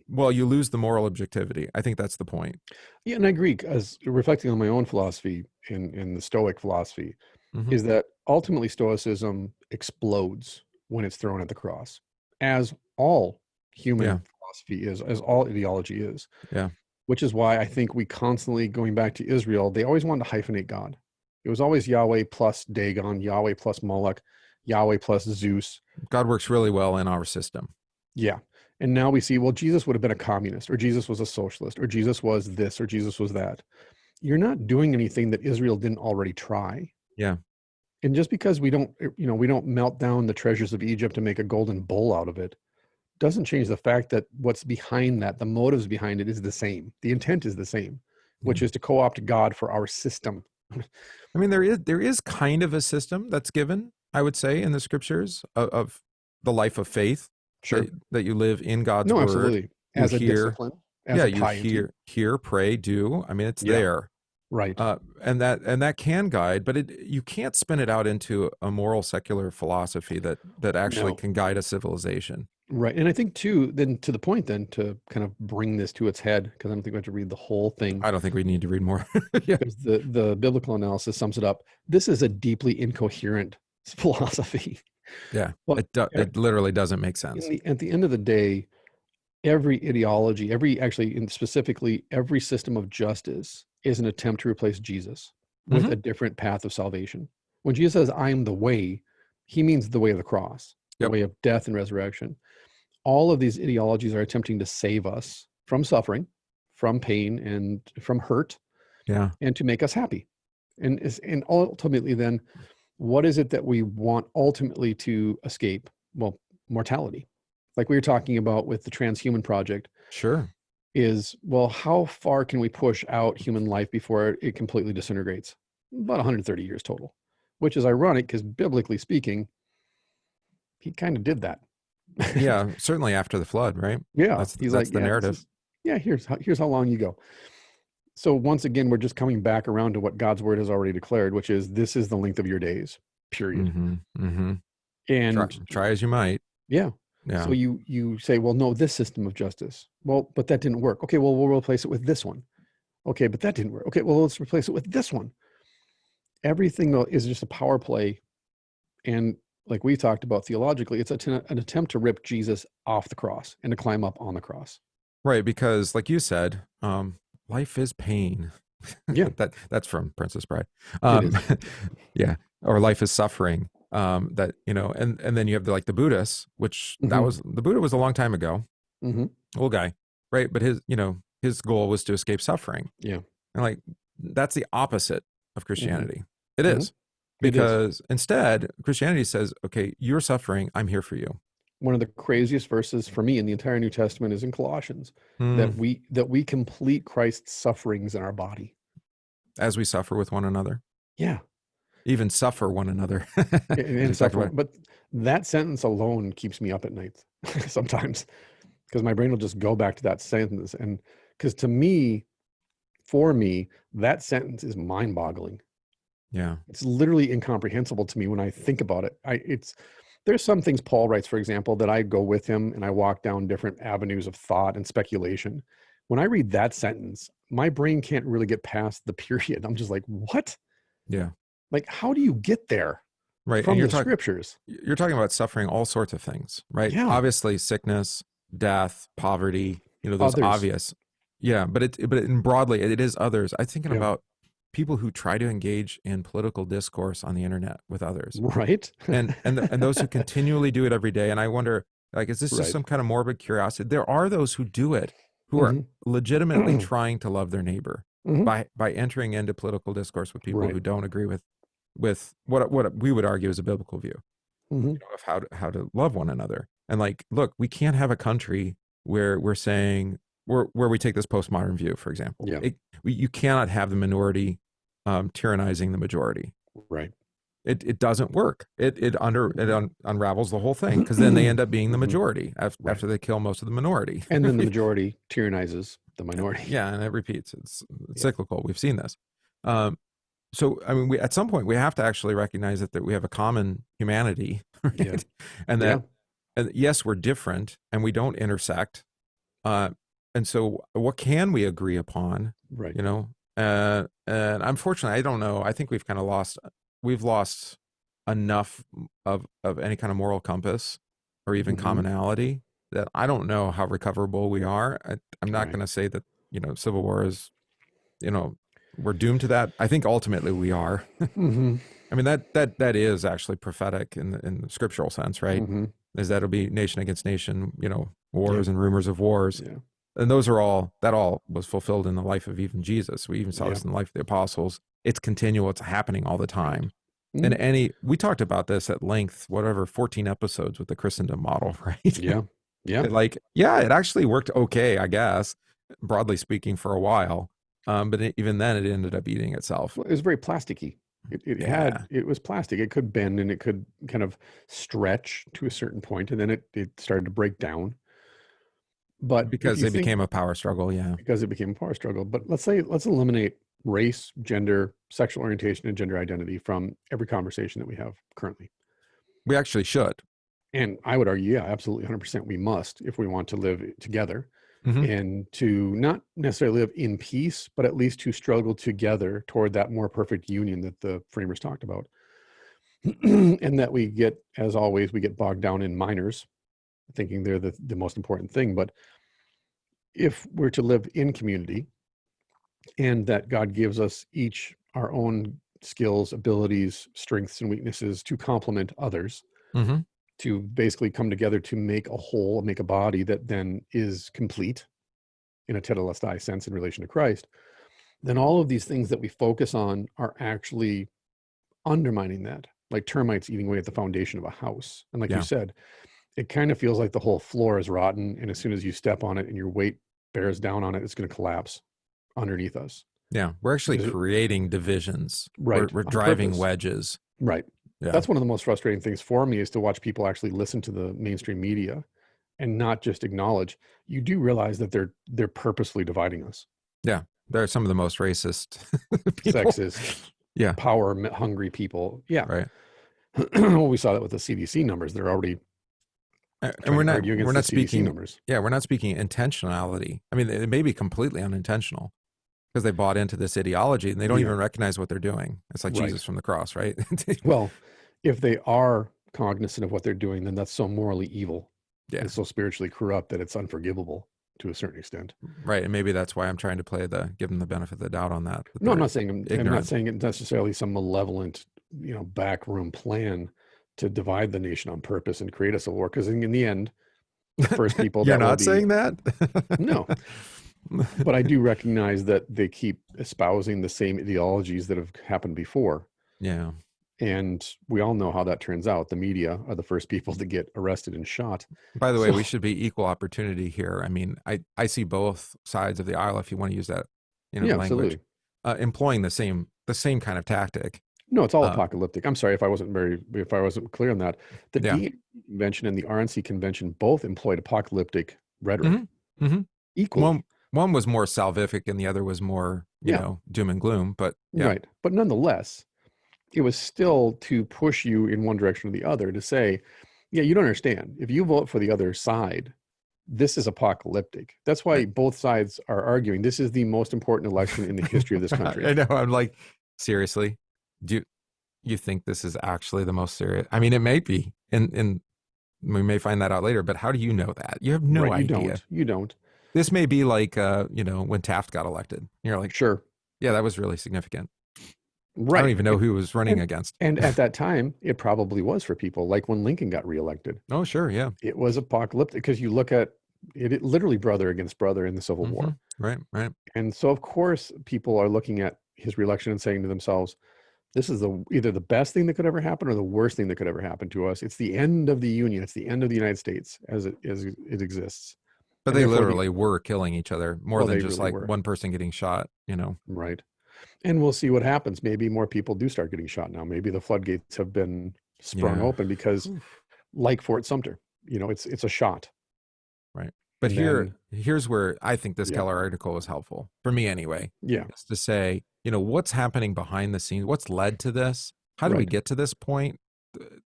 well, you lose the moral objectivity. I think that's the point. Yeah, and I agree. As reflecting on my own philosophy in the Stoic philosophy, Hmm. is that ultimately Stoicism explodes when it's thrown at the cross, as all Yeah, human philosophy is, as all ideology is. yeah. Which is why I think we constantly, going back to Israel, they always wanted to hyphenate God. It was always Yahweh plus Dagon, Yahweh plus Moloch, Yahweh plus Zeus. God works really well in our system. Yeah. And now we see, well, Jesus would have been a communist, or Jesus was a socialist, or Jesus was this, or Jesus was that. You're not doing anything that Israel didn't already try. Yeah. And just because we don't melt down the treasures of Egypt and make a golden bowl out of it, doesn't change the fact that what's behind that, the motives behind it, is the same. The intent is the same, Yeah. which is to co-opt God for our system. I mean, there is kind of a system that's given, I would say, in the scriptures of the life of faith Sure. that you live in God's No, word. absolutely. You As a hear, discipline, as yeah, a you piety. hear, pray, do. I mean, it's Yeah. there. Right. And that can guide, but you can't spin it out into a moral secular philosophy that actually No. can guide a civilization. Right. And I think too, then to the point then to kind of bring this to its head, because I don't think we have to read the whole thing, I don't think we need to read more. Yeah, because the biblical analysis sums it up. This is a deeply incoherent philosophy. yeah. Well, It literally doesn't make sense. at the end of the day, every ideology, specifically every system of justice is an attempt to replace Jesus with Hmm. a different path of salvation. When Jesus says, I am the way, he means the way of the cross, the Yep. way of death and resurrection. All of these ideologies are attempting to save us from suffering, from pain, and from hurt, Yeah. and to make us happy. And ultimately then, what is it that we want ultimately to escape? Well, mortality. Like we were talking about with the transhuman project, Sure. is, well, how far can we push out human life before it completely disintegrates? About 130 years total, which is ironic because biblically speaking, he kind of did that. Yeah. Certainly after the flood, right? Yeah, That's he's that's like, the yeah, this narrative. is, yeah, here's how long you go. So once again, we're just coming back around to what God's word has already declared, which is this is the length of your days, period. Mm-hmm. Mm-hmm. Try And try as you might. yeah, so Yeah. you say, well, no, this system of justice. Well, but that didn't work. Okay, well, we'll replace it with this one. Okay, but that didn't work. Okay, well, let's replace it with this one. Everything is just a power play. And like we talked about theologically, it's an attempt to rip Jesus off the cross and to climb up on the cross. Right, because like you said, life is pain. Yeah, That's from Princess Bride. it Um, is. yeah, or life is suffering. That and then you have the Buddhists, which that Hmm. was the Buddha was a long time ago, Hmm. old guy, right? But his goal was to escape suffering, Yeah. and that's the opposite of Hmm. Christianity. It Hmm. is, It is. because instead Christianity says, okay, you're suffering, I'm here for you. One of the craziest verses for me in the entire New Testament is in Colossians, Hmm. that we complete Christ's sufferings in our body. As we suffer with one another, Yeah. even suffer one another, as And we talked suffer. about. But that sentence alone keeps me up at night sometimes, because my brain will just go back to that sentence. And because for me, that sentence is mind boggling. Yeah. It's literally incomprehensible to me when I think about it. There's some things Paul writes, for example, that I go with him and I walk down different avenues of thought and speculation. When I read that sentence, my brain can't really get past the period. I'm just like, what? Yeah. Like, how do you get there Right. And from the scriptures? you're talking about suffering all sorts of things, right? Yeah. Obviously sickness, death, poverty, those Others. obvious. Yeah, but in broadly it is others. I'm thinking Yeah. about people who try to engage in political discourse on the internet with others. Right. And those who continually do it every day, and I wonder, is this just Right. some kind of morbid curiosity? There are those who do it, who are Hmm. legitimately trying to love their neighbor Hmm. by entering into political discourse with people Right. who don't agree with what we would argue is a biblical view, Hmm. of how to love one another. And look, we can't have a country where we're saying where we take this postmodern view, for example. Yeah. You cannot have the minority tyrannizing the majority. Right. it doesn't work. It unravels the whole thing, because then they end up being the Mhm. majority Right. after they kill most of the minority. And then the majority tyrannizes the minority. Yeah, and it repeats. It's Yeah. cyclical. We've seen this. Um, so I mean, we at some point we have to actually recognize that we have a common humanity, Yeah. right? And Yeah. that, and yes, we're different and we don't intersect. Uh, and so what can we agree upon? Right. You know, and unfortunately, I don't know. I think we've lost enough of any kind of moral compass or even Hmm. commonality that I don't know how recoverable we are. I'm not Right. going to say that, civil war is, you know, we're doomed to that. I think ultimately we are. Hmm. I mean, that is actually prophetic in the scriptural sense, right? Hmm. Is that it'll be nation against nation, Yeah. wars and rumors of wars. Yeah. And that all was fulfilled in the life of even Jesus. We even saw Yeah. this in the life of the apostles. It's continual. It's happening all the Right. time. And Mm. we talked about this at length, whatever, 14 episodes with the Christendom model, right? Yeah. Yeah. Yeah, it actually worked okay, I guess, broadly speaking, for a while. But even then, it ended up eating itself. Well, it was very plasticky. Yeah, It was plastic. It could bend and it could kind of stretch to a certain point, and then it started to break down. But if because you it think, became a power struggle. Yeah, because it became a power struggle, but let's eliminate race, gender, sexual orientation, and gender identity from every conversation that we have currently. we actually should. And I would argue, yeah, absolutely, 100%, we must if we want to live together Hmm. and to not necessarily live in peace, but at least to struggle together toward that more perfect union that the framers talked about. And that we get, as always, we get bogged down in minors, thinking they're the most important thing. But if we're to live in community and that God gives us each our own skills, abilities, strengths, and weaknesses to complement others, Hmm. to basically come together to make a whole, make a body that then is complete in a tetelestai sense in relation to Christ, then all of these things that we focus on are actually undermining that, like termites eating away at the foundation of a house. And like you Yeah, said, it kind of feels like the whole floor is rotten. And as soon as you step on it and your weight bears down on it, it's going to collapse underneath us. yeah. We're actually Because, creating divisions. We're right, we're on driving purpose. wedges. Right. Yeah, That's one of the most frustrating things for me is to watch people actually listen to the mainstream media and not just acknowledge. You do realize that they're purposefully dividing us. yeah. They're some of the most racist people. Sexist, Yeah, power hungry people. Yeah. right. Well, we saw that with the CDC numbers. They're already And trying to argue we're against the not CDC speaking. numbers. Yeah, we're not speaking intentionality. I mean, it may be completely unintentional because they bought into this ideology and they don't Yeah. even recognize what they're doing. It's like Right. Jesus from the cross, right? Well, if they are cognizant of what they're doing, then that's so morally evil Yeah, and so spiritually corrupt that it's unforgivable to a certain extent. right. And maybe that's why I'm trying to give them the benefit of the doubt on that No, they're I'm not ignorant. saying it necessarily some malevolent, backroom plan to divide the nation on purpose and create a civil war. Because in the end, the first people You're that will not be saying that? no, but I do recognize that they keep espousing the same ideologies that have happened before. Yeah. And we all know how that turns out. The media are the first people to get arrested and shot. By the way, So, we should be equal opportunity here. I mean, I see both sides of the aisle, if you want to use that, yeah, language, absolutely. employing the same kind of tactic. No, it's all Uh, apocalyptic. I'm sorry if I wasn't clear on that. The yeah. DNC convention and the RNC convention both employed apocalyptic Hmm. rhetoric Hmm. equally. One was more salvific and the other was more, Yeah, doom and gloom. But yeah, right. But nonetheless, it was still to push you in one direction or the other to say, yeah, you don't understand. If you vote for the other side, this is apocalyptic. That's I, why both sides are arguing this is the most important election in the history of this country. I know. I'm like, seriously, do you think this is actually the most serious? I mean, it may be, and we may find that out later. But how do you know that? You have no Right. You idea. don't. You don't. This may be like, when Taft got elected. You're like, Sure. yeah, that was really significant. I don't Right. even know who he was running And against. and at that time, it probably was for people like when Lincoln got reelected. Oh, sure, yeah. It was apocalyptic because you look at it literally brother against brother in the Civil Hmm. War. Right, right. And so of course people are looking at his reelection and saying to themselves, this is either the best thing that could ever happen or the worst thing that could ever happen to us. It's the end of the Union. It's the end of the United States as it exists. But And they therefore literally were killing each other more well, than they just really like were. one person getting shot. Right. And we'll see what happens. Maybe more people do start getting shot now. Maybe the floodgates have been sprung Yeah. open because, like Fort Sumter, it's a shot. Right. But And then, here's where I think this yeah, Keller article is helpful for me anyway, yeah, is to say, what's happening behind the scenes, what's led to this, how do we right. get to this point,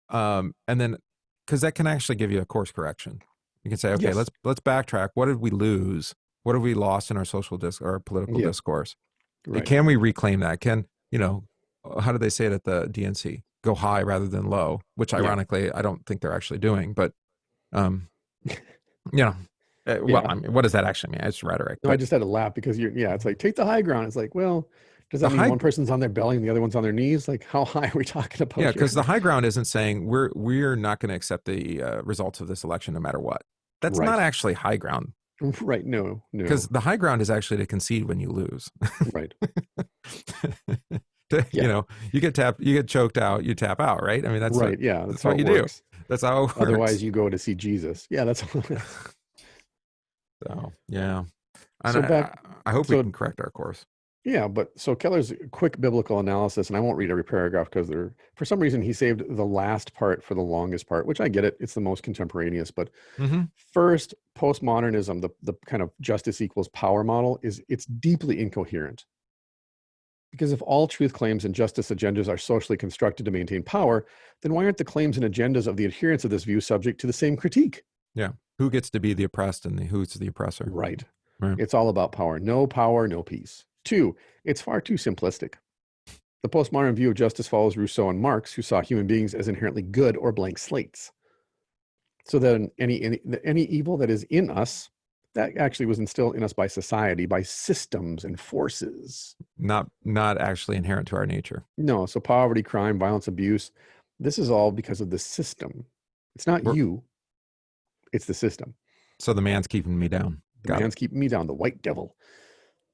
and then because that can actually give you a course correction. You can say, okay, Yes, let's backtrack. What did we lose? What have we lost in our social or political yeah, discourse? And right. can we reclaim that? How do they say it at the DNC? Go high rather than low, which Yeah, ironically I don't think they're actually doing, but um, you know, well, yeah. I mean, what does that actually mean? It's rhetoric, No, I but just had to laugh because yeah, it's like take the high ground. It's like, well, does the that mean high, one person's on their belly and the other one's on their knees? Like, how high are we talking yeah, about here? because the high ground isn't saying we're not going to accept the results of this election no matter what. That's not Right, actually high ground, right. No, because no, the high ground is actually to concede when you lose. right. You Yeah, know, you get choked out, you tap out, right? I mean, right. Yeah, that's that's how what it you do. works. That's how it Otherwise, works. you go to see Jesus. Yeah, that's So yeah, and so back. I hope we So can correct our course. yeah, but so Keller's quick biblical analysis, and I won't read every paragraph because for some reason he saved the last part for the longest part, which I get it. It's the most contemporaneous. But Hmm. first, postmodernism, the kind of justice equals power model, it's deeply incoherent. Because if all truth claims and justice agendas are socially constructed to maintain power, then why aren't the claims and agendas of the adherents of this view subject to the same critique? Yeah, who gets to be the oppressed and who's the oppressor? Right. Right. It's all about power. No power, no peace. Two, it's far too simplistic. The postmodern view of justice follows Rousseau and Marx, who saw human beings as inherently good or blank slates. So then any evil that is in us, that actually was instilled in us by society, by systems and forces. Not actually inherent to our nature. No, so poverty, crime, violence, abuse, this is all because of the system. It's not We're, you, it's the system. so the man's keeping me down. The Got it. man's keeping me down, the white devil.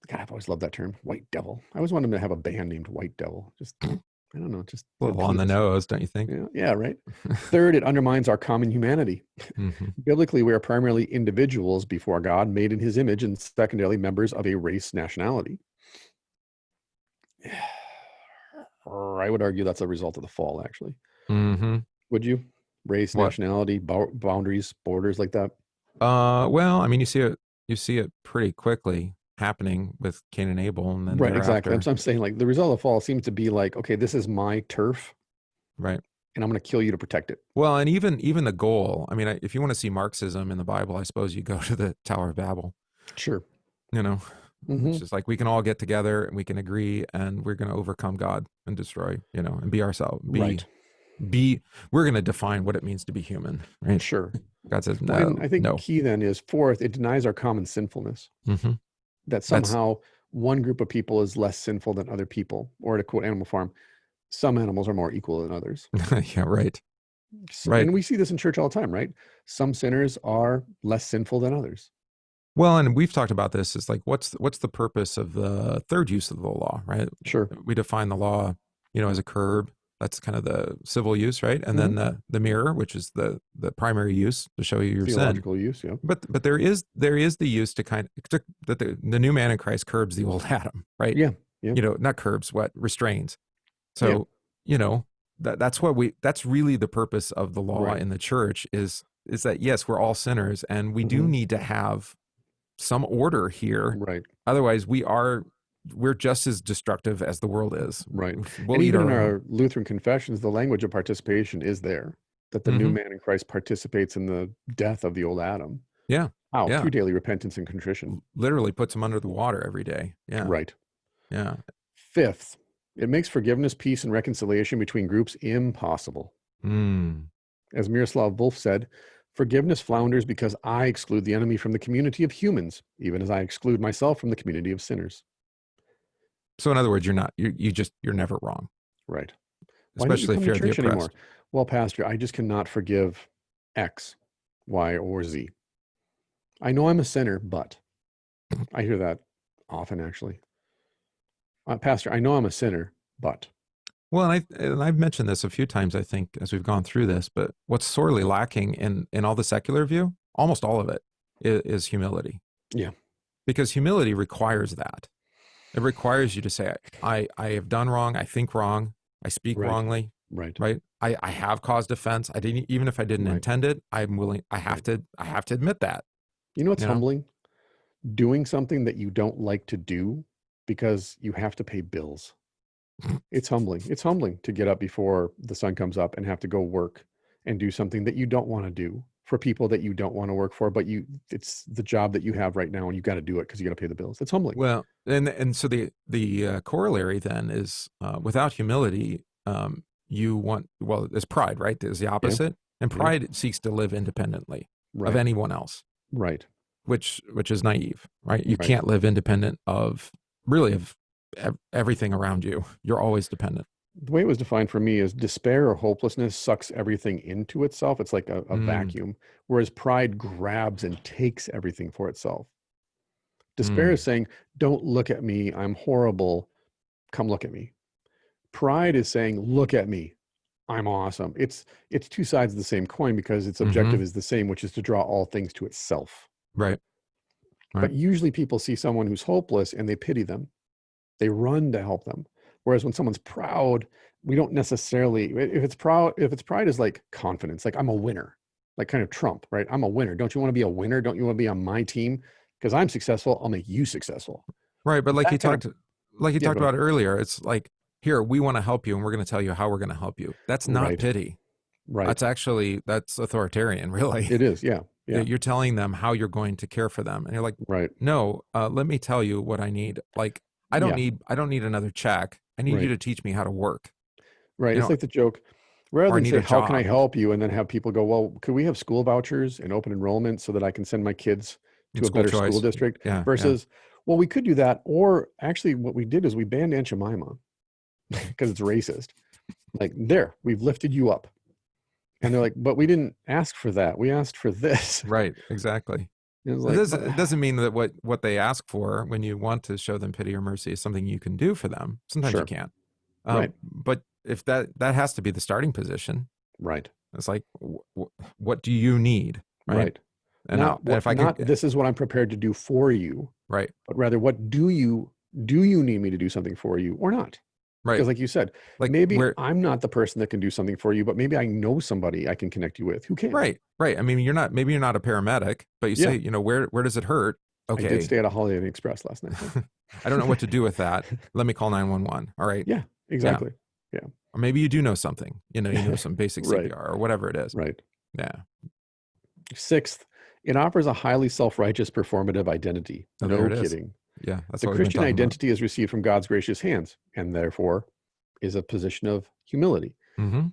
God, I've always loved that term, white devil. I always wanted him to have a band named White Devil. Just, I don't know, just A to little on the appease. nose, don't you think? Yeah, yeah, right. Third, it undermines our common humanity. Hmm. Biblically, we are primarily individuals before God, made in his image, and secondarily members of a race nationality. I would argue that's a result of the fall, actually. Hmm. Would you? Race, What? nationality, boundaries, borders like that? Well, I mean, you see it pretty quickly happening with Cain and Abel, and then Right, exactly. thereafter, I'm saying like the result of the fall seems to be like, okay, this is my turf right? and I'm going to kill you to protect it. Well, and even the goal. I mean, if you want to see Marxism in the Bible, I suppose you go to the Tower of Babel. Sure. You know, Hmm. it's just like we can all get together and we can agree, and we're going to overcome God and destroy. And be ourselves. Right. We're going to define what it means to be human, right? Sure. God says Well, and no, I think no. key then is fourth, it denies our common sinfulness. Hmm. That That's somehow one group of people is less sinful than other people, or to quote Animal Farm, some animals are more equal than others. yeah, right, right. And we see this in church all the time, right? Some sinners are less sinful than others. Well, and we've talked about this. It's like, what's the purpose of the third use of the law, right? Sure. We define the law, as a curb. That's kind of the civil use, right? And Hmm. then the mirror, which is the primary use to show you your sin. Theological use, yeah. But there is the use that the new man in Christ curbs the old Adam, right? Yeah. Yeah. Not curbs, what restrains. Yeah. So that's really the purpose of the law Right. in the church is that yes, we're all sinners, and we do Hmm. need to have some order here. Right. Otherwise, we're just as destructive as the world is. Right. We'll And eat even in our own. our Lutheran confessions, the language of participation is there, that the new Hmm. man in Christ participates in the death of the old Adam. Yeah, How? yeah. Through daily repentance and contrition. Literally puts them under the water every day. Yeah, Right. yeah. Fifth, it makes forgiveness, peace, and reconciliation between groups impossible. Mm. As Miroslav Volf said, forgiveness flounders because I exclude the enemy from the community of humans, even as I exclude myself from the community of sinners. So in other words, you're never wrong, Right. Why don't you especially come if to you're the church anymore? oppressed. Well, Pastor, I just cannot forgive X, Y, or Z. I know I'm a sinner, but I hear that often actually. Pastor, I know I'm a sinner, but Well, and I've mentioned this a few times, I think, as we've gone through this, but what's sorely lacking in all the secular view, almost all of it, is humility. yeah, Because humility requires that. It requires you to say, I have done wrong. I think wrong. I speak Right. wrongly. Right. Right. I have caused offense. I didn't, even if I didn't Right. intend it, I'm willing, Right. I have to admit that, You know what's you know? humbling? Doing something that you don't like to do because you have to pay bills. It's humbling. It's humbling to get up before the sun comes up and have to go work and do something that you don't want to do for people that you don't want to work for, but it's the job that you have right now and you got to do it because you got to pay the bills. It's humbling. Well, and so the corollary then is without humility, you want, well, it's pride, right? Is the Yeah. opposite, and Yeah. pride seeks to live independently of Right. anyone else, Right. which is naive, right? You Right. can't live independent of really of everything around you. You're always dependent. The way it was defined for me is despair or hopelessness sucks everything into itself. It's like a vacuum, whereas pride grabs and takes everything for itself. Despair is saying, don't look at me. I'm horrible. Come look at me. Pride is saying, look at me. I'm awesome. It's two sides of the same coin because its objective is the same, which is to draw all things to itself. Right. Right. But usually people see someone who's hopeless and they pity them. They run to help them. Whereas when someone's proud, we don't necessarily, if it's pride is like confidence, like I'm a winner, like kind of Trump, right? I'm a winner. Don't you want to be a winner? Don't you want to be on my team? Because I'm successful, I'll make you successful. Right. But like you That kind talked, of, like you yeah, talked go ahead. about earlier, it's like, here, we want to help you and we're going to tell you how we're going to help you. That's not Right. pity. Right. That's actually, that's authoritarian, really. It is. Yeah. Yeah. You're telling them how you're going to care for them. And you're like, Right. no, let me tell you what I need. Like, I don't need another check. I need you Right. to teach me how to work. Right. You It's know, like the joke, rather or I than need say, a how can I job. help you? And then have people go, well, could we have school vouchers and open enrollment so that I can send my kids In to a school better school choice. district Yeah. versus, well, we could do that. Or actually what we did is we banned Aunt Jemima because it's racist. Like, there, we've lifted you up. And they're like, but we didn't ask for that. We asked for this. Right. Exactly. It was like, It doesn't mean that what they ask for when you want to show them pity or mercy is something you can do for them. Sometimes you sure. can't. Right. But if that has to be the starting position, Right. it's like, what do you need? Right. Right. And Not what, if I not could, this is what I'm prepared to do for you, right. but rather what do you need me to do something for you or not? Right. Because like you said, Like maybe where, I'm not the person that can do something for you, but maybe I know somebody I can connect you with who can. right. Right. I mean, maybe you're not a paramedic, but you say, where does it hurt? I did Okay. stay at a Holiday Inn Express last night. I don't know what to do with that. Let me call 911. All right. Yeah, exactly. Yeah. Or maybe you do know something, you know some basic Right. CPR or whatever it is. Right. Yeah. Sixth, it offers a highly self-righteous performative identity. Oh, No there it is. kidding. Yeah. That's The what we've been Christian talking identity is received from God's gracious hands and therefore is a position of humility. about. Mm-hmm.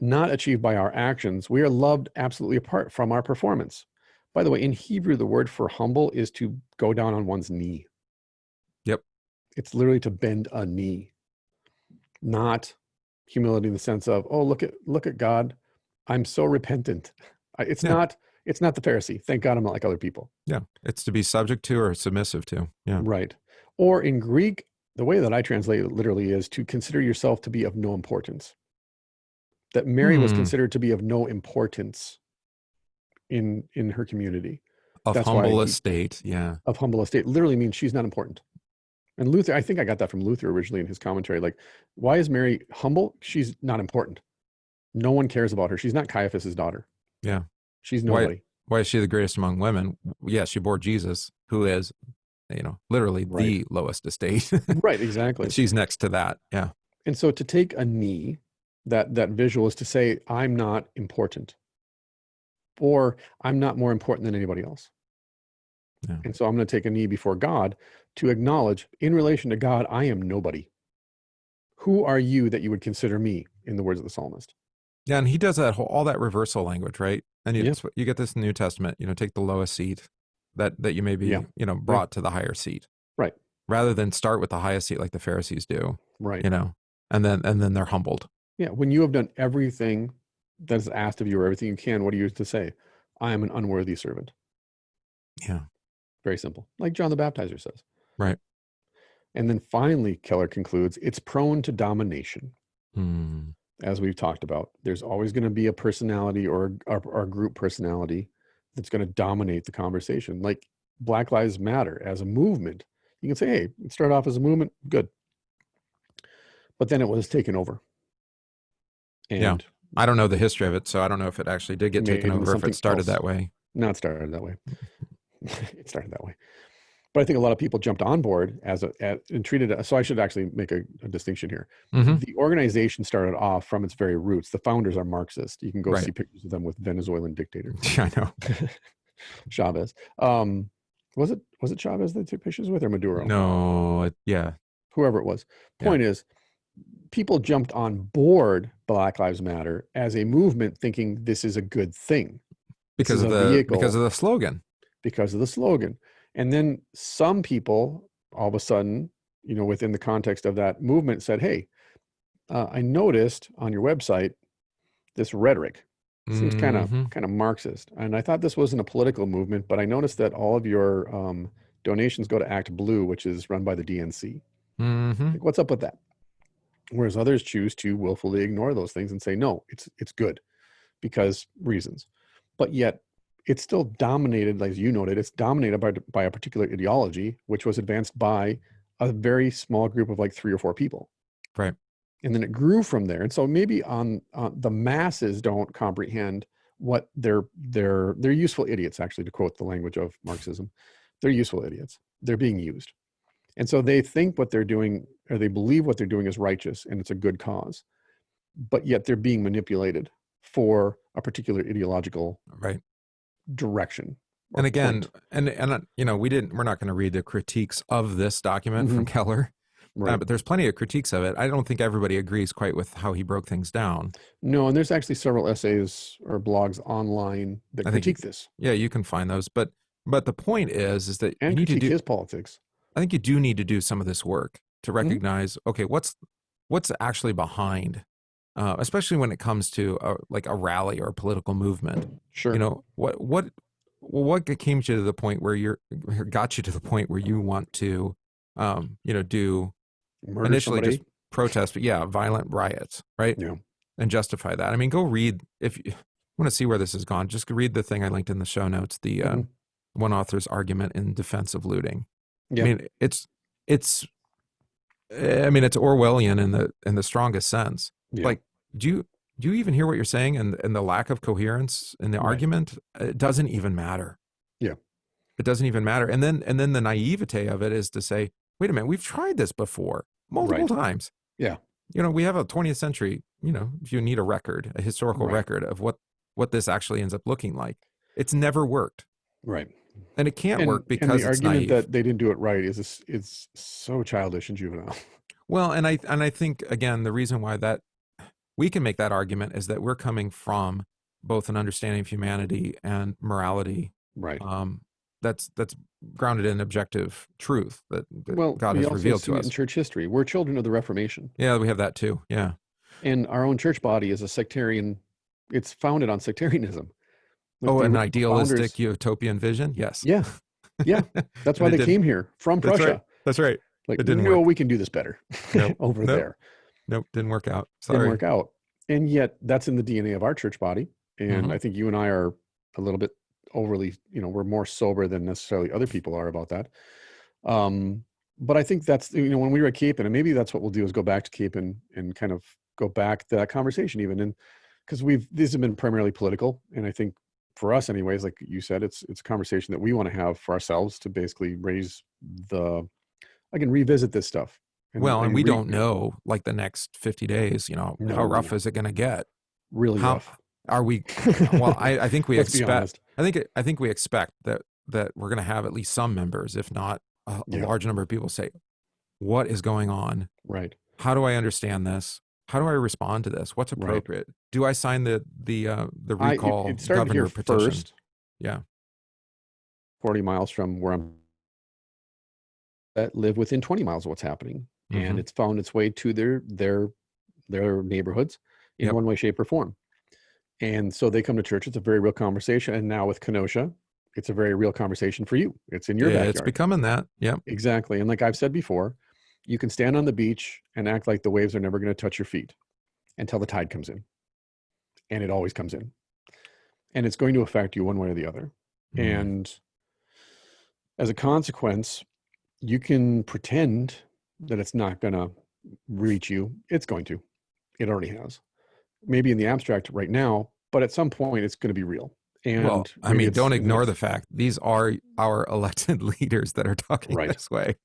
Not achieved by our actions. We are loved absolutely apart from our performance. By the way, in Hebrew, the word for humble is to go down on one's knee. Yep. It's literally to bend a knee, not humility in the sense of, oh, look at God. I'm so repentant. It's not the Pharisee. Thank God I'm not like other people. Yeah. It's to be subject to or submissive to. Yeah. Right. Or in Greek, the way that I translate it literally is to consider yourself to be of no importance. That Mary was considered to be of no importance in her community. Of That's humble why estate. Yeah. of humble estate literally means she's not important. And Luther, I think I got that from Luther originally in his commentary. Like, why is Mary humble? She's not important. No one cares about her. She's not Caiaphas's daughter. Yeah. She's nobody. Why is she the greatest among women? Yes, she bore Jesus, who is, literally Right. the lowest estate. Right, exactly. And she's next to that. Yeah. And so to take a knee, that visual is to say, I'm not important, or I'm not more important than anybody else. Yeah. And so I'm going to take a knee before God to acknowledge, in relation to God, I am nobody. Who are you that you would consider me, in the words of the psalmist? Yeah, and he does that all that reversal language, right? And Yeah. you get this in the New Testament, take the lowest seat that you may be, Yeah. brought to the higher seat. Right. Rather than start with the highest seat like the Pharisees do. Right. And then they're humbled. Yeah. When you have done everything that is asked of you or everything you can, what are you to say? I am an unworthy servant. Yeah. Very simple. Like John the Baptizer says. Right. And then finally, Keller concludes, it's prone to domination. Hmm. As we've talked about, there's always going to be a personality or a group personality that's going to dominate the conversation. Like Black Lives Matter as a movement You can say, hey, it started off as a movement, good. But then it was taken over. Yeah. And I don't know the history of it, so I don't know if it actually did get made taken into over, if it something started else. that way. No, it started that way. It started that way. But I think a lot of people jumped on board and treated it. So I should actually make a distinction here. Mm-hmm. The organization started off from its very roots. The founders are Marxist. You can go Right. see pictures of them with Venezuelan dictator. Yeah, I know. Chavez. Was it Chavez they took pictures with, or Maduro? No, yeah. Whoever it was. Point is, people jumped on board Black Lives Matter as a movement, thinking this is a good thing. Because of the slogan. Because of the slogan. And then some people, all of a sudden, within the context of that movement, said, hey, I noticed on your website this rhetoric. It seems kind of Marxist. And I thought this wasn't a political movement, but I noticed that all of your donations go to Act Blue, which is run by the DNC. Like, what's up with that? Whereas others choose to willfully ignore those things and say, no, it's good because reasons. But yet it's still dominated, as you noted, it's dominated by a particular ideology, which was advanced by a very small group of like 3 or 4 people. Right. And then it grew from there. And so maybe on the masses don't comprehend what they're useful idiots, actually, to quote the language of Marxism. They're useful idiots. They're being used. And so they think what they're doing, or they believe what they're doing is righteous and it's a good cause, but yet they're being manipulated for a particular ideological direction. And again, point. and we're not going to read the critiques of this document from Keller, but there's plenty of critiques of it. I don't think everybody agrees quite with how he broke things down. No, and there's actually several essays or blogs online that critique this. Yeah, you can find those, but the point is that and you need to do his politics. I think you do need to do some of this work to recognize, okay, what's actually behind, especially when it comes to like a rally or a political movement. Sure. What came you to the point where got you to the point where you want to, do Murder initially somebody? just protest, but violent riots, right? Yeah. And justify that. I mean, go read, if you want to see where this has gone, just read the thing I linked in the show notes, the one author's argument in defense of looting. Yeah. I mean, it's Orwellian in the strongest sense. Yeah. Like, do you even hear what you're saying, and the lack of coherence in the argument? It doesn't even matter. Yeah. It doesn't even matter. And then the naivete of it is to say, wait a minute, we've tried this before multiple times. Yeah. We have a 20th century, if you need a historical record of what this actually ends up looking like. It's never worked. Right. And it can't work because and the it's argument naive. that they didn't do it right is so childish and juvenile. Well, and I think, again, the reason why that we can make that argument is that we're coming from both an understanding of humanity and morality. Right. That's grounded in objective truth that God we has also revealed see to it us. in church history. We're children of the Reformation. Yeah, we have that too. Yeah. And our own church body is a sectarian. It's founded on sectarianism. Like an idealistic utopian vision? Yes. Yeah. Yeah. That's why they came here from Prussia. That's right. Like, it didn't work. We can do this better over there. Nope, didn't work out. Sorry. Didn't work out. And yet that's in the DNA of our church body. And I think you and I are a little bit overly, we're more sober than necessarily other people are about that. But I think that's, when we were at Cape, and maybe that's what we'll do is go back to Cape and kind of go back to that conversation even. And because these have been primarily political. And I think for us anyways, like you said, it's a conversation that we want to have for ourselves to basically revisit this stuff. And we don't know, like the next 50 days, how rough is it going to get? Really rough. Are we? Well, I think we Let's be honest. I think we expect that we're going to have at least some members, if not a large number of people, say, "What is going on? Right? How do I understand this? How do I respond to this? What's appropriate? Right. Do I sign the recall it started governor here petition?" First, 40 miles from where I'm that live within 20 miles of what's happening, and it's found its way to their neighborhoods in one way, shape, or form. And so they come to church. It's a very real conversation. And now with Kenosha, it's a very real conversation for you. It's in your backyard. It's becoming that. Yeah, exactly. And like I've said before, you can stand on the beach and act like the waves are never going to touch your feet until the tide comes in. And it always comes in. And it's going to affect you one way or the other. And as a consequence, you can pretend that it's not going to reach you. It's going to. It already has. Maybe in the abstract right now, but at some point it's going to be real. Well, And I maybe mean, it's don't in the ignore next. the fact these are our elected leaders that are talking Right. this way.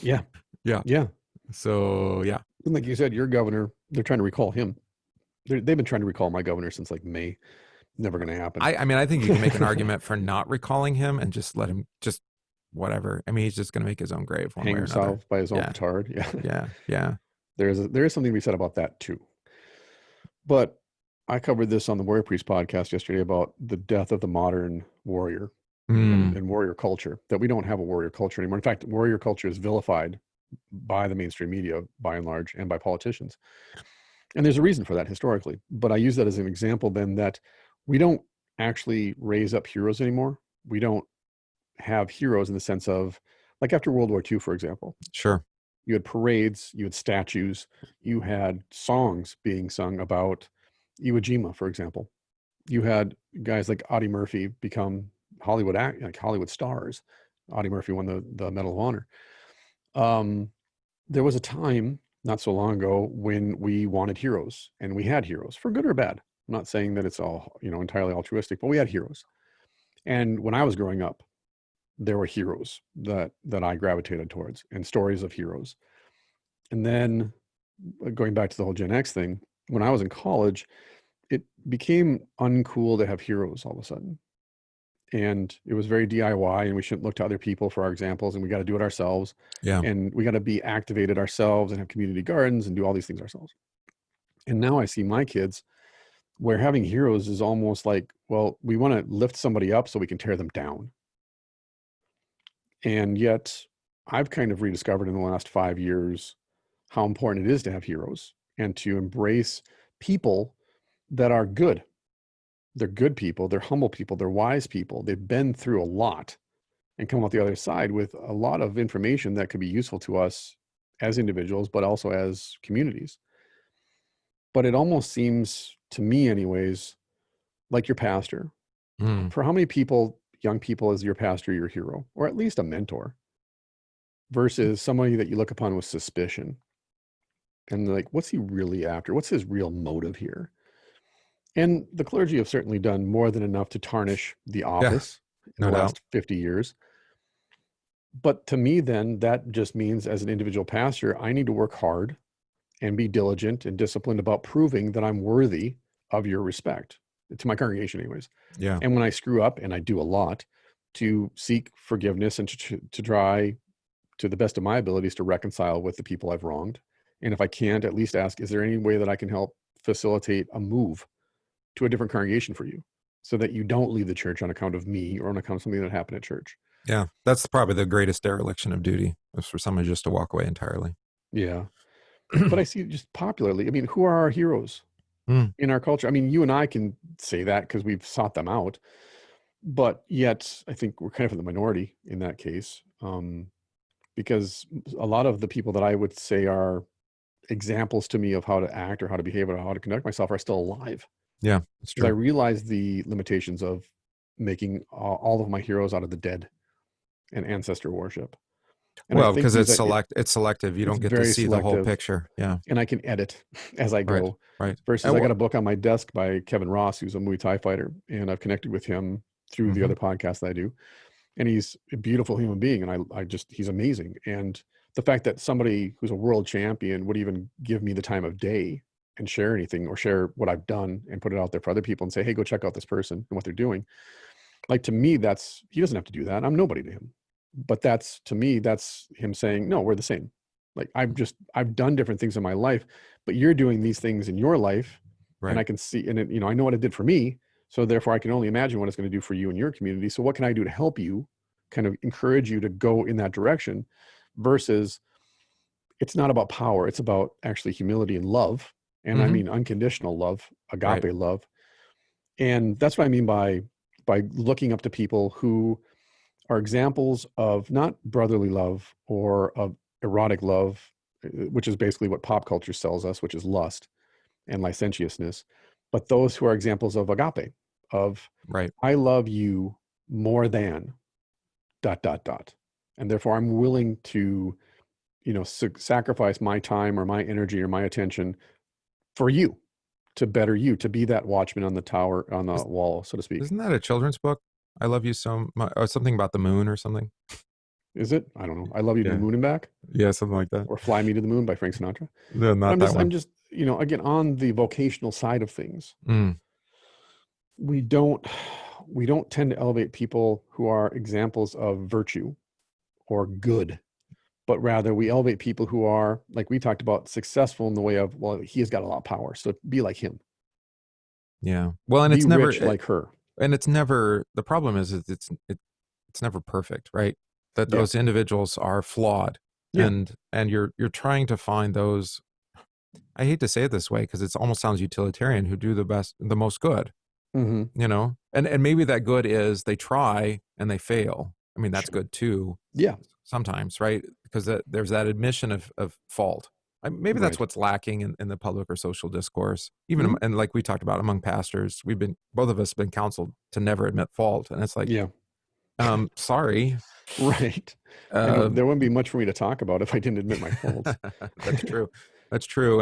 Yeah. Yeah. Yeah. So, yeah. And like you said, your governor, they're trying to recall him. They've been trying to recall my governor since like May. Never going to happen. I mean, I think you can make an argument for not recalling him and just let him just whatever. I mean, he's just going to make his own grave one Hang way or another. himself by his own Yeah. petard. Yeah. Yeah. Yeah. There is something to be said about that too. But I covered this on the Warrior Priest podcast yesterday about the death of the modern warrior Mm, and warrior culture, that we don't have a warrior culture anymore. In fact, warrior culture is vilified by the mainstream media by and large and by politicians. And there's a reason for that historically. But I use that as an example then that we don't actually raise up heroes anymore. We don't have heroes in the sense of, like after World War II, for example, sure. you had parades, you had statues, you had songs being sung about Iwo Jima, for example. You had guys like Audie Murphy become like Hollywood stars. Audie Murphy won the Medal of Honor. There was a time not so long ago when we wanted heroes, and we had heroes for good or bad. I'm not saying that it's all, entirely altruistic, but we had heroes. And when I was growing up, there were heroes that I gravitated towards and stories of heroes. And then going back to the whole Gen X thing, when I was in college, it became uncool to have heroes all of a sudden. And it was very DIY, and we shouldn't look to other people for our examples, and we got to do it ourselves. Yeah. And we got to be activated ourselves and have community gardens and do all these things ourselves. And now I see my kids where having heroes is almost like, well, we want to lift somebody up so we can tear them down. And yet I've kind of rediscovered in the last 5 years how important it is to have heroes and to embrace people that are good. They're good people, they're humble people, they're wise people. They've been through a lot and come out the other side with a lot of information that could be useful to us as individuals, but also as communities. But it almost seems to me anyways, like your pastor. Mm, For how many people, young people, is your pastor your hero, or at least a mentor, versus somebody that you look upon with suspicion? And like, what's he really after? What's his real motive here? And the clergy have certainly done more than enough to tarnish the yeah. office in No the doubt. last 50 years. But to me, then, that just means as an individual pastor, I need to work hard and be diligent and disciplined about proving that I'm worthy of your respect, to my congregation anyways. Yeah. And when I screw up, and I do a lot, to seek forgiveness and to try to the best of my abilities to reconcile with the people I've wronged. And if I can't, at least ask, is there any way that I can help facilitate a move to a different congregation for you so that you don't leave the church on account of me or on account of something that happened at church? Yeah. That's probably the greatest dereliction of duty, is for somebody just to walk away entirely. Yeah. But I see just popularly, I mean, who are our heroes Mm, in our culture? I mean, you and I can say that because we've sought them out, but yet I think we're kind of in the minority in that case, because a lot of the people that I would say are examples to me of how to act or how to behave or how to conduct myself are still alive. yeah, it's Because I true. realize the limitations of making all of my heroes out of the dead and ancestor worship. And I Well, think because these, it, it's selective. You it's don't get to very see the whole selective, picture. Yeah. and I can edit as I Right. go. Right. Versus And I what? got a book on my desk by Kevin Ross, who's a Muay Thai fighter, and I've connected with him through the Hmm. other podcasts that I do. And he's a beautiful human being, and he's amazing. And the fact that somebody who's a world champion would even give me the time of day and share anything or share what I've done and put it out there for other people and say, hey, go check out this person and what they're doing. Like, to me, he doesn't have to do that. I'm nobody to him. But to me, that's him saying, no, we're the same. Like, I've done different things in my life, but you're doing these things in your life. And Right. I can see, and I know what it did for me. So therefore I can only imagine what it's going to do for you and your community. So what can I do to help you, kind of encourage you to go in that direction? Versus, it's not about power. It's about actually humility and love. And I Hmm. mean, unconditional love, Right. agape love. And that's what I mean by looking up to people who are examples of not brotherly love or of erotic love, which is basically what pop culture sells us, which is lust and licentiousness, but those who are examples of agape, of Right. I love you more than ... And therefore I'm willing to, sacrifice my time or my energy or my attention for you, to better you, to be that watchman on the tower, on the Is, wall, so to speak. isn't that a children's book? I love you so much, or something about the moon or something. Is it? I don't know. I love you to the Yeah, moon and back, yeah, something like that. or Fly Me to the Moon by Frank Sinatra. No, But not I'm that just, one. again, on the vocational side of things, Mm, we don't, we don't tend to elevate people who are examples of virtue or good, but rather we elevate people who are, like we talked about, successful in the way of, well, he has got a lot of power, so be like him, yeah. Well, and be it's never, rich like her. and it's never. The problem is it's never perfect, right? That Yeah, those individuals are flawed, yeah. and you're trying to find those. I hate to say it this way because it almost sounds utilitarian, who do the most good, Mm-hmm. and maybe that good is they try and they fail. I mean, that's Sure. good too, Yeah. sometimes, right? Because there's that admission of fault. Maybe that's Right. what's lacking in the public or social discourse. Even Mm-hmm. and like we talked about among pastors, both of us have been counseled to never admit fault, and it's like, Yeah. sorry, Right. uh, And there wouldn't be much for me to talk about if I didn't admit my faults. that's true, that's true,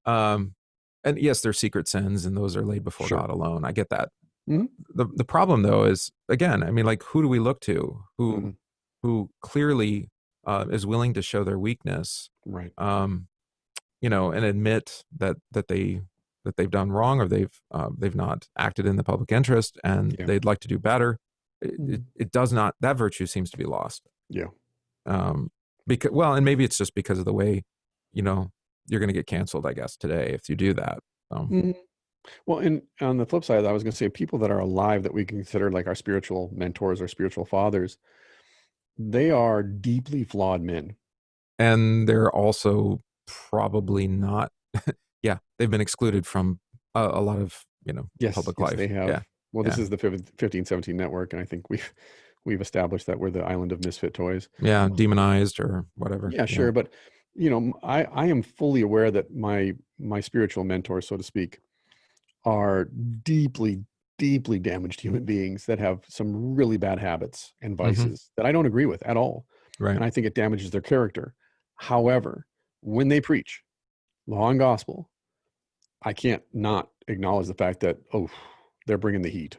um, and yes, there's secret sins, and those are laid before Sure. God alone. I get that. Mm-hmm. The problem though is, again, I mean, like, who do we look to? Mm-hmm. Who clearly is willing to show their weakness, Right. um, and admit that they've done wrong, or they've not acted in the public interest, and Yeah. they'd like to do better. It, it, Mhm. it does not, that virtue seems to be lost. Yeah. Um, because, well, and maybe it's just because of the way, you know, you're going to get canceled, I guess, today if you do that. Mhm. Well, and on the flip side, I was going to say people that are alive that we consider like our spiritual mentors or spiritual fathers, they are deeply flawed men. And they're also probably not, yeah, they've been excluded from a lot of, Yes, public yes, they life. Yeah. have. Well, this Yeah. is the 1517 network, and I think we've established that we're the island of misfit toys. Yeah. Demonized or whatever. Yeah, Yeah. sure, but I am fully aware that my spiritual mentors, so to speak, are deeply, deeply damaged human beings that have some really bad habits and Hmm. vices that I don't agree with at all. Right. And I think it damages their character. However, when they preach law and gospel, I can't not acknowledge the fact that, oh, they're bringing the heat.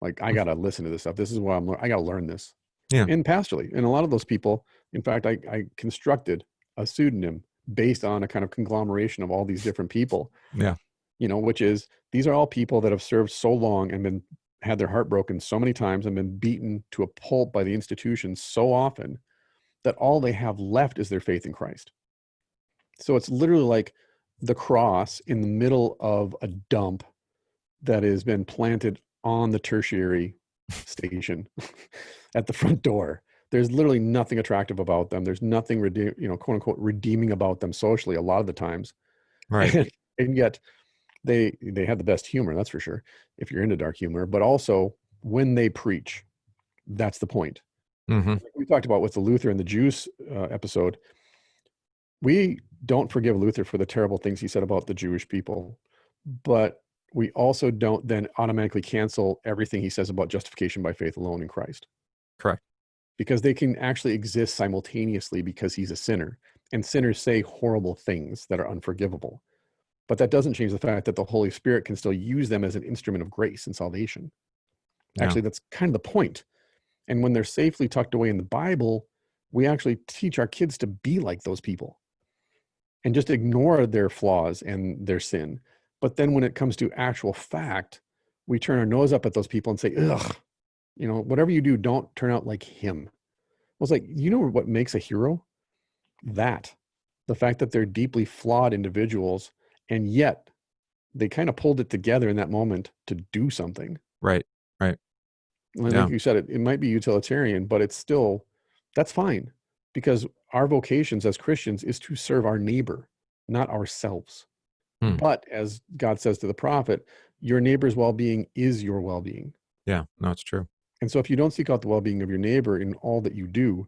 Like, I got to listen to this stuff. This is why I got to learn this. Yeah. And pastorally. And a lot of those people, in fact, I constructed a pseudonym based on a kind of conglomeration of all these different people, Yeah. which is these are all people that have served so long and been had their heart broken so many times and been beaten to a pulp by the institution so often that all they have left is their faith in Christ. So it's literally like the cross in the middle of a dump that has been planted on the tertiary station at the front door. There's literally nothing attractive about them. There's nothing, quote unquote, redeeming about them socially a lot of the times. Right. And yet they have the best humor, that's for sure, if you're into dark humor, but also when they preach, that's the point. Hmm. Like we talked about with the Luther and the Jews episode, we don't forgive Luther for the terrible things he said about the Jewish people, but we also don't then automatically cancel everything he says about justification by faith alone in Christ, Correct. because they can actually exist simultaneously because he's a sinner, and sinners say horrible things that are unforgivable. But that doesn't change the fact that the Holy Spirit can still use them as an instrument of grace and salvation. Yeah. Actually, that's kind of the point. And when they're safely tucked away in the Bible, we actually teach our kids to be like those people and just ignore their flaws and their sin. But then when it comes to actual fact, we turn our nose up at those people and say, ugh, whatever you do, don't turn out like him. Well, it's like, what makes a hero? That. The fact that they're deeply flawed individuals, and yet they kind of pulled it together in that moment to do something. Right. Right. And like Yeah. you said, it might be utilitarian, but it's still, that's fine, because our vocations as Christians is to serve our neighbor, not ourselves. Hmm. But as God says to the prophet, your neighbor's well-being is your well-being. Yeah. No, it's true. And so if you don't seek out the well-being of your neighbor in all that you do,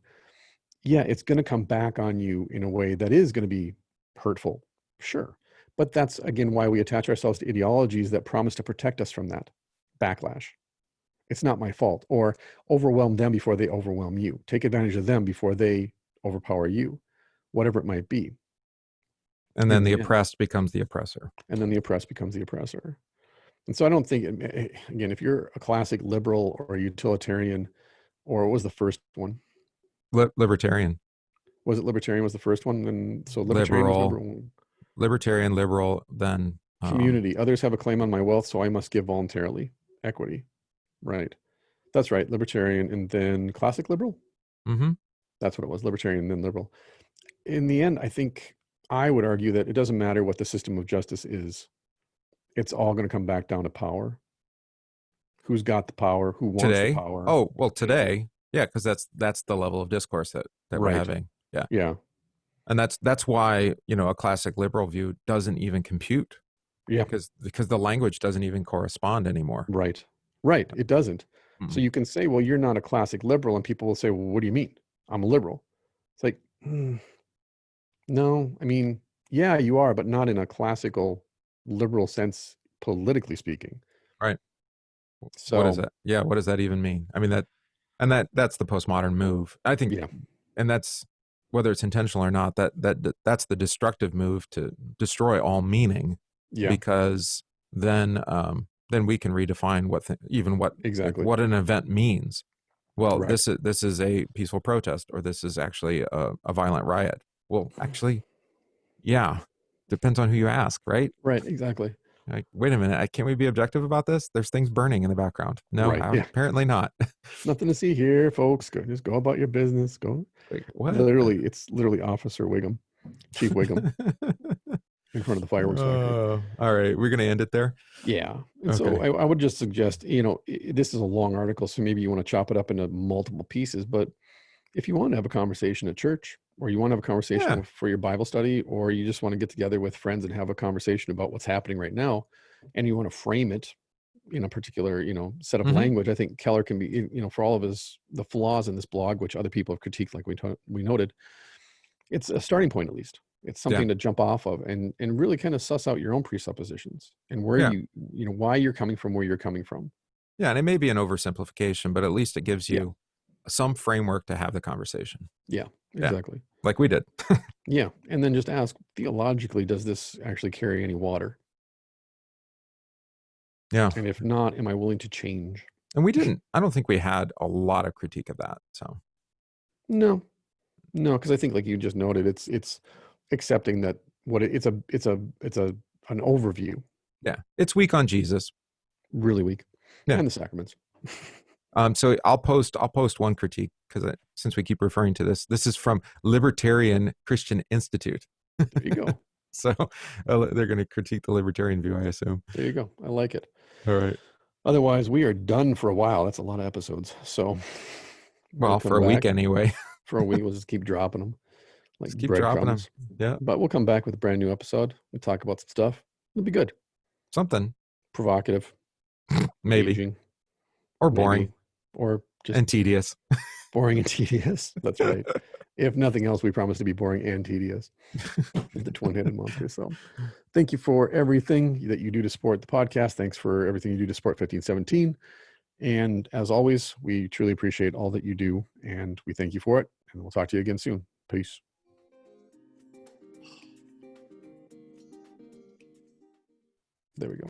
yeah, it's going to come back on you in a way that is going to be hurtful. Sure. But that's, again, why we attach ourselves to ideologies that promise to protect us from that backlash. It's not my fault. Or overwhelm them before they overwhelm you. Take advantage of them before they overpower you, whatever it might be. And In then the the end. oppressed becomes the oppressor. And then the oppressed becomes the oppressor. And so I don't think, again, if you're a classic liberal or a utilitarian, or what was the first one? Libertarian. Was it libertarian was the first one? And so libertarian was number Liberal. one. Libertarian, liberal, then Community. Others have a claim on my wealth, so I must give voluntarily. Equity. Right. That's right. Libertarian and then classic liberal. mm-hmm. That's what it was. Libertarian and then liberal. In the end, I think I would argue that it doesn't matter what the system of justice is. It's all going to come back down to power. Who's got the power? Who wants the Today. power? Oh, well, today. Yeah, because that's the level of discourse that we're Right. having. Yeah. Yeah. And that's why, a classic liberal view doesn't even compute. Yeah. Because the language doesn't even correspond anymore. Right. Right. It doesn't. Mm-mm. So you can say, well, you're not a classic liberal, and people will say, well, what do you mean? I'm a liberal. It's like, no, I mean, yeah, you are, but not in a classical liberal sense, politically speaking. Right. So what is that? Yeah. What does that even mean? I mean, that's the postmodern move. I think, yeah. And that's, whether it's intentional or not, that's the destructive move to destroy all meaning. Yeah. Because then we can redefine Exactly. what an event means. Well, Right. this is a peaceful protest, or this is actually a violent riot. Well, actually, yeah, depends on who you ask, right? Right. Exactly. Like, wait a minute, can't we be objective about this? There's things burning in the background. No, Right. Yeah. apparently not. Nothing to see here, folks. Just go about your business. Go. Like, what? It's literally Officer Wiggum, Chief Wiggum, in front of the fireworks factory. All right, we're gonna end it there. Yeah. And Okay. so I would just suggest, this is a long article, so maybe you want to chop it up into multiple pieces. But if you want to have a conversation at church, or you want to have a conversation for your Bible study, or you just want to get together with friends and have a conversation about what's happening right now, and you want to frame it in a particular, set of language, I think Keller can be, for all of the flaws in this blog, which other people have critiqued, like we noted, it's a starting point, at least. It's something to jump off of and really kind of suss out your own presuppositions and where why you're coming from, where you're coming from. Yeah. And it may be an oversimplification, but at least it gives you some framework to have the conversation. Yeah, exactly. Yeah, like we did. Yeah. And then just ask, theologically, does this actually carry any water? Yeah. And if not, am I willing to change? And I don't think we had a lot of critique of that. So no, because I think, like you just noted, it's accepting that it's an overview. Yeah. It's weak on Jesus. Really weak. Yeah. And the sacraments. So I'll post one critique, because since we keep referring to this is from Libertarian Christian Institute. There you go. So they're going to critique the libertarian view, I assume. There you go. I like it. All right. Otherwise, we are done for a while. That's a lot of episodes. So, well, for a week anyway. For a week, we'll just keep dropping them, like just keep dropping them. Yeah. But we'll come back with a brand new episode. We'll talk about some stuff. It'll be good. Something provocative, maybe, aging, or boring, maybe. Or just and tedious. Boring and tedious. That's right. If nothing else, we promise to be boring and tedious. The twin-headed monster. So thank you for everything that you do to support the podcast. Thanks for everything you do to support 1517. And as always, we truly appreciate all that you do, and we thank you for it. And we'll talk to you again soon. Peace. There we go.